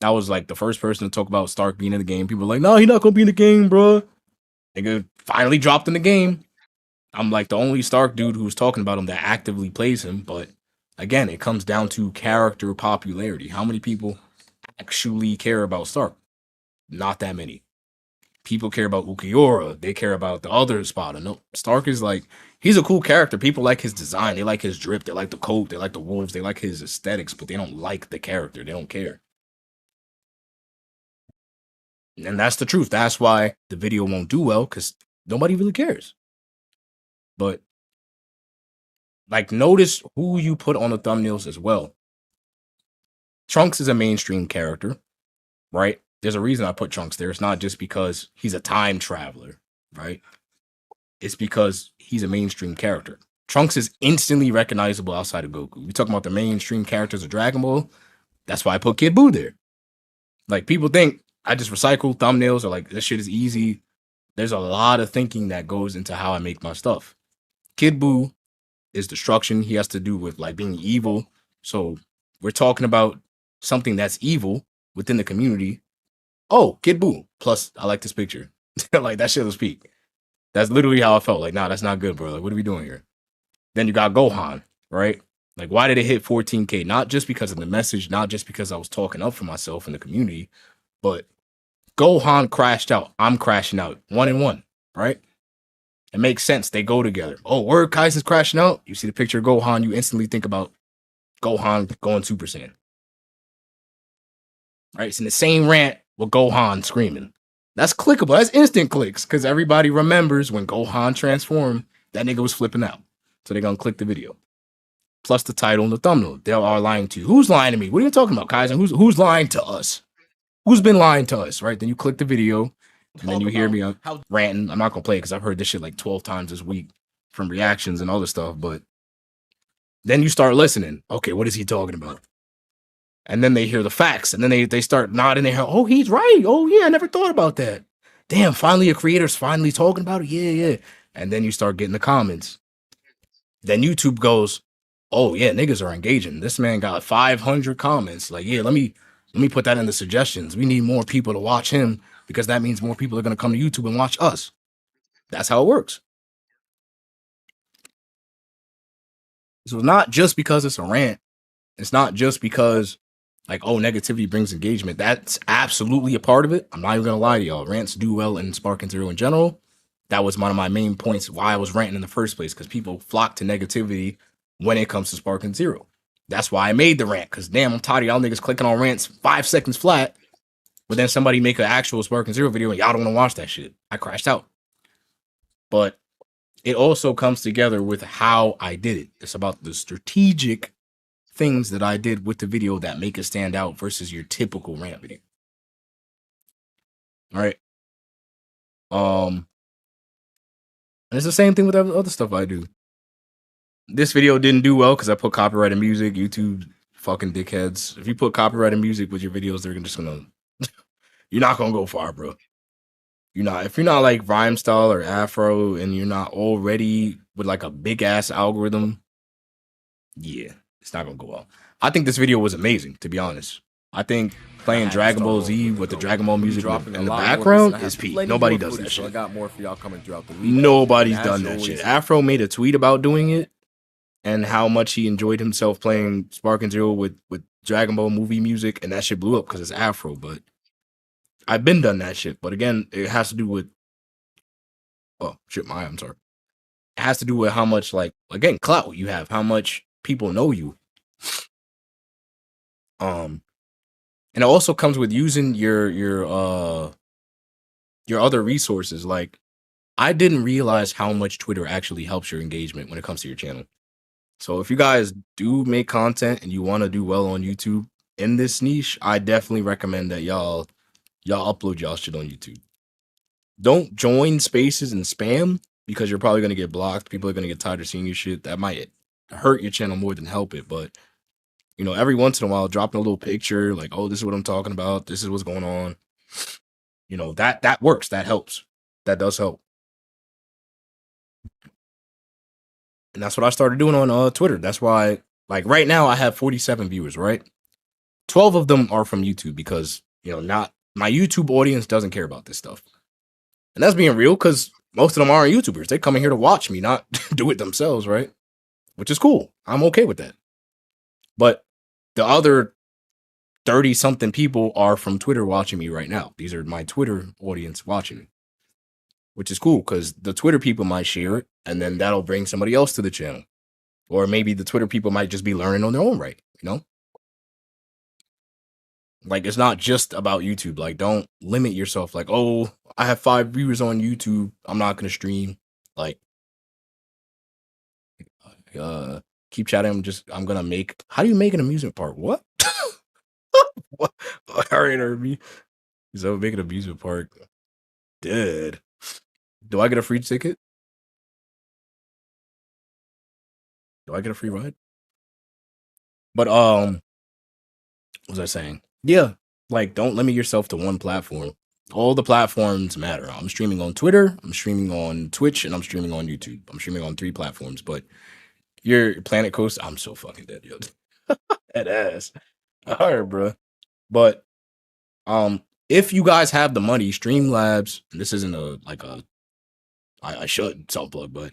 I was like the first person to talk about Stark being in the game. People were like, no, he's not gonna be in the game, bro. Nigga finally dropped in the game. I'm like the only Stark dude who's talking about him that actively plays him. But again, it comes down to character popularity. How many people actually care about Stark? Not that many. People care about Ukiura. They care about the other Spada. No, Stark is like, he's a cool character. People like his design. They like his drip. They like the coat. They like the wolves. They like his aesthetics, but they don't like the character. They don't care. And that's the truth. That's why the video won't do well, because nobody really cares. But like, notice who you put on the thumbnails as well. Trunks is a mainstream character, right? There's a reason I put Trunks there. It's not just because he's a time traveler, right? It's because he's a mainstream character. Trunks is instantly recognizable outside of Goku. We're talking about the mainstream characters of Dragon Ball. That's why I put Kid Buu there. Like, people think I just recycle thumbnails or like this shit is easy. There's a lot of thinking that goes into how I make my stuff. Kid Buu is destruction. He has to do with like being evil. So we're talking about something that's evil within the community. Oh, Kid Buu. Plus, I like this picture. Like, that shit was peak. That's literally how I felt. Like, nah, that's not good, bro. Like, what are we doing here? Then you got Gohan, right? Like, why did it hit 14K? Not just because of the message, not just because I was talking up for myself in the community, but Gohan crashed out. I'm crashing out. 1 and 1, right? It makes sense. They go together. Oh, word, Kaisen's crashing out. You see the picture of Gohan, you instantly think about Gohan going Super Saiyan. Right? It's in the same rant with Gohan screaming. That's clickable. That's instant clicks because everybody remembers when Gohan transformed, that nigga was flipping out. So they're going to click the video. Plus the title and the thumbnail. They are lying to you. Who's lying to me? What are you talking about, Kaizen? Who's lying to us? Who's been lying to us, right? Then you click the video, and then you hear me ranting. I'm not going to play it because I've heard this shit like 12 times this week from reactions and other stuff. But then you start listening. Okay, what is he talking about? And then they hear the facts, and then they start nodding their head. Oh, he's right. Oh, yeah, I never thought about that. Damn, finally a creator's finally talking about it. Yeah, yeah. And then you start getting the comments. Then YouTube goes, oh, yeah, niggas are engaging. This man got 500 comments. Like, yeah, let me put that in the suggestions. We need more people to watch him because that means more people are going to come to YouTube and watch us. That's how it works. So it's not just because it's a rant. It's not just because, like, oh, negativity brings engagement. That's absolutely a part of it. I'm not even going to lie to y'all. Rants do well in Sparking Zero in general. That was one of my main points why I was ranting in the first place, because people flock to negativity when it comes to Sparking Zero. That's why I made the rant, because damn, I'm tired of y'all niggas clicking on rants 5 seconds flat, but then somebody make an actual Sparking Zero video and y'all don't want to watch that shit. I crashed out. But it also comes together with how I did it. It's about the strategic things that I did with the video that make it stand out versus your typical rant video. All right. And it's the same thing with other stuff I do. This video didn't do well because I put copyrighted music. YouTube fucking dickheads. If you put copyrighted music with your videos, they're just gonna you're not gonna go far, bro. You're not. If you're not like rhyme style or afro and you're not already with like a big ass algorithm, yeah, it's not gonna go well. I think this video was amazing, to be honest. I think playing Dragon Ball Z with the Dragon Ball music in the background is peak. Nobody does that shit. I got more for y'all coming throughout the week. Nobody's done that shit. Afro made a tweet about doing it and how much he enjoyed himself playing Sparking Zero with Dragon Ball movie music, and that shit blew up because it's Afro. But I've been done that shit. But again, it has to do with I'm sorry. It has to do with how much, like, again, clout you have, how much people know you. And it also comes with using your other resources. Like, I didn't realize how much Twitter actually helps your engagement when it comes to your channel. So if you guys do make content and you want to do well on YouTube in this niche, I definitely recommend that y'all upload y'all shit on YouTube. Don't join spaces and spam. because you're probably gonna get blocked. People are gonna get tired of seeing your shit. That might hurt your channel more than help it. But you know, every once in a while, dropping a little picture like, oh, this is what I'm talking about. This is what's going on. You know, that works. That helps. That does help. And that's what I started doing on Twitter. That's why, like, right now I have 47 viewers, right? 12 of them are from YouTube because, you know, not my YouTube audience doesn't care about this stuff. And that's being real because most of them aren't YouTubers. They come in here to watch me, not do it themselves, right? Which is cool. I'm okay with that. But the other 30-something people are from Twitter watching me right now. These are my Twitter audience watching me. Which is cool because the Twitter people might share it and then that'll bring somebody else to the channel. Or maybe the Twitter people might just be learning on their own right, you know? Like, it's not just about YouTube. Like, don't limit yourself. Like, oh, I have 5 viewers on YouTube. I'm not going to stream. Like, keep chatting. I'm going to make, how do you make an amusement park? What? What? All right, Herbie. So make an amusement park. Dead. Do I get a free ticket? Do I get a free ride? But what was I saying? Yeah, like don't limit yourself to one platform. All the platforms matter. I'm streaming on Twitter, I'm streaming on Twitch, and I'm streaming on YouTube. I'm streaming on 3 platforms. But your Planet Coast, I'm so fucking dead, yo. That ass. All right, bro. But if you guys have the money, Streamlabs. This isn't I should self plug, but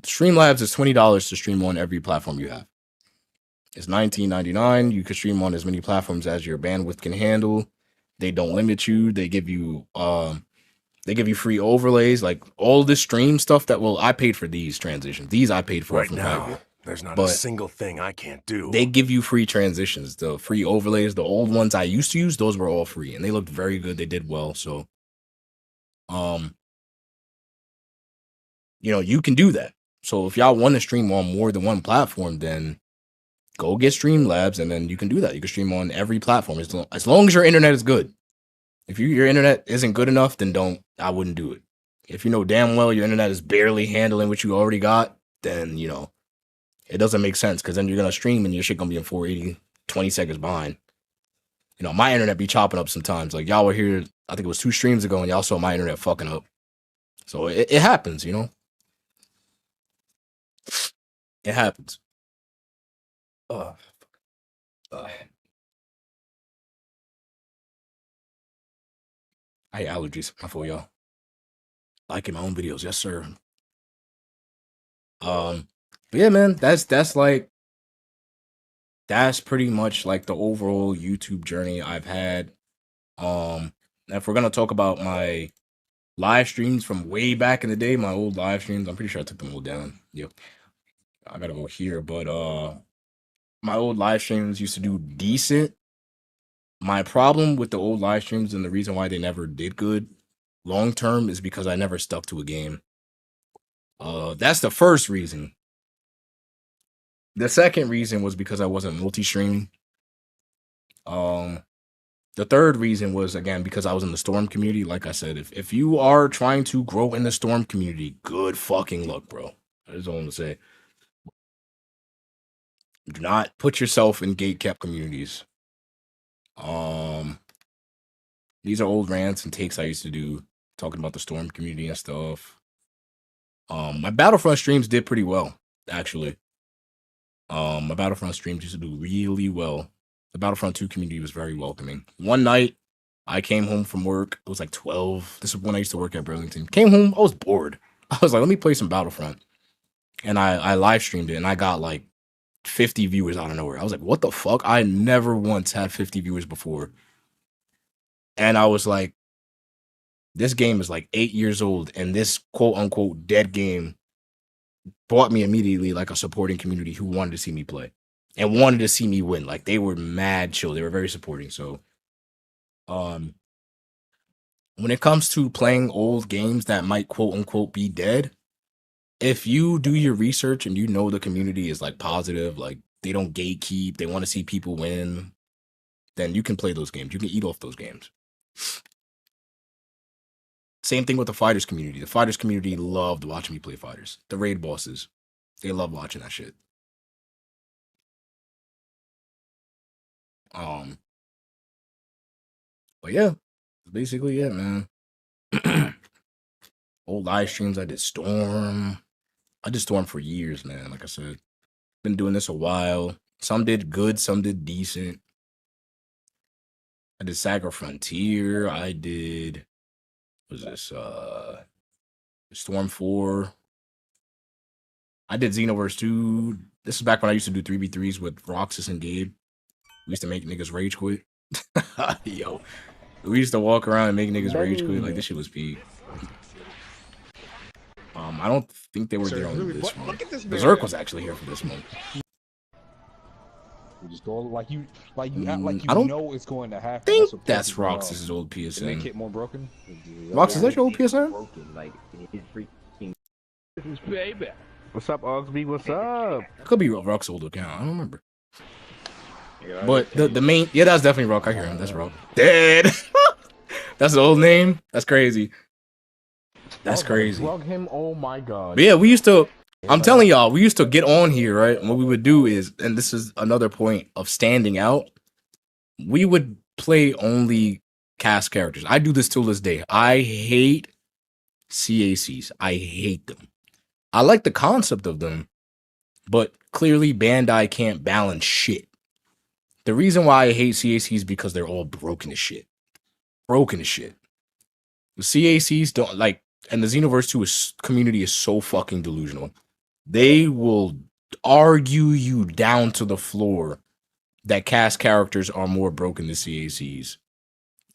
Streamlabs is $20 to stream on every platform you have. It's $19.99. You can stream on as many platforms as your bandwidth can handle. They don't limit you. They give you free overlays, like all this stream stuff I paid for these transitions. These I paid for Right from now. Fiverr. There's not a single thing I can't do. They give you free transitions, the free overlays. The old ones I used to use, those were all free, and they looked very good. They did well. So, you know, you can do that. So if y'all want to stream on more than one platform, then go get Streamlabs, and then you can do that. You can stream on every platform as long as your internet is good. If your internet isn't good enough, then I wouldn't do it. If you know damn well your internet is barely handling what you already got, then, you know, it doesn't make sense because then you're going to stream and your shit going to be in 480, 20 seconds behind. You know, my internet be chopping up sometimes. Like, y'all were here, I think it was 2 streams ago, and y'all saw my internet fucking up. So it happens, you know? It happens. I hate allergies. My fault, y'all. Liking my own videos, yes, sir. But yeah, man, that's pretty much like the overall YouTube journey I've had. If we're gonna talk about my live streams from way back in the day, my old live streams, I'm pretty sure I took them all down. Yep. I gotta go here, but my old live streams used to do decent. My problem with the old live streams and the reason why they never did good long term is because I never stuck to a game. That's the first reason. The second reason was because I wasn't multi-streaming. The third reason was, again, because I was in the Storm community. Like I said, if you are trying to grow in the Storm community, good fucking luck, bro. That's all I'm gonna say. Do not put yourself in gate-kept communities. These are old rants and takes I used to do, talking about the Storm community and stuff. My Battlefront streams did pretty well, actually. My Battlefront streams used to do really well. The Battlefront 2 community was very welcoming. One night, I came home from work. It was like 12. This is when I used to work at Burlington. Came home, I was bored. I was like, let me play some Battlefront. And I live streamed it, and I got like 50 viewers out of nowhere. I was like, what the fuck? I never once had 50 viewers before. And I was like, this game is like 8 years old, and this quote-unquote dead game brought me immediately like a supporting community who wanted to see me play and wanted to see me win. Like, they were mad chill. They were very supporting. So, when it comes to playing old games that might quote-unquote be dead, if you do your research and you know the community is like positive, like they don't gatekeep, they want to see people win, then you can play those games. You can eat off those games. Same thing with the fighters community. The fighters community loved watching me play fighters. The raid bosses, they love watching that shit. But yeah, basically it, man. Old live streams, I did Storm. I did Storm for years, man. Like I said, been doing this a while. Some did good, some did decent. I did Saga Frontier. I did, what was this? Storm 4. I did Xenoverse 2. This is back when I used to do 3v3s with Roxas and Gabe. We used to make niggas rage quit. Yo. We used to walk around and make niggas rage quit. Like, this shit was peak. I don't think they were there on this one. Berserk was actually here for this one. You just go like you act like you know it's going to happen. I think that's Roxas's old PSN. Make it more broken. Roxas, is that your old PSN? Like his freaking. This is baby. What's up, Ogsby? What's up? Could be Rock's old account. I don't remember. But the main, yeah, that's definitely Rock. I hear him. That's Rock. Dead. That's the old name. That's crazy. That's crazy. Plug him. Oh my god. But yeah, we used to. I'm telling y'all, we used to get on here, right? And what we would do is, and this is another point of standing out. We would play only cast characters. I do this till this day. I hate CACs. I hate them. I like the concept of them, but clearly Bandai can't balance shit. The reason why I hate CACs is because they're all broken as shit. Broken as shit. The CACs don't like, and the Xenoverse 2 community is so fucking delusional. They will argue you down to the floor that cast characters are more broken than CACs.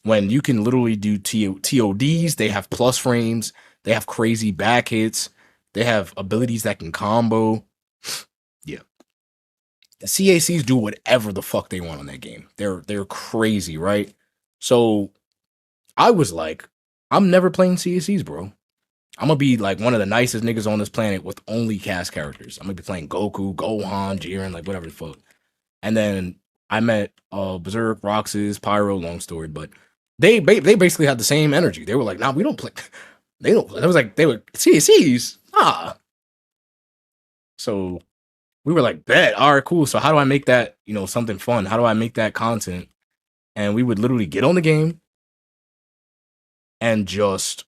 When you can literally do TODs, they have plus frames, they have crazy back hits, they have abilities that can combo. Yeah. The CACs do whatever the fuck they want on that game. They're crazy, right? So I was like, I'm never playing CACs, bro. I'm gonna be like one of the nicest niggas on this planet with only cast characters. I'm gonna be playing Goku, Gohan, Jiren, like whatever the fuck. And then I met Berserk, Roxas, Pyro, long story, but they basically had the same energy. They were like, nah, we don't play. They don't. It was like they were CACs. Ah. So we were like, bet. All right, cool. So how do I make that, something fun? How do I make that content? And we would literally get on the game and just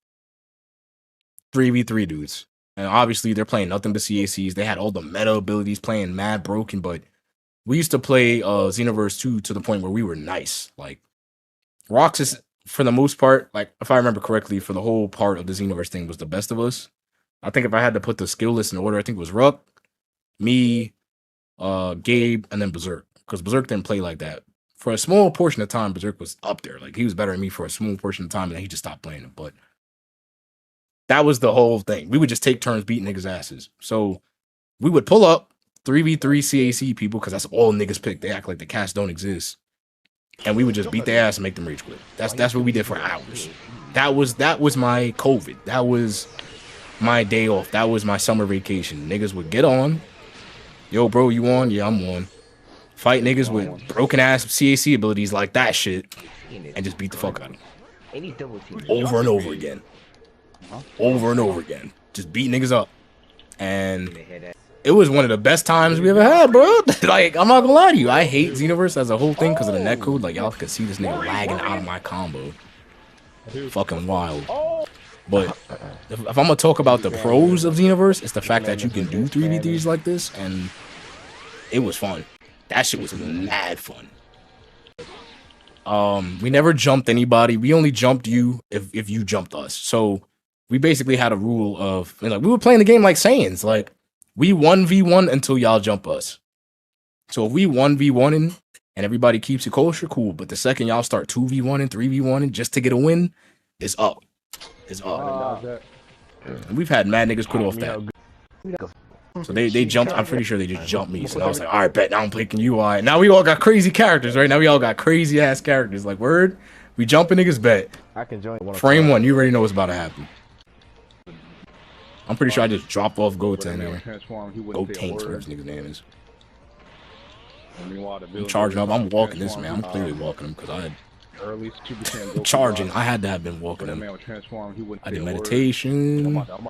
3v3 dudes. And obviously they're playing nothing but CACs. They had all the meta abilities playing mad broken, but we used to play Xenoverse 2 to the point where we were nice. Like Roxas, for the most part, like if I remember correctly, for the whole part of the Xenoverse thing was the best of us. I think if I had to put the skill list in order, I think it was Ruck, me, Gabe, and then Berserk. Because Berserk didn't play like that. For a small portion of time, Berserk was up there. Like he was better than me for a small portion of time, and then he just stopped playing it. But that was the whole thing. We would just take turns beating niggas' asses. So we would pull up 3v3 CAC people because that's all niggas pick. They act like the cast don't exist. And we would just beat their ass and make them rage quit. That's what we did for hours. That was my COVID. That was my day off. That was my summer vacation. Niggas would get on. Yo, bro, you on? Yeah, I'm on. Fight niggas with broken ass CAC abilities like that shit and just beat the fuck out of them. Over and over again. Over and over again. Just beat niggas up. And it was one of the best times we ever had, bro. Like, I'm not gonna lie to you. I hate Xenoverse as a whole thing because of the netcode. Like, y'all could see this nigga lagging out of my combo. Fucking wild. But if I'm gonna talk about the pros of Xenoverse, it's the fact that you can do 3v3s like this, and it was fun. That shit was mad fun. We never jumped anybody. We only jumped you if you jumped us. So we basically had a rule of, like, we were playing the game like Saiyans. Like, we 1v1 until y'all jump us. So if we 1v1 and everybody keeps it kosher, cool. But the second y'all start 2v1 and 3v1 and just to get a win, it's up. It's up. And we've had mad niggas quit off that. So they jumped. I'm pretty sure they just jumped me. So I was like, all right, bet. Now I'm picking you. All right. Now we all got crazy characters, right? Now we all got crazy ass characters. Like, word. We jumping niggas, bet. I can join. Frame 1. You already know what's about to happen. I'm pretty sure I just dropped off Goten there. Goten, whatever this nigga's name is. I'm charging up. I'm walking this, man. I'm clearly walking him because Early Super Saiyan Goku Charging. boss, I had to have been walking where that him. man would transform, he wouldn't I say did a word. meditation. I'm on.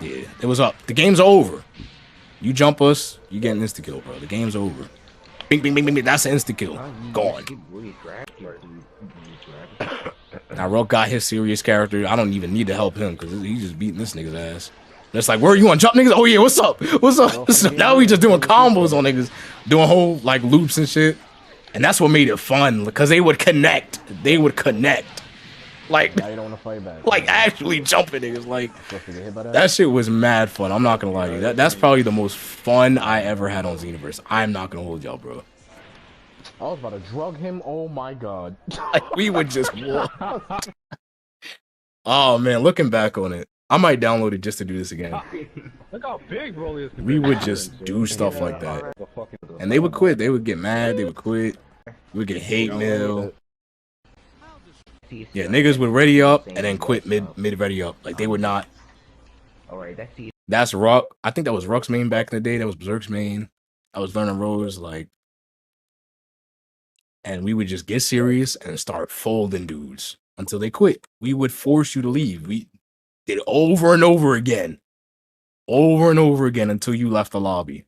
Yeah, it was up. The game's over. You jump us, you get an insta kill, bro. The game's over. Bing, bing, bing, bing, bing. That's an insta kill. Gone. Now, Rock got his serious character. I don't even need to help him because he's just beating this nigga's ass. And it's like, where you want to jump, niggas? Oh, yeah, what's up? What's up? So now we just doing combos on niggas, doing whole, like, loops and shit. And that's what made it fun because they would connect. They would connect. Like, Now you don't want to fight back. like actually jumping niggas. Like, that shit was mad fun. I'm not gonna lie to you. That's probably the most fun I ever had on Xenoverse. I'm not gonna hold y'all, bro. I was about to drug him. Oh my god. Like, we would just oh man, looking back on it, I might download it just to do this again. Look how big Broly is. We would just do stuff like that. And they would quit. They would get mad. They would quit. We would get hate mail. Yeah, niggas would ready up and then quit mid ready up. Like, they would not. Alright, That's Ruck. I think that was Ruck's main back in the day. That was Berserk's main. I was learning Rose, like, and we would just get serious and start folding dudes until they quit. We would force you to leave. We did it over and over again. Over and over again until you left the lobby.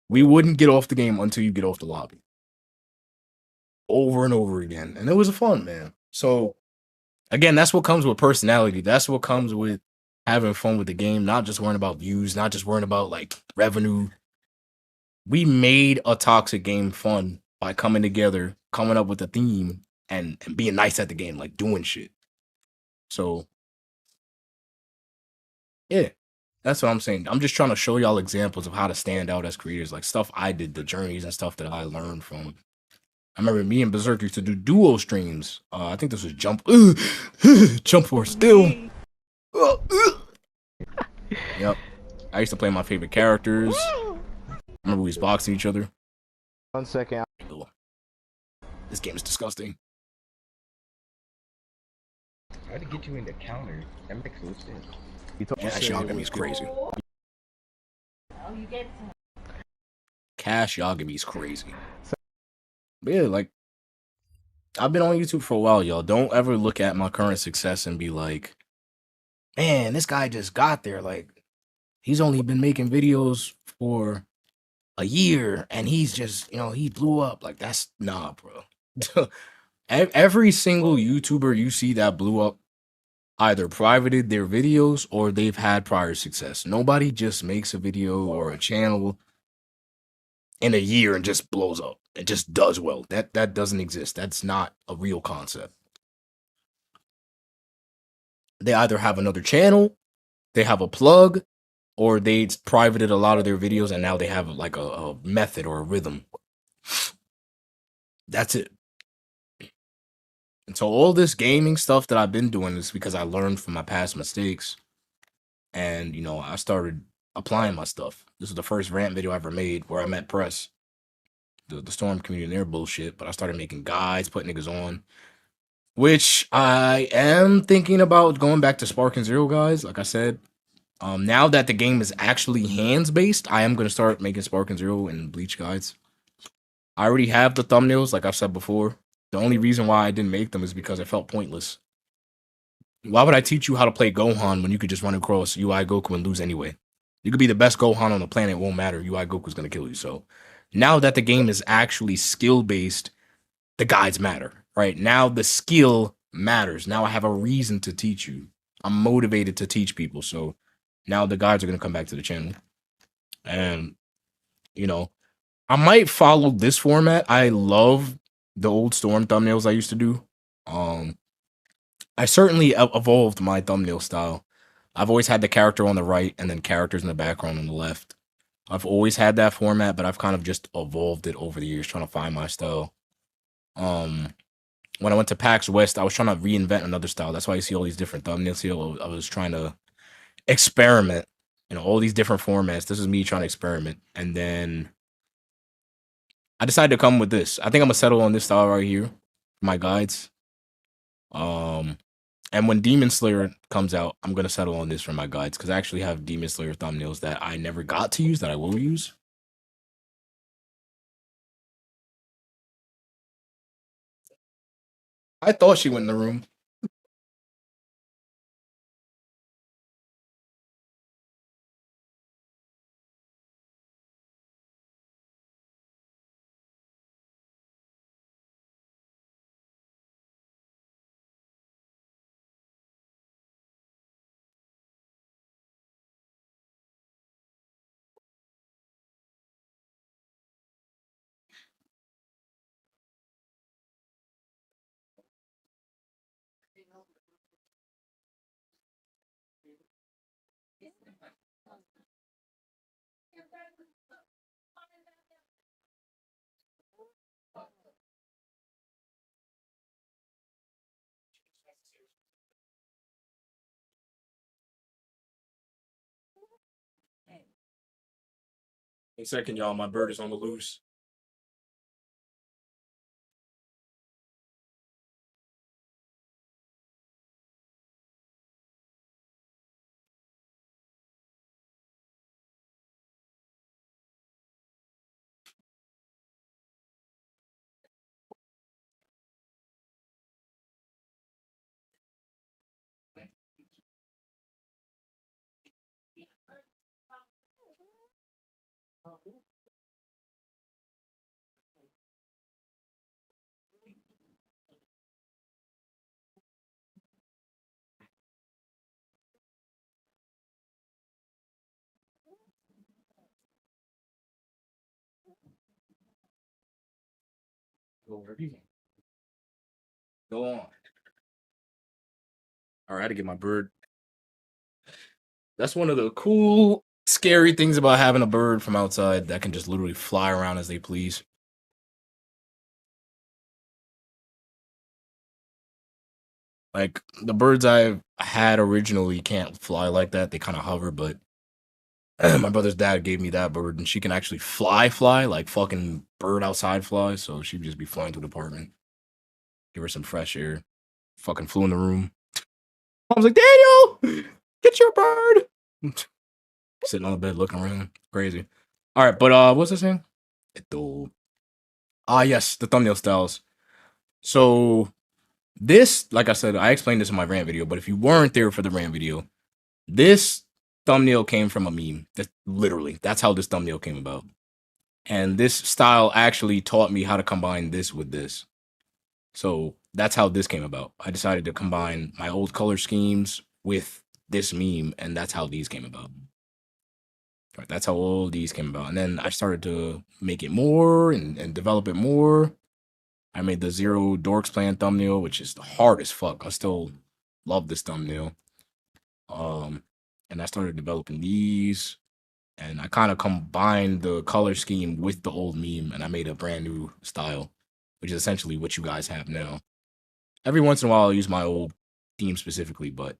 We wouldn't get off the game until you get off the lobby. Over and over again. And it was fun, man. So, again, that's what comes with personality. That's what comes with having fun with the game. Not just worrying about views. Not just worrying about, like, revenue. We made a toxic game fun by coming together, coming up with a theme, and being nice at the game, like doing shit. So, yeah, that's what I'm saying. I'm just trying to show y'all examples of how to stand out as creators, like stuff I did, the journeys and stuff that I learned from. I remember me and Berserk used to do duo streams. I think this was Jump Force still. Yep. I used to play my favorite characters. Remember we was boxing each other. 1 second. This game is disgusting. How to get you into counter? That makes no sense. Cash Yagami is crazy. Cash Yagami is crazy. But yeah, like, I've been on YouTube for a while, y'all. Don't ever look at my current success and be like, man, this guy just got there. Like, he's only been making videos for a year and he's just, he blew up. Like, that's nah, bro. Every single YouTuber you see that blew up either privated their videos or they've had prior success. Nobody just makes a video or a channel in a year and just blows up. It just does well. That doesn't exist. That's not a real concept. They either have another channel, they have a plug, or they privated a lot of their videos and now they have like a method or a rhythm. That's it. And so all this gaming stuff that I've been doing is because I learned from my past mistakes. And, I started applying my stuff. This was the first rant video I ever made where I met press. The Storm community and their bullshit. But I started making guides, putting niggas on. Which I am thinking about going back to Spark and Zero, guys. Like I said. Now that the game is actually hands-based, I am going to start making Spark and Zero and Bleach guides. I already have the thumbnails, like I've said before. The only reason why I didn't make them is because it felt pointless. Why would I teach you how to play Gohan when you could just run across UI Goku and lose anyway? You could be the best Gohan on the planet, it won't matter. UI Goku's going to kill you. So now that the game is actually skill-based, the guides matter, right? Now the skill matters. Now I have a reason to teach you. I'm motivated to teach people. So now the guides are going to come back to the channel. And, I might follow this format. I love the old Storm thumbnails I used to do. I certainly evolved my thumbnail style. I've always had the character on the right and then characters in the background on the left. I've always had that format, but I've kind of just evolved it over the years, trying to find my style. When I went to PAX West, I was trying to reinvent another style. That's why you see all these different thumbnails here. I was trying to experiment, all these different formats. This is me trying to experiment. And then I decided to come with this. I think I'm gonna settle on this style right here, my guides. And when Demon Slayer comes out, I'm gonna settle on this for my guides because I actually have Demon Slayer thumbnails that I never got to use that I will use. I thought she went in the room. One second, y'all. My bird is on the loose. Go on. All right, I had to get my bird. That's one of the cool, scary things about having a bird from outside that can just literally fly around as they please. Like the birds I've had originally can't fly like that. They kind of hover, but my brother's dad gave me that bird and she can actually fly like fucking bird outside fly. So she'd just be flying through the apartment. Give her some fresh air. Fucking flew in the room. I was like, Daniel, get your bird. Sitting on the bed looking around. Crazy. All right, but what's this thing? Yes, the thumbnail styles. So this, like I said, I explained this in my rant video, but if you weren't there for the rant video, this thumbnail came from a meme. That's how this thumbnail came about. And this style actually taught me how to combine this with this. So that's how this came about. I decided to combine my old color schemes with this meme, and that's how these came about. Right, that's how all these came about. And then I started to make it more and develop it more. I made the Zero Dorks Plan thumbnail, which is hard as fuck. I still love this thumbnail. And I started developing these, and I kind of combined the color scheme with the old meme, and I made a brand new style, which is essentially what you guys have now. Every once in a while, I'll use my old theme specifically, but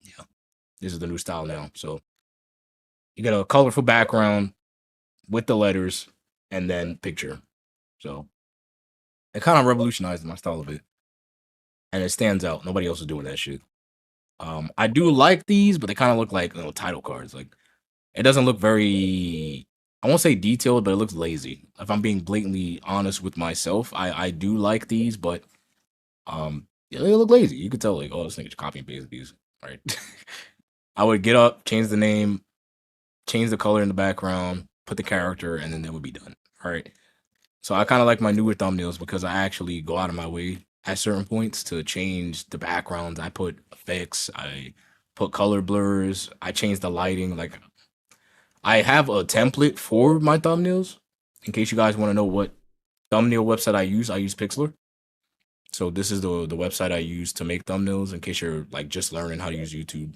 yeah, this is the new style now. So you get a colorful background with the letters and then picture. So it kind of revolutionized my style of it, and it stands out. Nobody else is doing that shit. I do like these, but they kind of look like title cards. Like it doesn't look very, I won't say detailed, but it looks lazy. If I'm being blatantly honest with myself, I do like these, but yeah, they look lazy. You could tell like, oh, this nigga copy and paste these, right? I would get up, change the name, change the color in the background, put the character, and then that would be done. All right. So I kind of like my newer thumbnails because I actually go out of my way at certain points to change the backgrounds. I put effects, I put color blurs, I change the lighting. Like I have a template for my thumbnails. In case you guys want to know what thumbnail website I use Pixlr. So this is the website I use to make thumbnails in case you're like just learning how to use YouTube.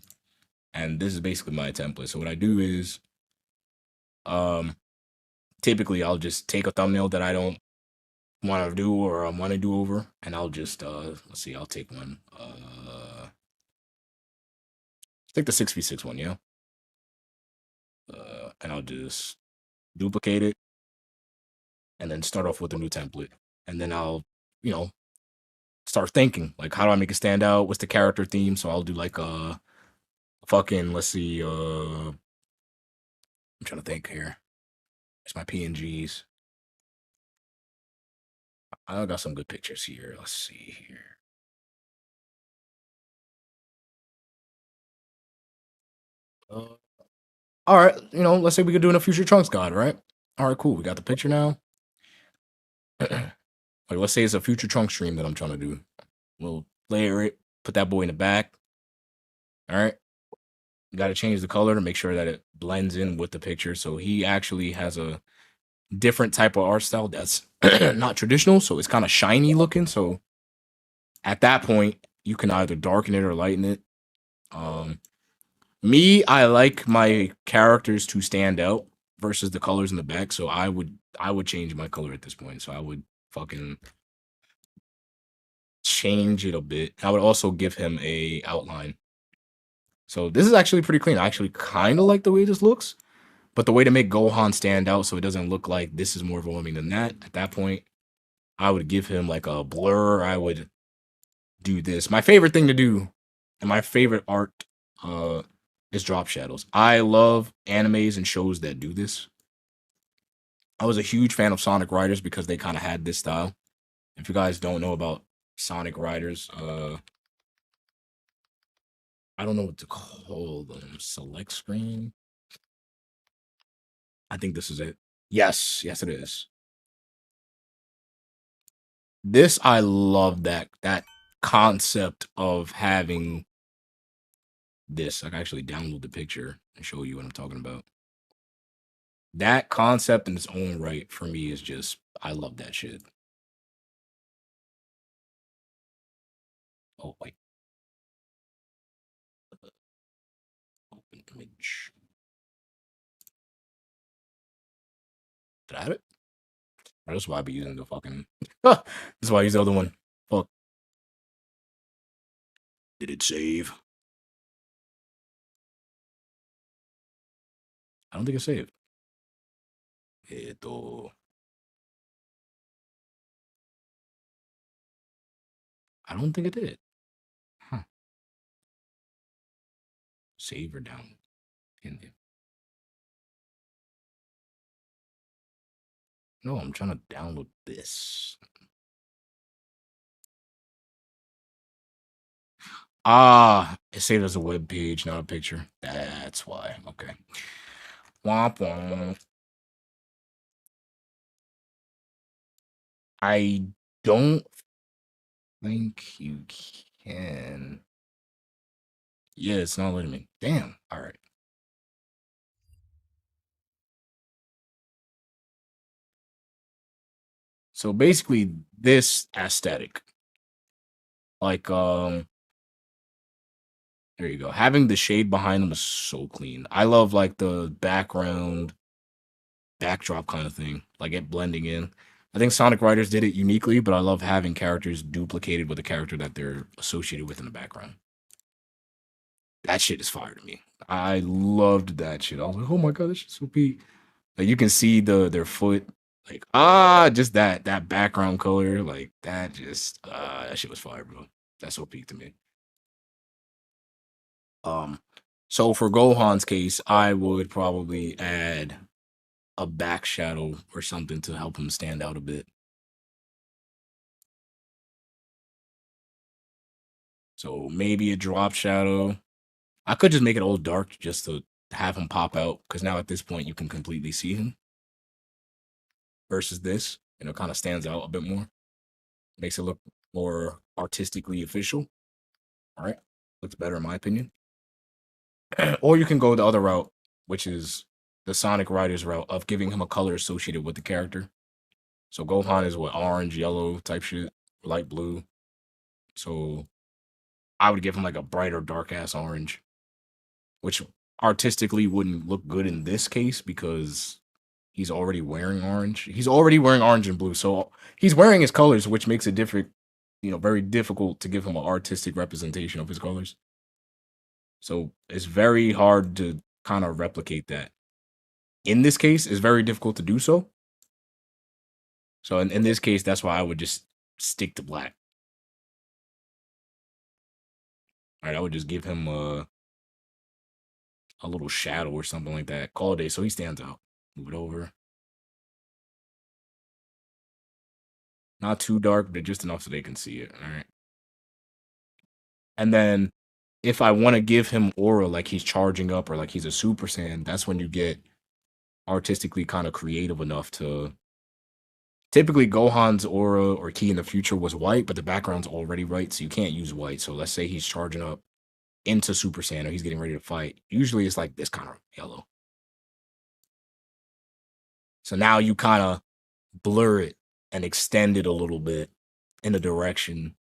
And this is basically my template. So what I do is typically I'll just take a thumbnail that I don't want to do or I want to do over, and I'll just let's see, I'll take one. Take the 6v6 one, yeah. And I'll just duplicate it and then start off with a new template. And then I'll, start thinking like, how do I make it stand out? What's the character theme? So I'll do like fucking, let's see, I'm trying to think here. It's my PNGs. I got some good pictures here. Let's see here. All right, you know, let's say we could do in a future Trunks God, right? All right, cool. We got the picture now. Like, let's say it's a future Trunks stream that I'm trying to do. We'll layer it, put that boy in the back. All right. Got to change the color to make sure that it blends in with the picture. So he actually has a different type of art style that's not traditional. So it's kind of shiny looking. So at that point, you can either darken it or lighten it. Me, I like my characters to stand out versus the colors in the back. So I would change my color at this point. So I would fucking change it a bit. I would also give him a outline. So this is actually pretty clean. I actually kind of like the way this looks. But the way to make Gohan stand out so it doesn't look like this is more overwhelming than that, at that point, I would give him like a blur. I would do this. My favorite thing to do, and my favorite art is drop shadows. I love animes and shows that do this. I was a huge fan of Sonic Riders because they kind of had this style. If you guys don't know about Sonic Riders, I don't know what to call them. Select screen? I think this is it. Yes, yes, it is. This, I love that concept of having this. I can actually download the picture and show you what I'm talking about. That concept in its own right for me is just, I love that shit. Oh, wait. Open image. Did I have it? That's why I be using the fucking. This is why I use the other one. Fuck. Did it save? I don't think it saved. I don't think it did. Huh. Save or down. No, I'm trying to download this. Ah, it saved as a web page, not a picture. That's why. Okay. Womp womp. I don't think you can. Yeah, it's not letting me. Damn. All right. So basically, this aesthetic, like, there you go. Having the shade behind them is so clean. I love like the background backdrop kind of thing, like it blending in. I think Sonic Riders did it uniquely, but I love having characters duplicated with a character that they're associated with in the background. That shit is fire to me. I loved that shit. I was like, oh my god, this shit's so peak. Like you can see their foot, like just that background color, like that just that shit was fire, bro. That's so peak to me. So for Gohan's case, I would probably add a back shadow or something to help him stand out a bit. So maybe a drop shadow. I could just make it all dark just to have him pop out, because now at this point you can completely see him. Versus this, kind of stands out a bit more. Makes it look more artistically official. All right, looks better in my opinion. Or you can go the other route, which is the Sonic Riders route of giving him a color associated with the character. So Gohan is what, orange, yellow type shit, light blue. So I would give him like a bright or dark ass orange, which artistically wouldn't look good in this case because he's already wearing orange. He's already wearing orange and blue. So he's wearing his colors, which makes it different, very difficult to give him an artistic representation of his colors. So it's very hard to kind of replicate that. In this case, it's very difficult to do so. So in this case, that's why I would just stick to black. All right, I would just give him a little shadow or something like that. Call it a day so he stands out. Move it over. Not too dark, but just enough so they can see it. All right. And then if I want to give him aura like he's charging up or like he's a Super Saiyan, that's when you get artistically kind of creative enough to. Typically, Gohan's aura or key in the future was white, but the background's already white, so you can't use white. So let's say he's charging up into Super Saiyan or he's getting ready to fight. Usually it's like this kind of yellow. So now you kind of blur it and extend it a little bit in a direction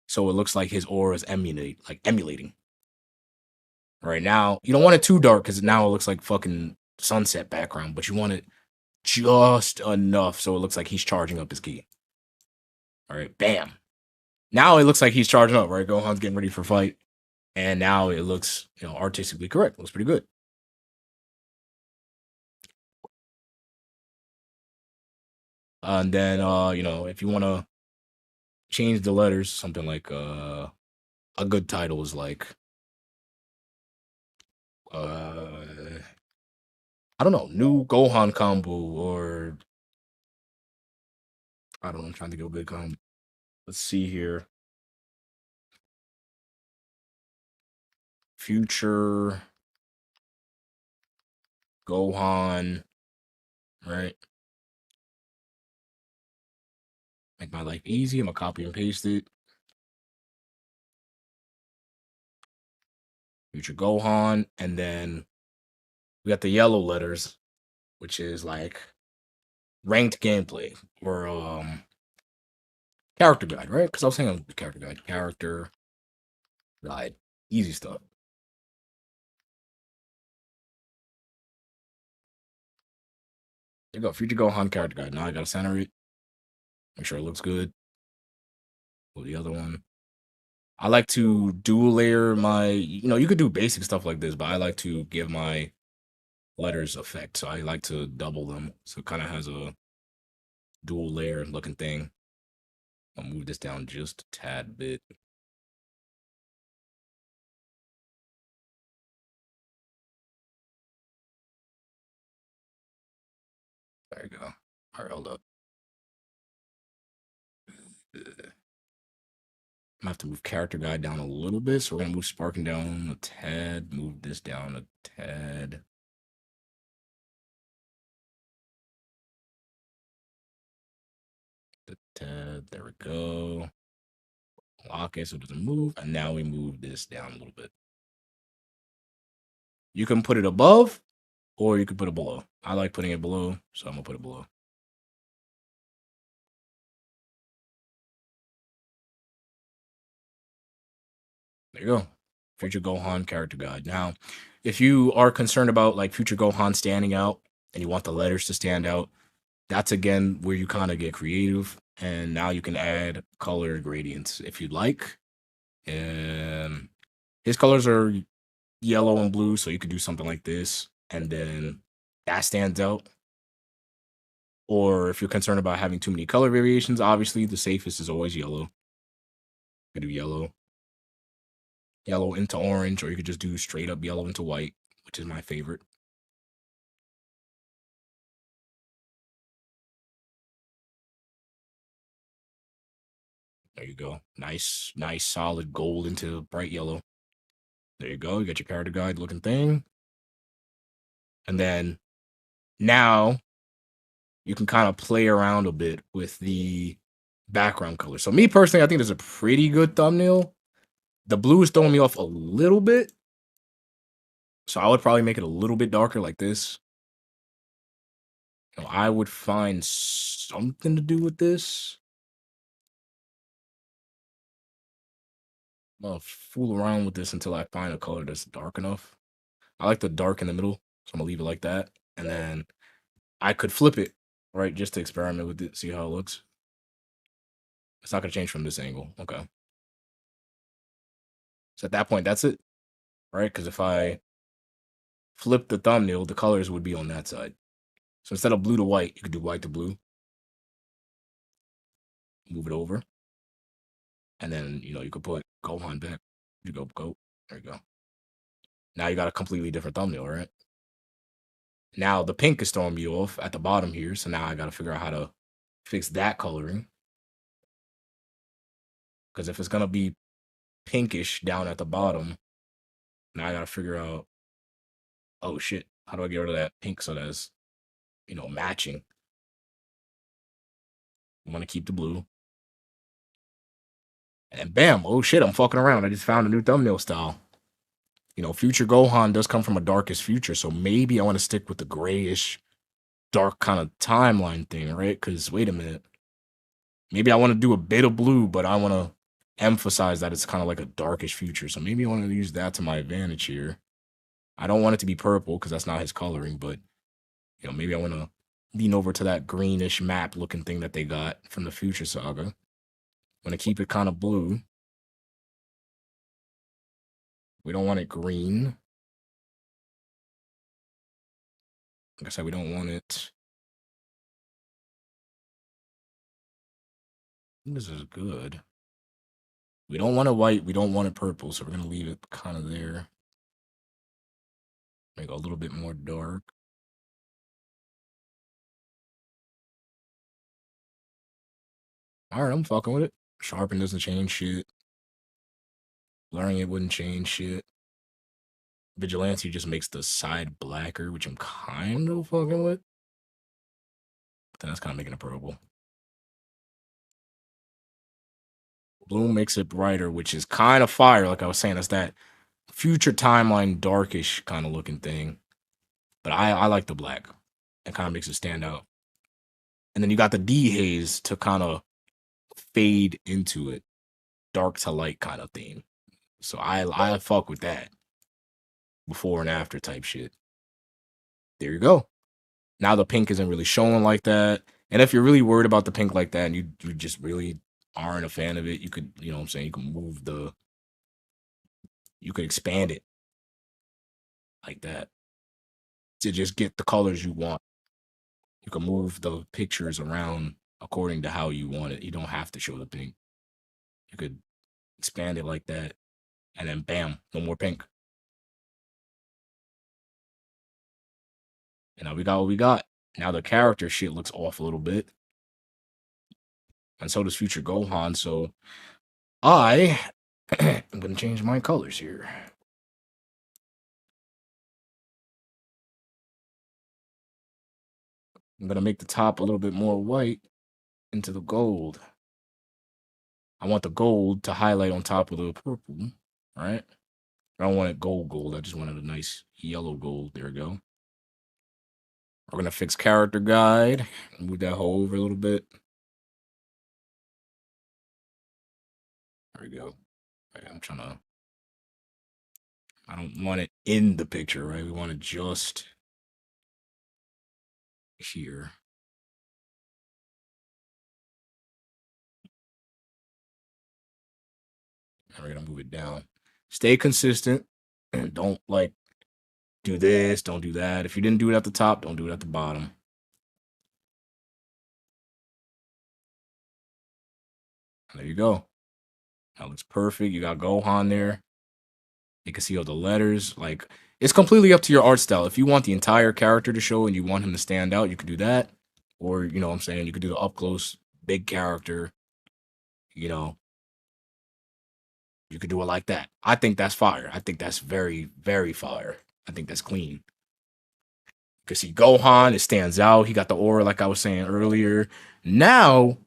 so it looks like his aura is emulating. Right now, you don't want it too dark because now it looks like fucking sunset background, but you want it just enough so it looks like he's charging up his ki. All right, bam. Now it looks like he's charging up, right? Gohan's getting ready for fight. And now it looks, artistically correct. Looks pretty good. And then, if you want to change the letters, something like a good title is like, I don't know, new Gohan combo or, I don't know, I'm trying to think of a good combo. Let's see here. Future Gohan, right? Make my life easy. I'm gonna copy and paste it. Future Gohan, and then we got the yellow letters, which is like ranked gameplay or character guide, right? Because I was saying character guide, easy stuff. There you go, future Gohan character guide. Now I gotta center it, make sure it looks good. Pull the other one. I like to dual layer my, you could do basic stuff like this, but I like to give my letters effect. So I like to double them. So it kind of has a dual layer looking thing. I'll move this down just a tad bit. There you go. All right, hold up. I'm gonna have to move character guide down a little bit. So we're gonna move sparking down a tad, move this down a tad. There we go. Lock it so it doesn't move. And now we move this down a little bit. You can put it above or you can put it below. I like putting it below, so I'm gonna put it below. There you go. Future Gohan character guide. Now, if you are concerned about like future Gohan standing out and you want the letters to stand out, that's again where you kind of get creative. And now you can add color gradients if you'd like. And his colors are yellow and blue, so you could do something like this. And then that stands out. Or if you're concerned about having too many color variations, obviously the safest is always yellow. You could do yellow into orange, or you could just do straight up yellow into white, which is my favorite. There you go. Nice, solid gold into bright yellow. There you go. You got your character guide looking thing. And then now you can kind of play around a bit with the background color. So me personally, I think this is a pretty good thumbnail. The blue is throwing me off a little bit. So I would probably make it a little bit darker like this. I would find something to do with this. I'll fool around with this until I find a color that's dark enough. I like the dark in the middle, so I'm gonna leave it like that. And then I could flip it, right, just to experiment with it, see how it looks. It's not gonna change from this angle. Okay. So at that point, that's it, right? Because if I flip the thumbnail, the colors would be on that side. So instead of blue to white, you could do white to blue. Move it over. And then, you could put Gohan back. You go. There you go. Now you got a completely different thumbnail, right? Now the pink is throwing me off at the bottom here. So now I got to figure out how to fix that coloring. Because if it's gonna be pinkish down at the bottom, now I gotta figure out, oh shit, how do I get rid of that pink so that's, you know, matching? I'm gonna keep the blue. And bam, oh shit, I'm fucking around. I just found a new thumbnail style. You know, Future Gohan does come from a darkest future, so maybe I want to stick with the grayish, dark kind of timeline thing, right? Because wait a minute. Maybe I want to do a bit of blue, but I want to emphasize that it's kind of like a darkish future. So maybe I want to use that to my advantage here. I don't want it to be purple because that's not his coloring, but you know, maybe I want to lean over to that greenish map looking thing that they got from the Future Saga. I'm going to keep it kind of blue. We don't want it green. Like I said, we don't want it. This is good. We don't want it white. We don't want it purple. So we're going to leave it kind of there. Make it a little bit more dark. All right, I'm fucking with it. Sharpen doesn't change shit. Blurring it wouldn't change shit. Vigilante just makes the side blacker, which I'm kind of fucking with. But then that's kind of making it purple. Blue makes it brighter, which is kind of fire. Like I was saying, that's that future timeline darkish kind of looking thing. But I like the black. It kind of makes it stand out. And then you got the dehaze to kind of fade into it. Dark to light kind of theme. So I fuck with that. Before and after type shit. There you go. Now the pink isn't really showing like that. And if you're really worried about the pink like that and you just really aren't a fan of it, you could, you know what I'm saying, you can move you could expand it like that to just get the colors you want. You can move the pictures around according to how you want it. You don't have to show the pink. You could expand it like that. And then bam, no more pink. And now we got what we got. Now the character shit looks off a little bit. And so does Future Gohan. So I'm going to change my colors here. I'm going to make the top a little bit more white into the gold. I want the gold to highlight on top of the purple, right? I don't want it gold. I just wanted a nice yellow gold. There we go. We're going to fix character guide. Move that hole over a little bit. There we go. Right, I don't want it in the picture, right? We want it just here. We're going to move it down. Stay consistent. And don't like do this, don't do that. If you didn't do it at the top, don't do it at the bottom. And there you go. That looks perfect. You got Gohan there. You can see all the letters. Like, it's completely up to your art style. If you want the entire character to show and you want him to stand out, you could do that. Or, you know what I'm saying, you could do the up close, big character. You know, you could do it like that. I think that's fire. I think that's very, very fire. I think that's clean. You can see Gohan, it stands out. He got the aura like I was saying earlier. Now,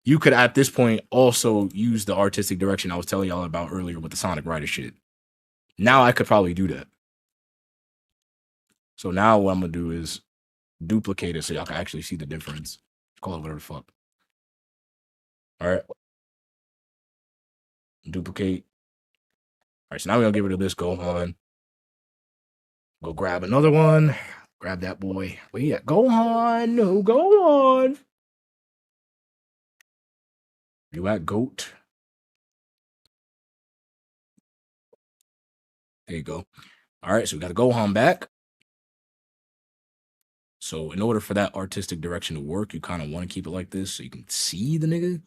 you could at this point also use the artistic direction I was telling y'all about earlier with the Sonic Rider shit. Now I could probably do that. So now what I'm going to do is duplicate it so y'all can actually see the difference. Call it whatever the fuck. All right. Duplicate. All right, so now we're going to get rid of this Gohan. Go grab another one. Grab that boy. Where you at? Gohan. No, Gohan. You at, goat? There you go. All right, so we got to Gohan back. So in order for that artistic direction to work, you kind of want to keep it like this so you can see the nigga.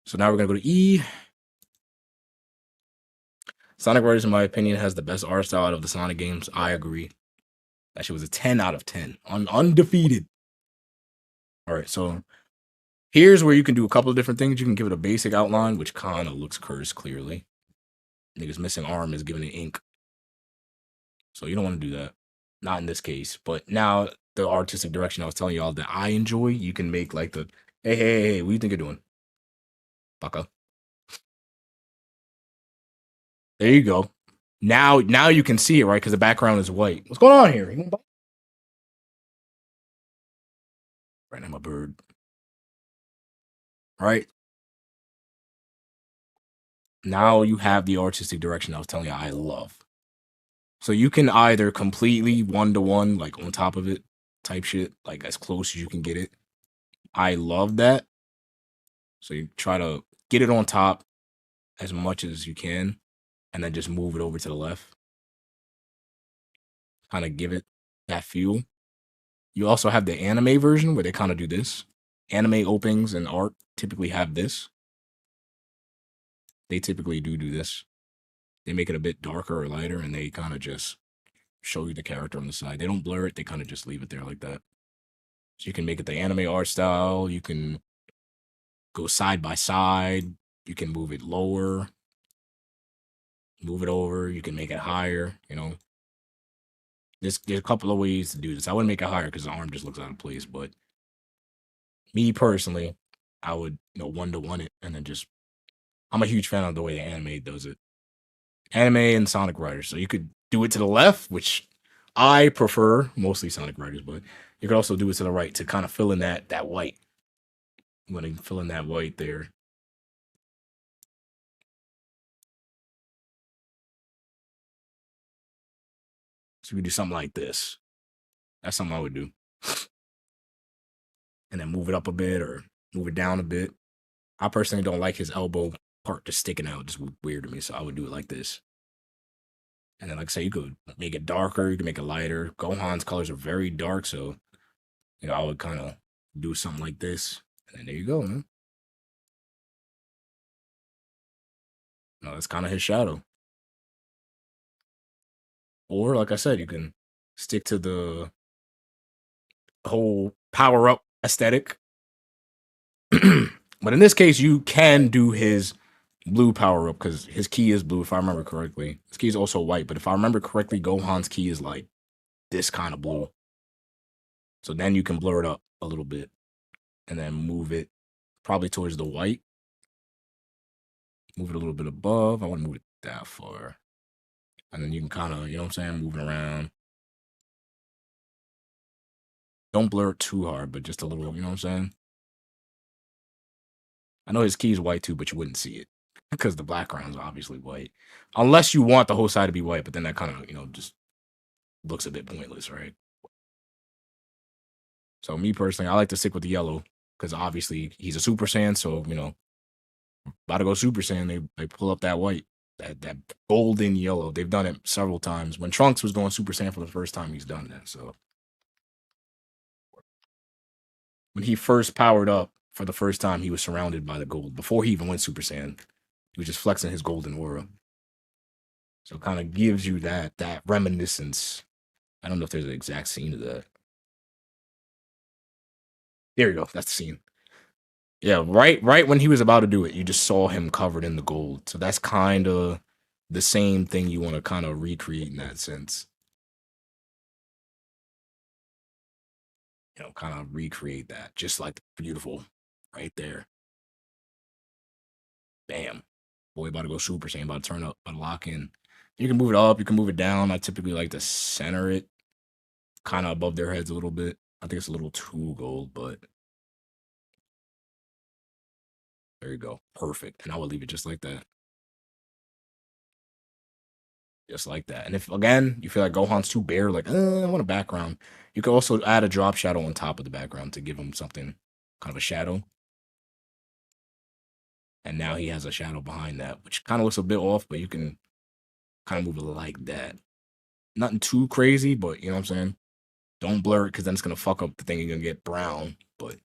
So now we're going to go to E. Sonic Riders, in my opinion, has the best art style out of the Sonic games. I agree. That shit was a 10 out of 10. Undefeated. All right, so Here's where you can do a couple of different things. You can give it a basic outline, which kind of looks cursed clearly. Nigga's missing arm is giving it ink. So you don't want to do that. Not in this case. But now the artistic direction I was telling y'all that I enjoy, you can make like the, hey, what do you think you're doing? Bucka. There you go. Now you can see it, right? Because the background is white. What's going on here? Right now, my bird. Right? Now you have the artistic direction I was telling you I love. So you can either completely one-to-one, like on top of it, type shit, like as close as you can get it. I love that. So you try to get it on top as much as you can, and then just move it over to the left. Kind of give it that feel. You also have the anime version where they kind of do this. Anime openings and art typically have this. They typically do this. They make it a bit darker or lighter, and they kind of just show you the character on the side. They don't blur it. They kind of just leave it there like that. So you can make it the anime art style. You can go side by side. You can move it lower. Move it over. You can make it higher, you know. There's a couple of ways to do this. I wouldn't make it higher because the arm just looks out of place, but me personally, I would, one-to-one it and then just, I'm a huge fan of the way the anime does it. Anime and Sonic Riders. So you could do it to the left, which I prefer, mostly Sonic Riders, but you could also do it to the right to kind of fill in that white. I'm going to fill in that white there. So we do something like this. That's something I would do. And then move it up a bit or move it down a bit. I personally don't like his elbow part just sticking out. Just weird to me. So I would do it like this. And then, like I say, you could make it darker. You can make it lighter. Gohan's colors are very dark. So, I would kind of do something like this. And then there you go, man. That's kind of his shadow. Or, like I said, you can stick to the whole power-up aesthetic. But in this case, you can do his blue power-up because his key is blue, if I remember correctly. His key is also white, but if I remember correctly, Gohan's key is like this kind of blue. So then you can blur it up a little bit and then move it probably towards the white. Move it a little bit above. I want to move it that far. And then you can kind of, moving around. Don't blur it too hard, but just a little, you know what I'm saying? I know his key is white too, but you wouldn't see it because the background is obviously white. Unless you want the whole side to be white, but then that kind of, just looks a bit pointless, right? So me personally, I like to stick with the yellow because obviously he's a Super Saiyan. So, about to go Super Saiyan, they pull up that white, that golden yellow. They've done it several times. When Trunks was going Super Saiyan for the first time, he's done that. So when he first powered up for the first time, he was surrounded by the gold. Before he even went Super Saiyan, he was just flexing his golden aura. So it kind of gives you that reminiscence. I don't know if there's an exact scene of that. There you go. That's the scene. Yeah, right when he was about to do it, you just saw him covered in the gold. So that's kind of the same thing you want to kind of recreate in that sense. Kind of recreate that. Just like beautiful right there. Bam. Boy, about to go Super Saiyan, about to turn up, about to lock in. You can move it up, you can move it down. I typically like to center it kind of above their heads a little bit. I think it's a little too gold, but there you go. Perfect. And I would leave it just like that. Just like that. And if, again, you feel like Gohan's too bare, like, I want a background, you can also add a drop shadow on top of the background to give him something, kind of a shadow. And now he has a shadow behind that, which kind of looks a bit off, but you can kind of move it like that. Nothing too crazy, but you know what I'm saying? Don't blur it because then it's going to fuck up the thing. You're going to get brown, but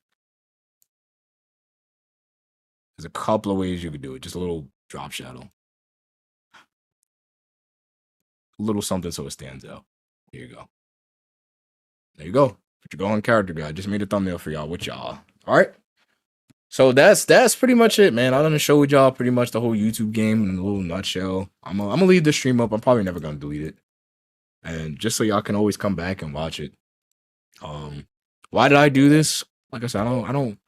there's a couple of ways you could do it. Just a little drop shadow. A little something so it stands out. Here you go. There you go. Put your Gohan character guide. Just made a thumbnail for y'all with y'all. All right. So that's pretty much it, man. I done showed y'all pretty much the whole YouTube game in a little nutshell. I'm gonna leave this stream up. I'm probably never gonna delete it, and just so y'all can always come back and watch it. Why did I do this? Like I said, I don't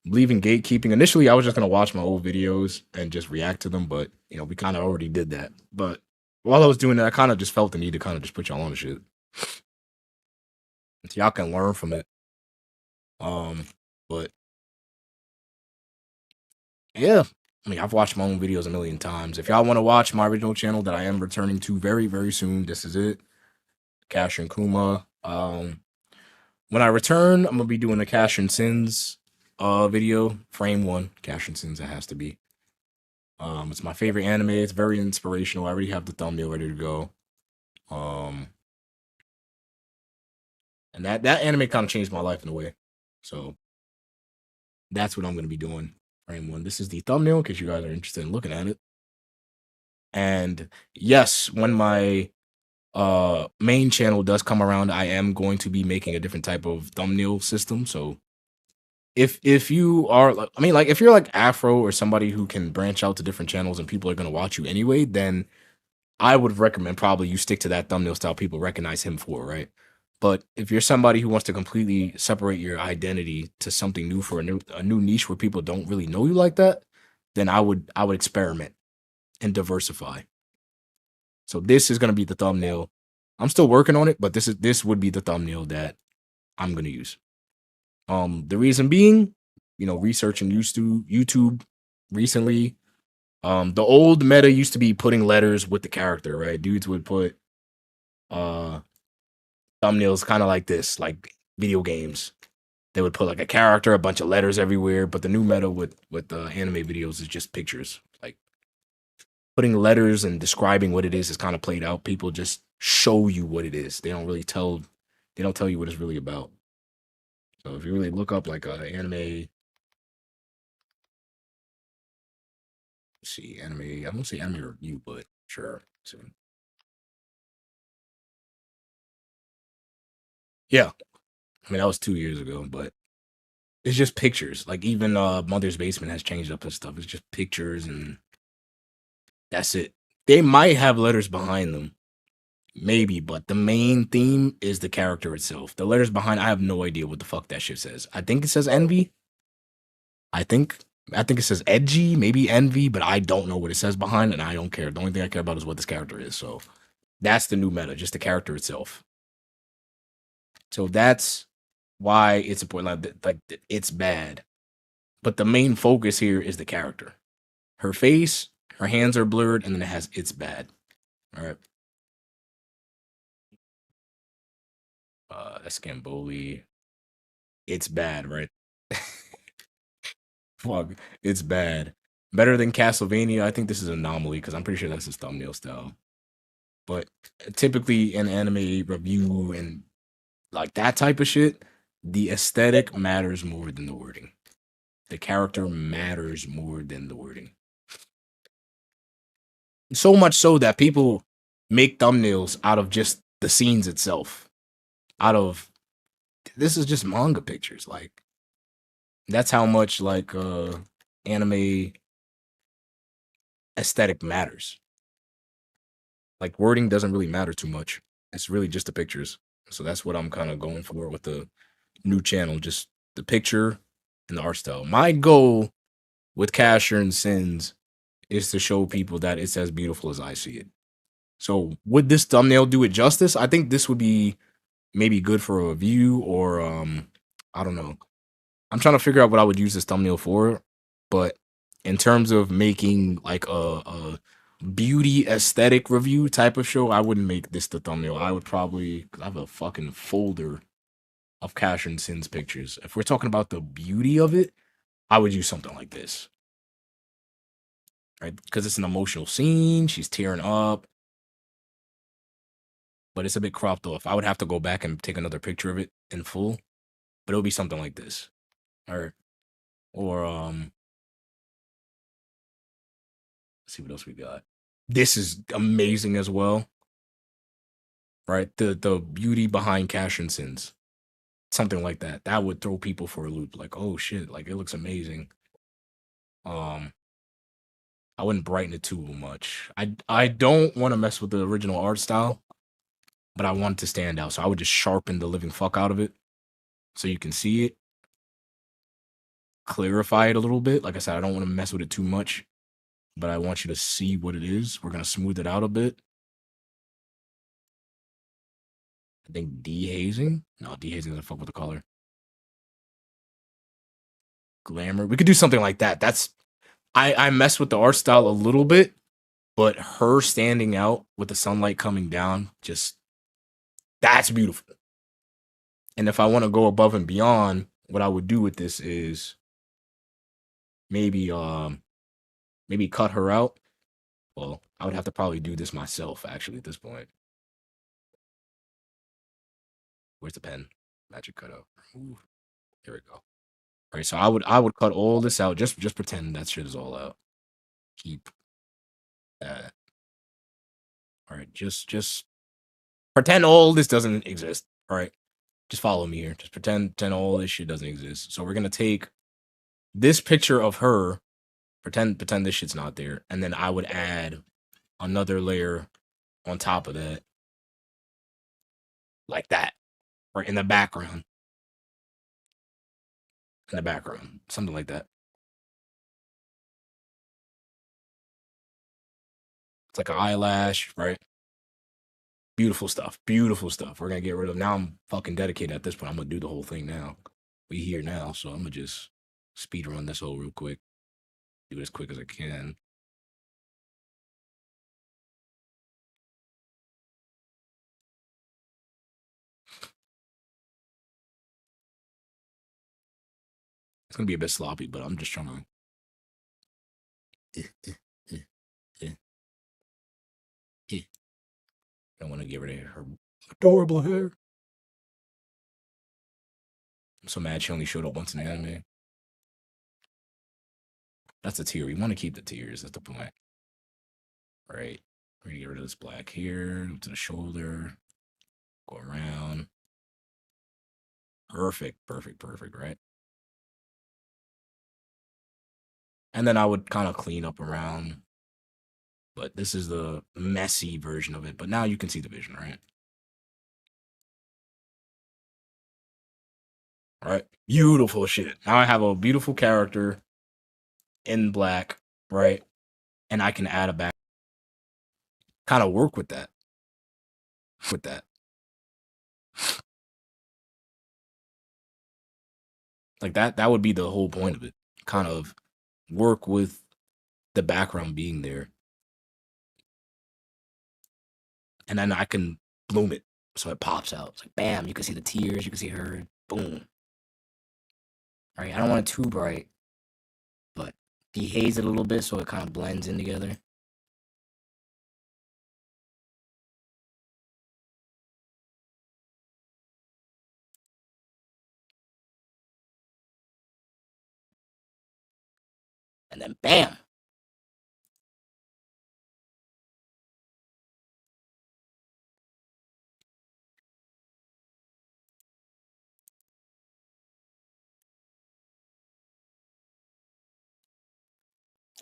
believe in gatekeeping. Initially, I was just gonna watch my old videos and just react to them, but you know, we kind of already did that. But while I was doing that, I kind of just felt the need to kind of just put y'all on the shit, so y'all can learn from it. But yeah, I mean, I've watched my own videos a million times. If y'all want to watch my original channel that I am returning to very, very soon, this is it. Cash and Kuma. When I return, I'm gonna be doing a Cash and Sins video. Frame 1, Cash and Sins, it has to be. It's my favorite anime. It's very inspirational. I already have the thumbnail ready to go. And that anime kind of changed my life in a way. So that's what I'm gonna be doing. Frame 1. This is the thumbnail in case you guys are interested in looking at it. And yes, when my main channel does come around, I am going to be making a different type of thumbnail system. So if you are, I mean, like if you're like Afro or somebody who can branch out to different channels and people are going to watch you anyway, then I would recommend probably you stick to that thumbnail style people recognize him for, right? But if you're somebody who wants to completely separate your identity to something new for a new niche where people don't really know you like that, then I would experiment and diversify. So this is going to be the thumbnail. I'm still working on it, but this would be the thumbnail that I'm going to use. The reason being, you know, researching YouTube recently, the old meta used to be putting letters with the character, right? Dudes would put thumbnails kind of like this, like video games. They would put like a character, a bunch of letters everywhere, but the new meta with the anime videos is just pictures. Like putting letters and describing what it is kind of played out. People just show you what it is. They don't tell you what it's really about. So if you really look up like an anime, let's see, anime, I won't say anime review, but sure. So, yeah. I mean, that was 2 years ago, but it's just pictures. Like even Mother's Basement has changed up and stuff. It's just pictures and that's it. They might have letters behind them. Maybe, but the main theme is the character itself. The letters behind, I have no idea what the fuck that shit says. I think it says envy. I think it says edgy, maybe envy, but I don't know what it says behind, and I don't care. The only thing I care about is what this character is. So that's the new meta, just the character itself. So that's why it's important. Like it's bad, but the main focus here is the character. Her face, her hands are blurred, and then it has it's bad. All right. That's Gamboli. It's bad, right? Fuck, it's bad. Better than Castlevania. I think this is an anomaly because I'm pretty sure that's his thumbnail style. But typically in anime review and like that type of shit, the aesthetic matters more than the wording. The character matters more than the wording. So much so that people make thumbnails out of just the scenes itself. This is just manga pictures. Like that's how much like anime aesthetic matters. Like wording doesn't really matter too much. It's really just the pictures. So that's what I'm kind of going for with the new channel, just the picture and the art style. My goal with Cash and Sins is to show people that it's as beautiful as I see it. So would this thumbnail do it justice? I think this would be maybe good for a review or I don't know. I'm trying to figure out what I would use this thumbnail for, but in terms of making like a beauty aesthetic review type of show, I wouldn't make this the thumbnail. I would probably, cause I have a fucking folder of Cash and Sins pictures. If we're talking about the beauty of it, I would use something like this. Right? Because it's an emotional scene. She's tearing up. But it's a bit cropped off. I would have to go back and take another picture of it in full. But it'll be something like this. Or let's see what else we got. This is amazing as well. Right? The beauty behind Cash and Sins. Something like that. That would throw people for a loop. Like, oh shit, like it looks amazing. I wouldn't brighten it too much. I don't want to mess with the original art style, but I want it to stand out. So I would just sharpen the living fuck out of it so you can see it. Clarify it a little bit. Like I said, I don't want to mess with it too much, but I want you to see what it is. We're going to smooth it out a bit. I think dehazing. No, dehazing doesn't fuck with the color. Glamour. We could do something like that. I mess with the art style a little bit, but her standing out with the sunlight coming down, that's beautiful. And if I want to go above and beyond, what I would do with this is maybe cut her out. Well, I would have to probably do this myself, actually, at this point. Where's the pen? Magic cutout. Ooh, here we go. All right, so I would cut all this out. Just pretend that shit is all out. Keep that. All right, just pretend all this doesn't exist. All right, just follow me here. Just pretend all this shit doesn't exist. So we're gonna take this picture of her, pretend this shit's not there, and then I would add another layer on top of that, like that, or in the background. In the background, something like that. It's like an eyelash, right? Beautiful stuff. Beautiful stuff. We're gonna get rid of. Now I'm fucking dedicated at this point. I'm gonna do the whole thing now. We here now, so I'm gonna just speed run this whole real quick. Do it as quick as I can. It's gonna be a bit sloppy, but I'm just trying to. I want to get rid of her adorable hair. I'm so mad she only showed up once in the anime. That's a tear. We want to keep the tears. That's the point. All right. We're gonna get rid of this black here to the shoulder. Go around. Perfect, right? And then I would kind of clean up around. But this is the messy version of it. But now you can see the vision, right? All right. Beautiful shit. Now I have a beautiful character in black, right? And I can add a back. Kind of work with that. Like that would be the whole point of it. Kind of work with the background being there. And then I can bloom it so it pops out. It's like, bam, you can see the tears, you can see her, boom. All right, I don't want it too bright, but dehaze it a little bit so it kind of blends in together. And then bam.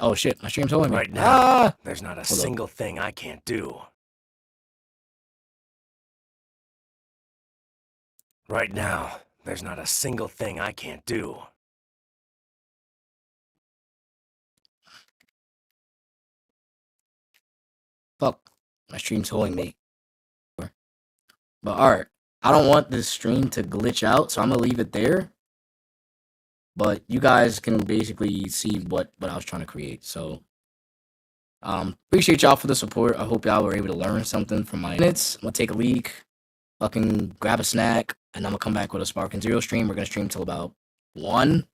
Oh shit, my stream's holding me. Right now, there's not a single thing I can't do. Right now, there's not a single thing I can't do. Fuck, my stream's holding me. But alright, I don't want this stream to glitch out, so I'm gonna leave it there. But you guys can basically see what I was trying to create. So, appreciate y'all for the support. I hope y'all were able to learn something from my minutes. I'm gonna take a leak, fucking grab a snack, and I'm gonna come back with a Spark and Zero stream. We're gonna stream till about 1.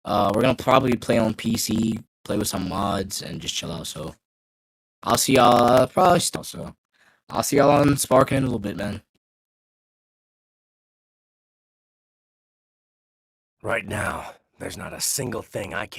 We're gonna probably play on PC, play with some mods, and just chill out. So, I'll see y'all probably still. So, I'll see y'all on Spark in a little bit, man. Right now, there's not a single thing I can't